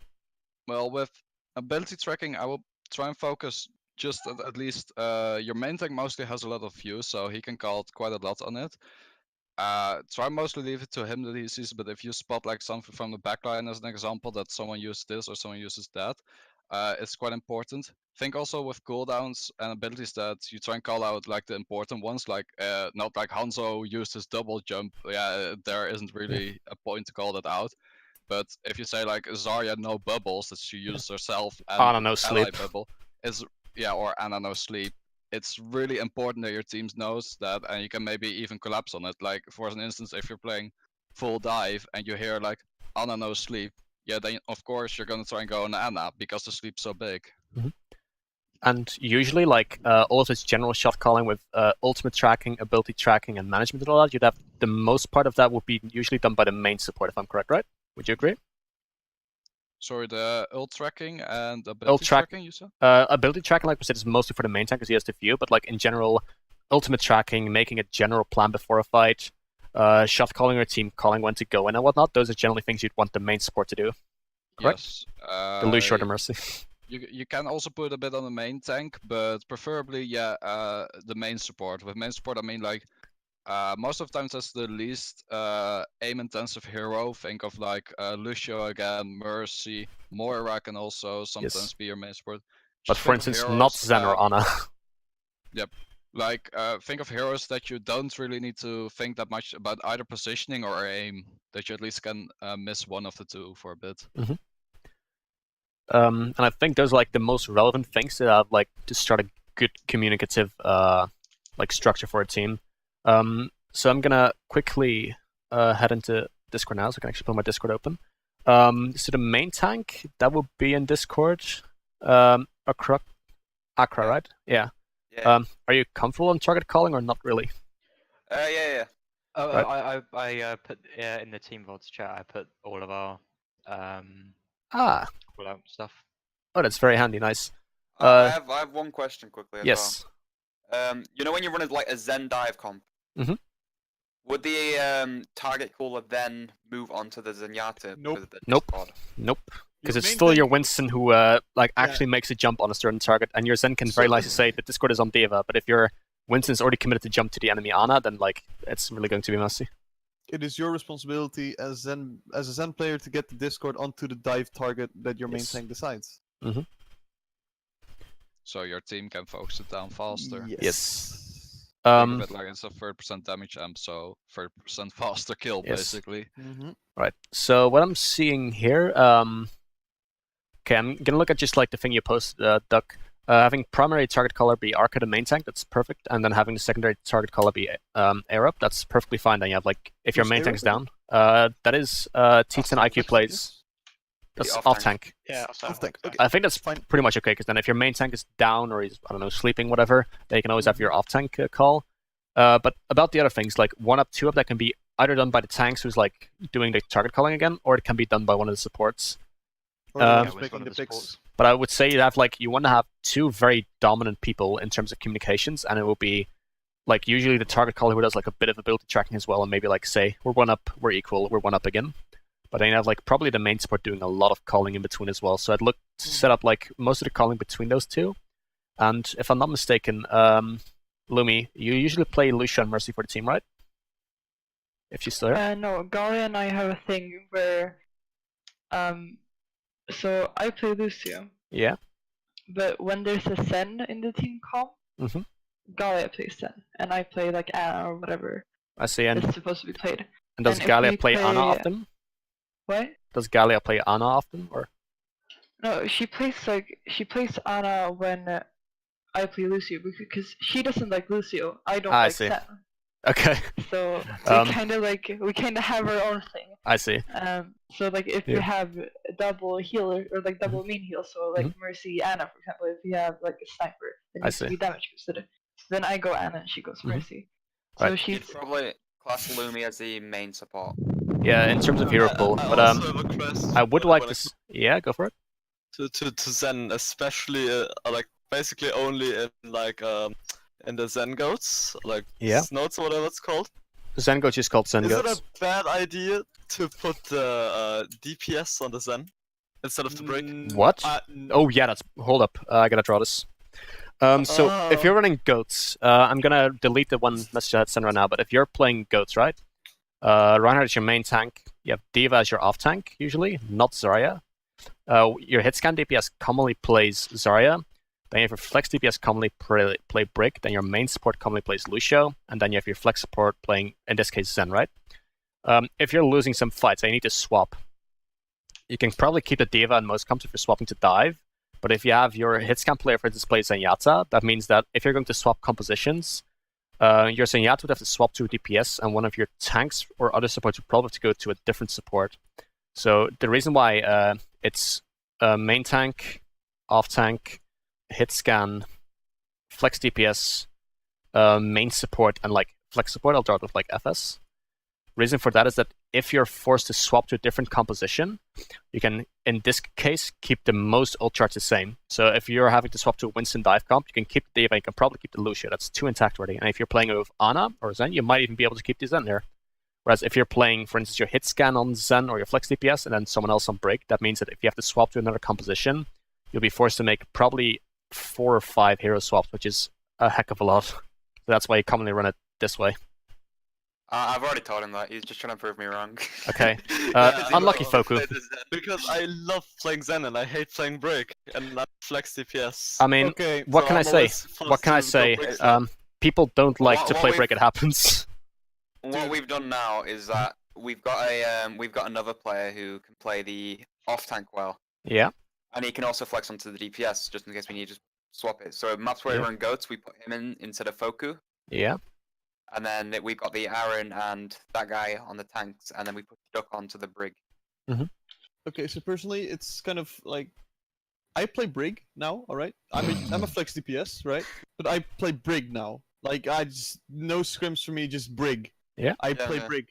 Well, with ability tracking, I will try and focus just at least your main tank mostly has a lot of views, so he can call quite a lot on it. Try mostly leave it to him that he sees, but if you spot like something from the backline as an example that someone used this or someone uses that, it's quite important. Think also with cooldowns and abilities that you try and call out like the important ones, like not like Hanzo used his double jump. Yeah, there isn't really a point to call that out. But if you say like Zarya no bubbles that she uses herself and Ana no sleep bubble is or Ana no sleep. It's really important that your team knows that, and you can maybe even collapse on it. Like for an instance, if you're playing full dive and you hear like Ana no sleep, yeah, then of course you're gonna try and go on Ana because the sleep's so big. Mm-hmm. And usually, like all of this general shot calling with ultimate tracking, ability tracking, and management and all that, you'd have the most part of that would be usually done by the main support, if I'm correct, right? Would you agree? Sorry, the ult tracking and ability tracking, you said? Ability tracking, like we said, is mostly for the main tank because he has the view, but like in general, ultimate tracking, making a general plan before a fight, shot calling or team calling when to go in and whatnot, those are generally things you'd want the main support to do. Correct? Yes. The Lucio or the Mercy. You can also put a bit on the main tank, but preferably, the main support. With main support, I mean like most of the times that's the least aim-intensive hero. Think of like Lucio again, Mercy, Moira can also sometimes be your main support. But for instance, not Zen or Ana. Yep. Like, think of heroes that you don't really need to think that much about either positioning or aim. That you at least can miss one of the two for a bit. Mm-hmm. And I think those are like the most relevant things that have like to start a good communicative like structure for a team. So I'm gonna quickly head into Discord now, so I can actually put my Discord open. So the main tank that will be in Discord, Accra, right? Yeah. Are you comfortable in target calling or not really? Yeah. Oh, Right. I put in the Team VODs chat. I put all of our call out stuff. Oh, that's very handy. Nice. I have one question quickly. Yes. Well. You know when you run like a Zen dive comp, would the target caller then move on to the Zenyatta? Nope. Because it's still your Winston who actually makes a jump on a certain target, and your Zen can very nicely say that Discord is on Diva, but if your Winston's already committed to jump to the enemy Ana, then like it's really going to be messy. It is your responsibility as a Zen player to get the Discord onto the dive target that your main tank decides. Mm-hmm. So your team can focus it down faster. Yes. Think of it like it's a 30% damage amp, so 30% faster kill, basically. Right. So what I'm seeing here, okay, I'm gonna look at just like the thing you posted, Duck. Having primary target caller be Arca the main tank, that's perfect, and then having the secondary target caller be Air Up, that's perfectly fine. Then you have like if your main tank's down, that is T10 IQ plays. That's The off tank. Yeah, Off tank. Okay. I think that's pretty much okay, because then if your main tank is down or he's, I don't know, sleeping, whatever, then you can always have your off tank call. But about the other things, like 1-up, 2-up, that can be either done by the tanks who's like doing the target calling again, or it can be done by one of the supports. Or just making the picks. But I would say you want to have 2 very dominant people in terms of communications, and it will be like usually the target caller who does like a bit of ability tracking as well, and maybe like say we're 1-up, we're equal, we're 1-up again. But then you have like probably the main support doing a lot of calling in between as well. So I'd look to set up like most of the calling between those 2. And if I'm not mistaken, Lumi, you usually play Lucia and Mercy for the team, right? If she's still there. No, Gali and I have a thing where, so I play Lucio. Yeah. But when there's a Zen in the team comp, Galia plays Zen, and I play like Anna or whatever. I see. And it's supposed to be played. And does Galia play Anna often? What? Does Galia play Anna often, or? No, she plays Anna when I play Lucio, because she doesn't like Lucio. I don't like Zen. Okay. So we kind of have our own thing. I see. So like if you have a double healer or like double main heal, so like Mercy Anna for example, if you have like a sniper that needs to be damage boosted, then I go Anna and she goes Mercy. So she's probably class Lumi as the main support. Yeah, in terms of hero pool, but I would like to. Yeah, go for it. To Zen, especially like basically only in like in the Zen-Goats, like Snows or whatever it's called. Zen-Goats is called Zen-Goats. Is it a bad idea to put the DPS on the Zen instead of the Brig? What? Oh yeah, hold up. I gotta draw this. So if you're running Goats, I'm gonna delete the one message I had sent right now. But if you're playing Goats, right? Reinhardt is your main tank. You have D.Va as your off tank usually, not Zarya. Your hit scan DPS commonly plays Zarya. Then you have your flex DPS commonly play Brig. Then your main support commonly plays Lucio, and then you have your flex support playing, in this case, Zen, right? If you're losing some fights and you need to swap, you can probably keep the D.Va in most comps if you're swapping to dive. But if you have your hit scan player, for instance, play Zenyatta, that means that if you're going to swap compositions, your Zenyatta would have to swap to a DPS, and one of your tanks or other supports would probably have to go to a different support. So the reason why it's main tank, off tank, hit scan, flex DPS, main support, and like flex support, I'll draw it with like FS. Reason for that is that if you're forced to swap to a different composition, you can, in this case, keep the most ult charts the same. So if you're having to swap to a Winston dive comp, you can keep the D.Va, you can probably keep the Lucio. That's 2 intact already. And if you're playing with Ana or Zen, you might even be able to keep the Zen there. Whereas if you're playing, for instance, your hit scan on Zen or your flex DPS and then someone else on Break, that means that if you have to swap to another composition, you'll be forced to make probably 4 or 5 hero swaps, which is a heck of a lot. So that's why you commonly run it this way. I've already told him that. He's just trying to prove me wrong. Okay. Unlucky Foku. Because I love playing Zen and I hate playing Break and I flex DPS. I mean, what can I say? What can I say? People don't like to play Break. It happens. What we've done now is that we've got another player who can play the off tank well. Yeah. And he can also flex onto the DPS just in case we need to swap it. So maps where we run Goats, we put him in instead of Foku. Yeah. And then we've got the Aaron and that guy on the tanks, and then we put Duck onto the Brig. Okay, so personally, it's kind of like I play Brig now. All right, I'm a flex DPS, right? But I play Brig now. Like no scrims for me, just Brig. Yeah. I play Brig.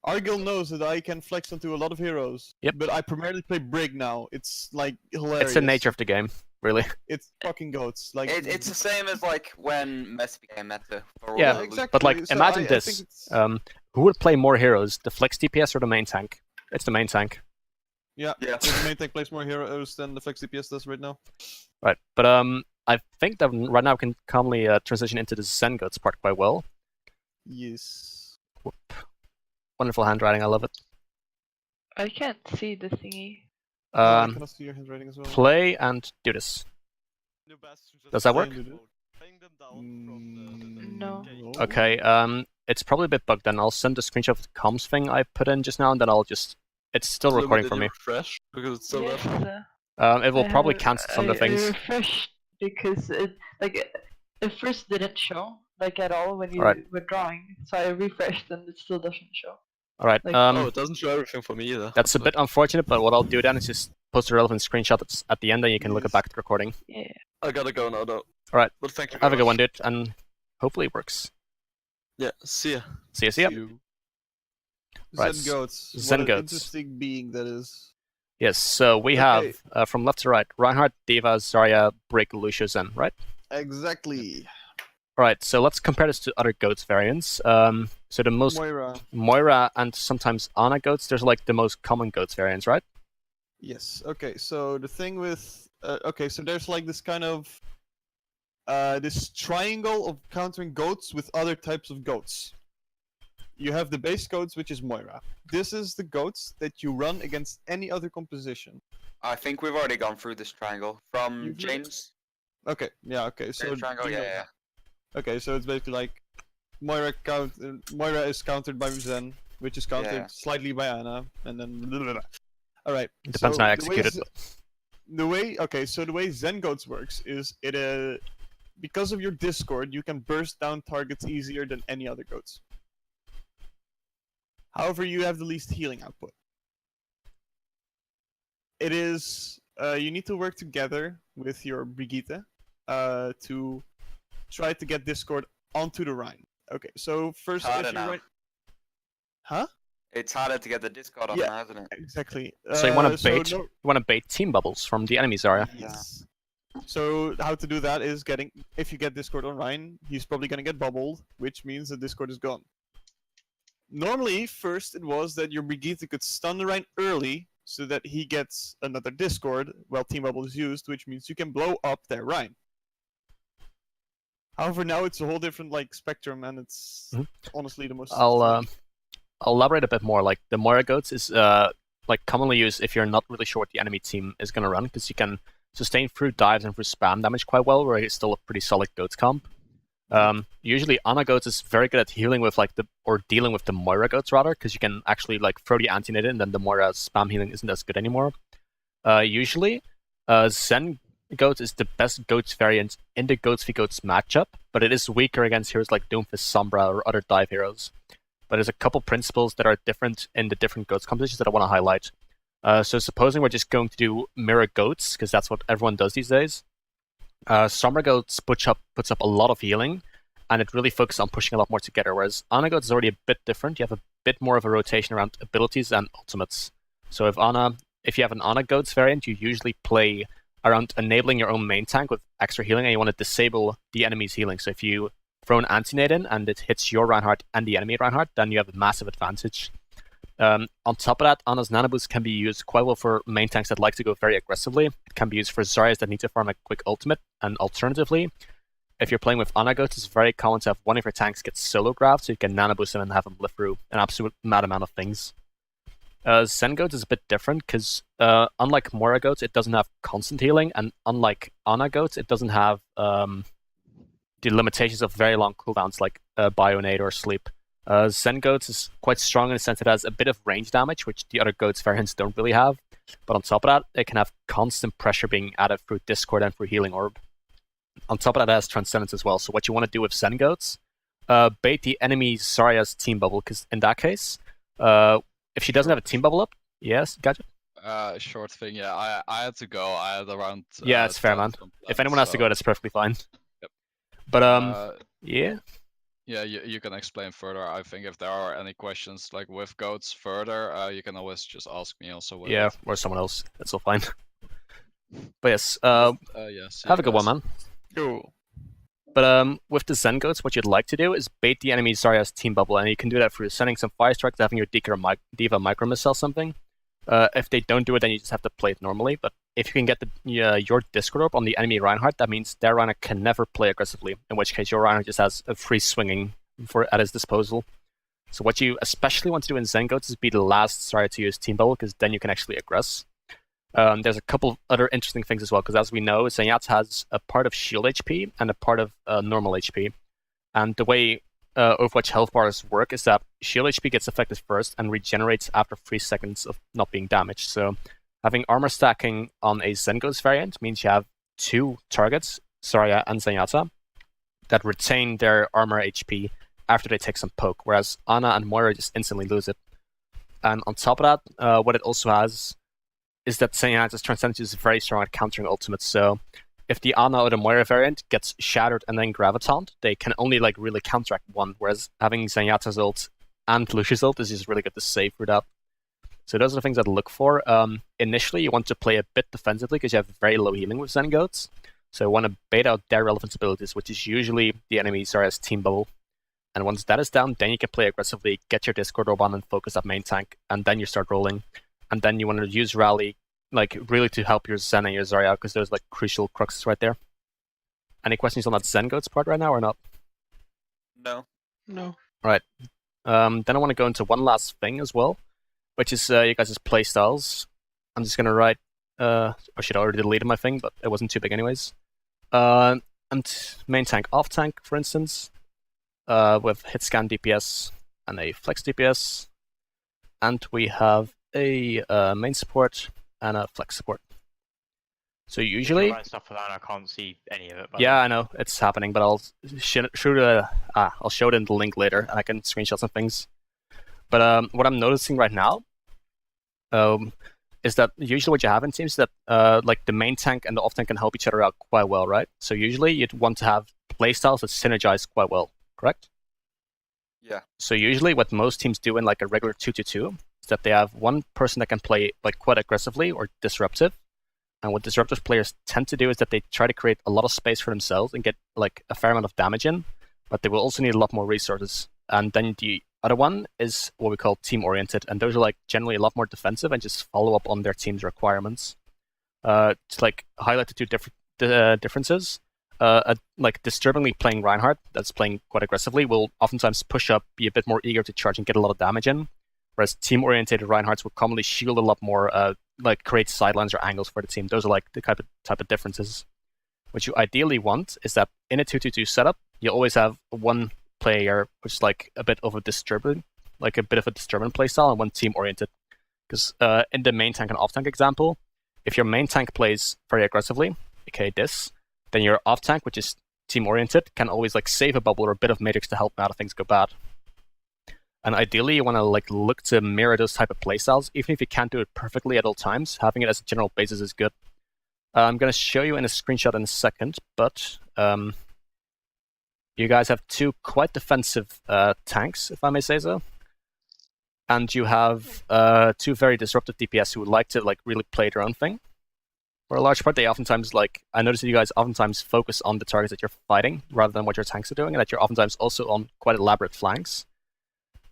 Argyll knows that I can flex onto a lot of heroes. Yep. But I primarily play Brig now. It's like hilarious. It's the nature of the game, really. It's fucking Goats. Like it's the same as like when Messi became meta. Yeah, exactly. But like, imagine this: who would play more heroes, the flex DPS or the main tank? It's the main tank. Yeah. The main tank plays more heroes than the flex DPS does right now. Right, but I think that right now we can calmly transition into the Zen-Goats part quite well. Yes. Whoop. Wonderful handwriting, I love it. I can't see the thingy. I cannot see your handwriting as well. Play and do this. Does that work? No. Okay, it's probably a bit bugged then. I'll send a screenshot of the comms thing I put in just now, and then I'll just... It's still recording for me. Refresh because it's so Yes, it will probably cancel some of the things. I refreshed because it first didn't show like at all when you were drawing, so I refreshed and it still doesn't show. Alright, Like- Oh, it doesn't show everything for me either. that's a bit unfortunate, but what I'll do then is just post a relevant screenshot that's at the end, and you can look it back at the recording. Yeah. I gotta go now though. Alright, But thank you. have a very good one, much. dude, and hopefully it works. Yeah, see ya. See ya. Right, Zen-Goats. What an Zen-Goats. interesting being that is. Yes, so we Okay. have, from left to right, Reinhardt, Diva, Zarya, Brick, Lucio, Zen, right? Exactly. Alright, so let's compare this to other Goats variants. So the most Moira. and sometimes Ana Goats, there's like the most common Goats variants, right? Yes. Okay. So the thing with so there's like this kind of this triangle of countering goats with other types of goats. You have the base goats, which is Moira. This is the goats that you run against any other composition. I think we've already gone through this triangle from You've- James. Okay. Yeah. Okay. So Triangle, you know- yeah. Okay. So it's basically like Moira is countered by Zen, which is countered Yeah. slightly by Ana, and then. All right. Depends so on how I the way execute it. the way Zen-Goats works is because of your Discord, you can burst down targets easier than any other goats. However, you have the least healing output. It is you need to work together with your Brigitte to try to get Discord onto the Rhine. Okay, so first Harder if you now. run... Huh? It's harder to get the Discord on Yeah. now, isn't it? Exactly. So you want to so bait, no- you want to bait team bubbles from the enemy Zarya. Yes. So how to do that is if you get Discord on Ryan, he's probably gonna get bubbled, which means the Discord is gone. Normally, first it was that your Brigitte could stun the Ryan early, so that he gets another Discord while Team Bubble is used, which means you can blow up their Ryan. However, now it's a whole different spectrum, and it's honestly the most. I'll elaborate a bit more. Like the Moira Goats is commonly used if you're not really sure what the enemy team is gonna run, because you can sustain through dives and through spam damage quite well, where it's still a pretty solid Goats comp. Usually Ana Goats is very good at healing with dealing with the Moira Goats rather, because you can actually throw the anti-nade in, and then the Moira spam healing isn't as good anymore. Usually, Zen Goats is the best Goats variant in the Goats v Goats matchup, but it is weaker against heroes like Doomfist, Sombra, or other dive heroes. But there's a couple principles that are different in the different Goats compositions that I want to highlight. So supposing we're just going to do mirror Goats, because that's what everyone does these days. Sombra Goats puts up a lot of healing, and it really focuses on pushing a lot more together, whereas Ana Goats is already a bit different. You have a bit more of a rotation around abilities and ultimates. So if you have an Ana Goats variant, you usually play around enabling your own main tank with extra healing, and you want to disable the enemy's healing. So if you throw an anti-nade in and it hits your Reinhardt and the enemy Reinhardt, then you have a massive advantage. On top of that, Ana's Nano Boost can be used quite well for main tanks that like to go very aggressively. It can be used for Zaryas that need to farm a quick ultimate, and alternatively, if you're playing with Ana Goats, it's very common to have one of your tanks get solo grabbed, so you can Nano Boost him and have him live through an absolute mad amount of things. Zen-Goats is a bit different, because unlike Moira Goats, it doesn't have constant healing, and unlike Ana Goats, it doesn't have the limitations of very long cooldowns like Bionade or Sleep. Zen-Goats is quite strong in the sense it has a bit of range damage, which the other Goats variants don't really have. But on top of that, it can have constant pressure being added through Discord and through Healing Orb. On top of that, it has Transcendence as well. So what you want to do with Zen-Goats, bait the enemy Zarya's team bubble, because in that case, if she doesn't have a team bubble up, yes, Gadget? Short thing, yeah. I had to go. I had around. Yeah, it's fair, man. If anyone has to go, that's perfectly fine. Yep. But yeah. Yeah, you can explain further. I think if there are any questions with Goats further, you can always just ask me also. Yeah, or someone else. That's all fine. But yes, yes. have a good one, man. Cool. But with the Zen-Goats, what you'd like to do is bait the enemy Zarya's team bubble, and you can do that through sending some Fire Strikes, having your Diva micro missile something. If they don't do it, then you just have to play it normally. But if you can get your Discord Orb on the enemy Reinhardt, that means their Reinhardt can never play aggressively, in which case your Reinhardt just has a free swinging at his disposal. So what you especially want to do in Zen-Goats is be the last Zarya to use Team Bubble, because then you can actually aggress. There's a couple of other interesting things as well, because as we know, Zenyatta has a part of shield HP and a part of normal HP. And the way Overwatch health bars work is that shield HP gets affected first and regenerates after 3 seconds of not being damaged. So having armor stacking on a Zen-Goats variant means you have 2 targets, Zarya and Zenyatta, that retain their armor HP after they take some poke, whereas Ana and Moira just instantly lose it. And on top of that, what it also has is that Zen-Goats Transcendence is very strong at countering ultimates. So if the Ana or the Moira variant gets shattered and then gravitoned, they can only like really counteract one, whereas having Zenyatta's ult and Lucia's ult is just really good to save for that. So those are the things I'd look for. Initially, you want to play a bit defensively because you have very low healing with Zen-Goats. So you want to bait out their relevant abilities, which is usually the enemies are as team bubble. And once that is down, then you can play aggressively, get your Discord orb on and focus that main tank, and then you start rolling. And then you want to use Rally, like really to help your Zen and your Zarya, because there's like crucial cruxes right there. Any questions on that Zen-Goats part right now or not? No. No. Right. Then I want to go into one last thing as well, which is you guys' playstyles. I'm just gonna write. I should already deleted my thing, but it wasn't too big anyways. And main tank, off tank, for instance, with hit scan DPS and a flex DPS, and we have a main support and a flex support. So usually, stuff for that, I can't see any of it. Yeah, I know it's happening, but I'll show it in the link later, and I can screenshot some things. But what I'm noticing right now is that usually what you have in teams is that like the main tank and the off tank can help each other out quite well, right? So usually you'd want to have playstyles that synergize quite well, correct? Yeah. So usually what most teams do in like a regular 2-2 is that they have one person that can play like quite aggressively or disruptive. And what disruptive players tend to do is that they try to create a lot of space for themselves and get like a fair amount of damage in, but they will also need a lot more resources. And then the other one is what we call team-oriented, and those are like generally a lot more defensive and just follow up on their team's requirements. To like highlight the two differences, like disturbingly playing Reinhardt, that's playing quite aggressively, will oftentimes push up, be a bit more eager to charge and get a lot of damage in, whereas team-oriented Reinhardts will commonly shield a lot more, like create sidelines or angles for the team. Those are like the type of differences. What you ideally want is that in a 2-2 setup, you always have one player which is like a bit of a disturbing playstyle, and one team-oriented. Because in the main tank and off tank example, if your main tank plays very aggressively, aka this, then your off tank, which is team-oriented, can always like save a bubble or a bit of matrix to help out if things go bad. And ideally, you want to like look to mirror those type of playstyles. Even if you can't do it perfectly at all times, having it as a general basis is good. I'm going to show you in a screenshot in a second, but you guys have two quite defensive tanks, if I may say so. And you have two very disruptive DPS who would like to like really play their own thing. For a large part, they oftentimes I notice that you guys oftentimes focus on the targets that you're fighting rather than what your tanks are doing, and that you're oftentimes also on quite elaborate flanks.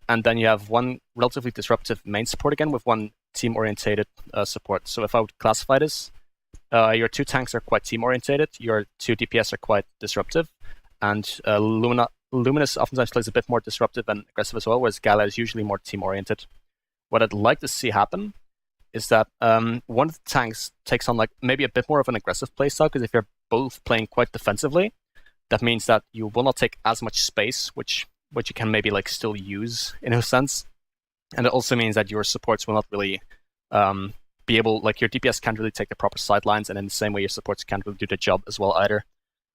And then you have one relatively disruptive main support again with one team-orientated support. So if I would classify this, your two tanks are quite team-orientated, your two DPS are quite disruptive, and Luminous oftentimes plays a bit more disruptive and aggressive as well, whereas Gala is usually more team-oriented. What I'd like to see happen is that one of the tanks takes on like maybe a bit more of an aggressive playstyle, because if you're both playing quite defensively, that means that you will not take as much space, which you can maybe like still use in a sense. And it also means that your supports will not really be able, like your DPS can't really take the proper sidelines, and in the same way your supports can't really do the job as well either.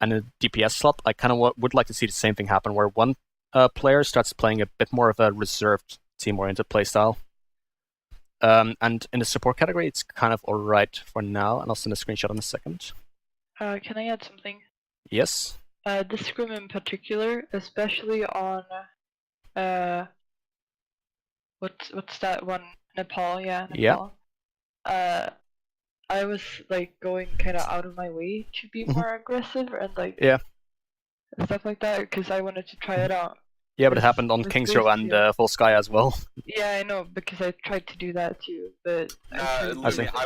And in the DPS slot, I kind of would like to see the same thing happen, where one player starts playing a bit more of a reserved team-oriented playstyle. And in the support category, it's kind of alright for now, and I'll send a screenshot in a second. Can I add something? Yes? The scrim in particular, especially on what's that one? Nepal, yeah. Nepal. Yeah. I was like going kind of out of my way to be more aggressive and like stuff like that, because I wanted to try it out. Yeah, but it happened on King's Row and Volskaya as well. Yeah, I know, because I tried to do that too, but I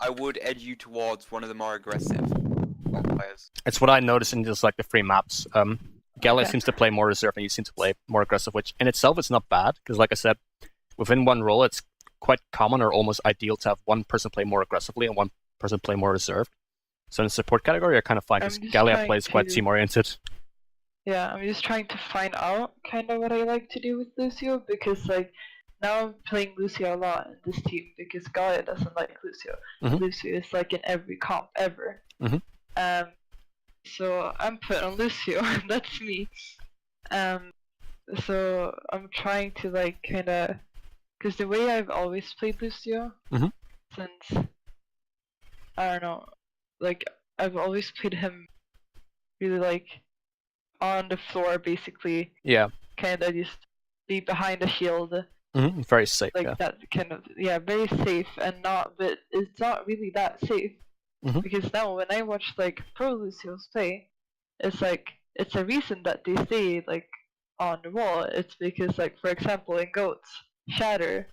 would edge you towards one of the more aggressive players. It's what I noticed in just like the free maps. Gala seems to play more reserved, and you seem to play more aggressive, which in itself is not bad, because like I said, within one role, it's quite common or almost ideal to have one person play more aggressively and one person play more reserved. So in the support category, you're kind of fine, because Galia plays quite team-oriented. Yeah, I'm just trying to find out kind of what I like to do with Lucio, because like now I'm playing Lucio a lot in this team because Gaia doesn't like Lucio. Lucio is like in every comp ever. So I'm put on Lucio, that's me. So I'm trying to like kind of because the way I've always played Lucio, since I don't know, like I've always played him really like on the floor, basically. Yeah. Kind of just be behind a shield. Very safe. Like Yeah. that kind of very safe and not, but it's not really that safe. Because now when I watch like pro Lucios play, it's like it's a reason that they stay like on the wall. It's because like for example in Goats Shatter,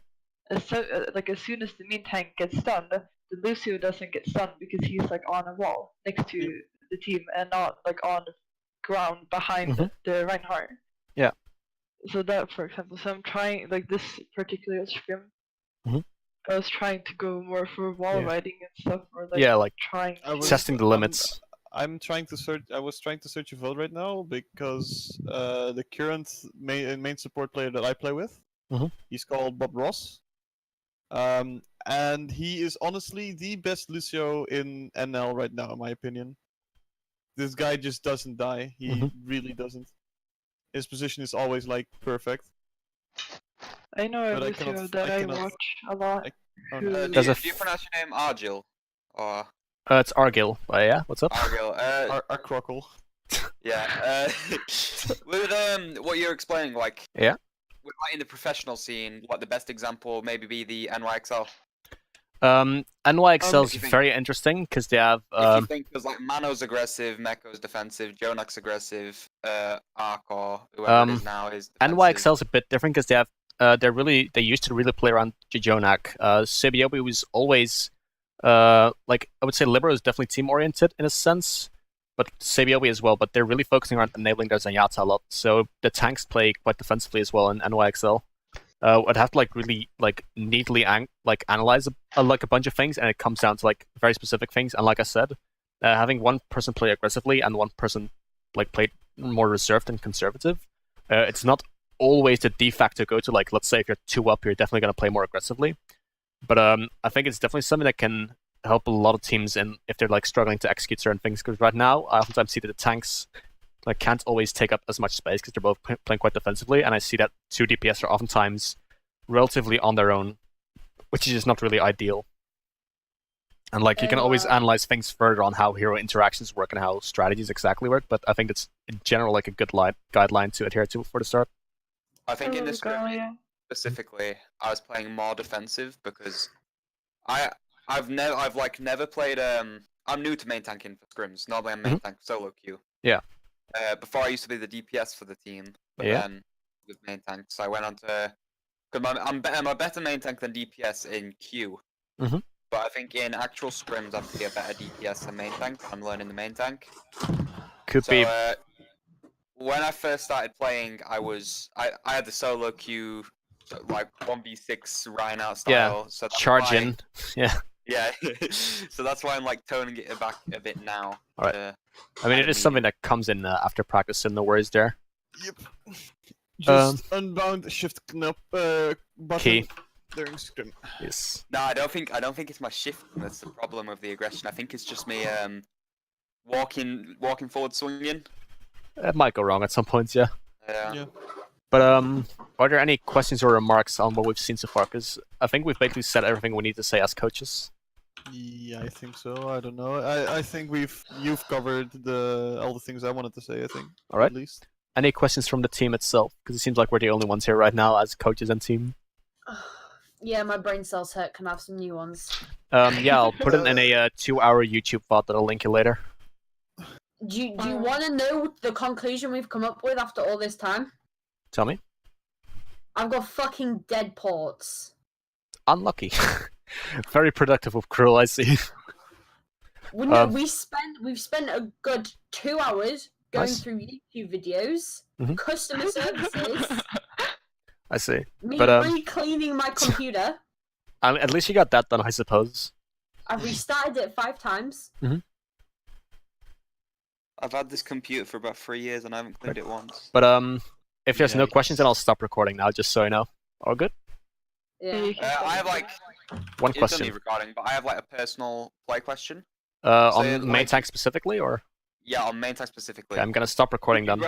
as soon as the main tank gets stunned, the Lucio doesn't get stunned because he's like on a wall next to the team and not like on the ground behind the Reinhardt. Yeah. So that, for example, so I'm trying like this particular scrim. I was trying to go more for wall riding and stuff, or like trying testing the limits. I'm trying to search. I was trying to search a vote right now because the current main support player that I play with, he's called Bob Ross, and he is honestly the best Lucio in NL right now, in my opinion. This guy just doesn't die. He really doesn't. His position is always like perfect. I know a Lucio that I watch a lot. Do you pronounce your name Argyll? Or it's Argyll. Yeah, what's up? Argyll. Arcrockle. Yeah. With what you're explaining, like with like in the professional scene, what the best example maybe be the NYXL. NYXL is very interesting because they have. If you think because like Mano's aggressive, Meko's defensive, Jonak's aggressive, Ark or whoever it is now is defensive. NYXL is a bit different because they have. They used to really play around Jonak. Sebiobi was always like I would say Libero is definitely team oriented in a sense, but Sebiobi as well. But they're really focusing on enabling their Zenyatta a lot. So the tanks play quite defensively as well in NYXL. I'd have to like really like neatly analyze like a bunch of things, and it comes down to like very specific things. And like I said, having one person play aggressively and one person like play more reserved and conservative, it's not always the de facto go to. Like let's say if you're 2 up, you're definitely going to play more aggressively. But I think it's definitely something that can help a lot of teams in if they're like struggling to execute certain things. Because right now, I oftentimes see that the tanks like can't always take up as much space because they're both playing quite defensively, and I see that 2 DPS are oftentimes relatively on their own, which is just not really ideal. And like you can always analyze things further on how hero interactions work and how strategies exactly work, but I think it's in general like a good guideline to adhere to for the start. I think in this game specifically, I was playing more defensive because I've never played I'm new to main tanking for scrims. Normally I'm main tank solo queue. Yeah. Before I used to be the DPS for the team, but then with main tank, so I went on to. I'm a better main tank than DPS in queue. But I think in actual scrims, I'd be a better DPS than main tank. I'm learning the main tank. Could be. When I first started playing, I had the solo queue, like 1v6 Ryan out style. Yeah. So charging. Yeah. Yeah. So that's why I'm like toning it back a bit now. All right. I mean, it is something that comes in after practice, and no worries there. Yep. Just unbound shift knop button key during scrim. Yes. No, I don't think it's my shift that's the problem with the aggression. I think it's just me walking forward, swinging. It might go wrong at some points, yeah. Yeah. But are there any questions or remarks on what we've seen so far? Because I think we've basically said everything we need to say as coaches. Yeah, I think so. I don't know. I think you've covered all the things I wanted to say. I think. All right. At least. Any questions from the team itself? Because it seems like we're the only ones here right now as coaches and team. Yeah, my brain cells hurt. Can I have some new ones? Yeah, I'll put it in a 2-hour YouTube VOD that I'll link you later. Do you want to know the conclusion we've come up with after all this time? Tell me. I've got fucking dead ports. Unlucky. Very productive with Cruel, I see. Well, no, we've spent a good 2 hours going through YouTube videos, customer services. I see. Me But re-cleaning my computer. I mean, at least you got that done, I suppose. I've restarted it 5 times. I've had this computer for about 3 years and I haven't cleaned it once. But if there's no questions, then I'll stop recording now, just so you know. All good? Yeah. I have like one question. Recording, but I have like a personal play question. On main tank specifically, or? Yeah, on main tank specifically. Okay, I'm gonna stop recording then.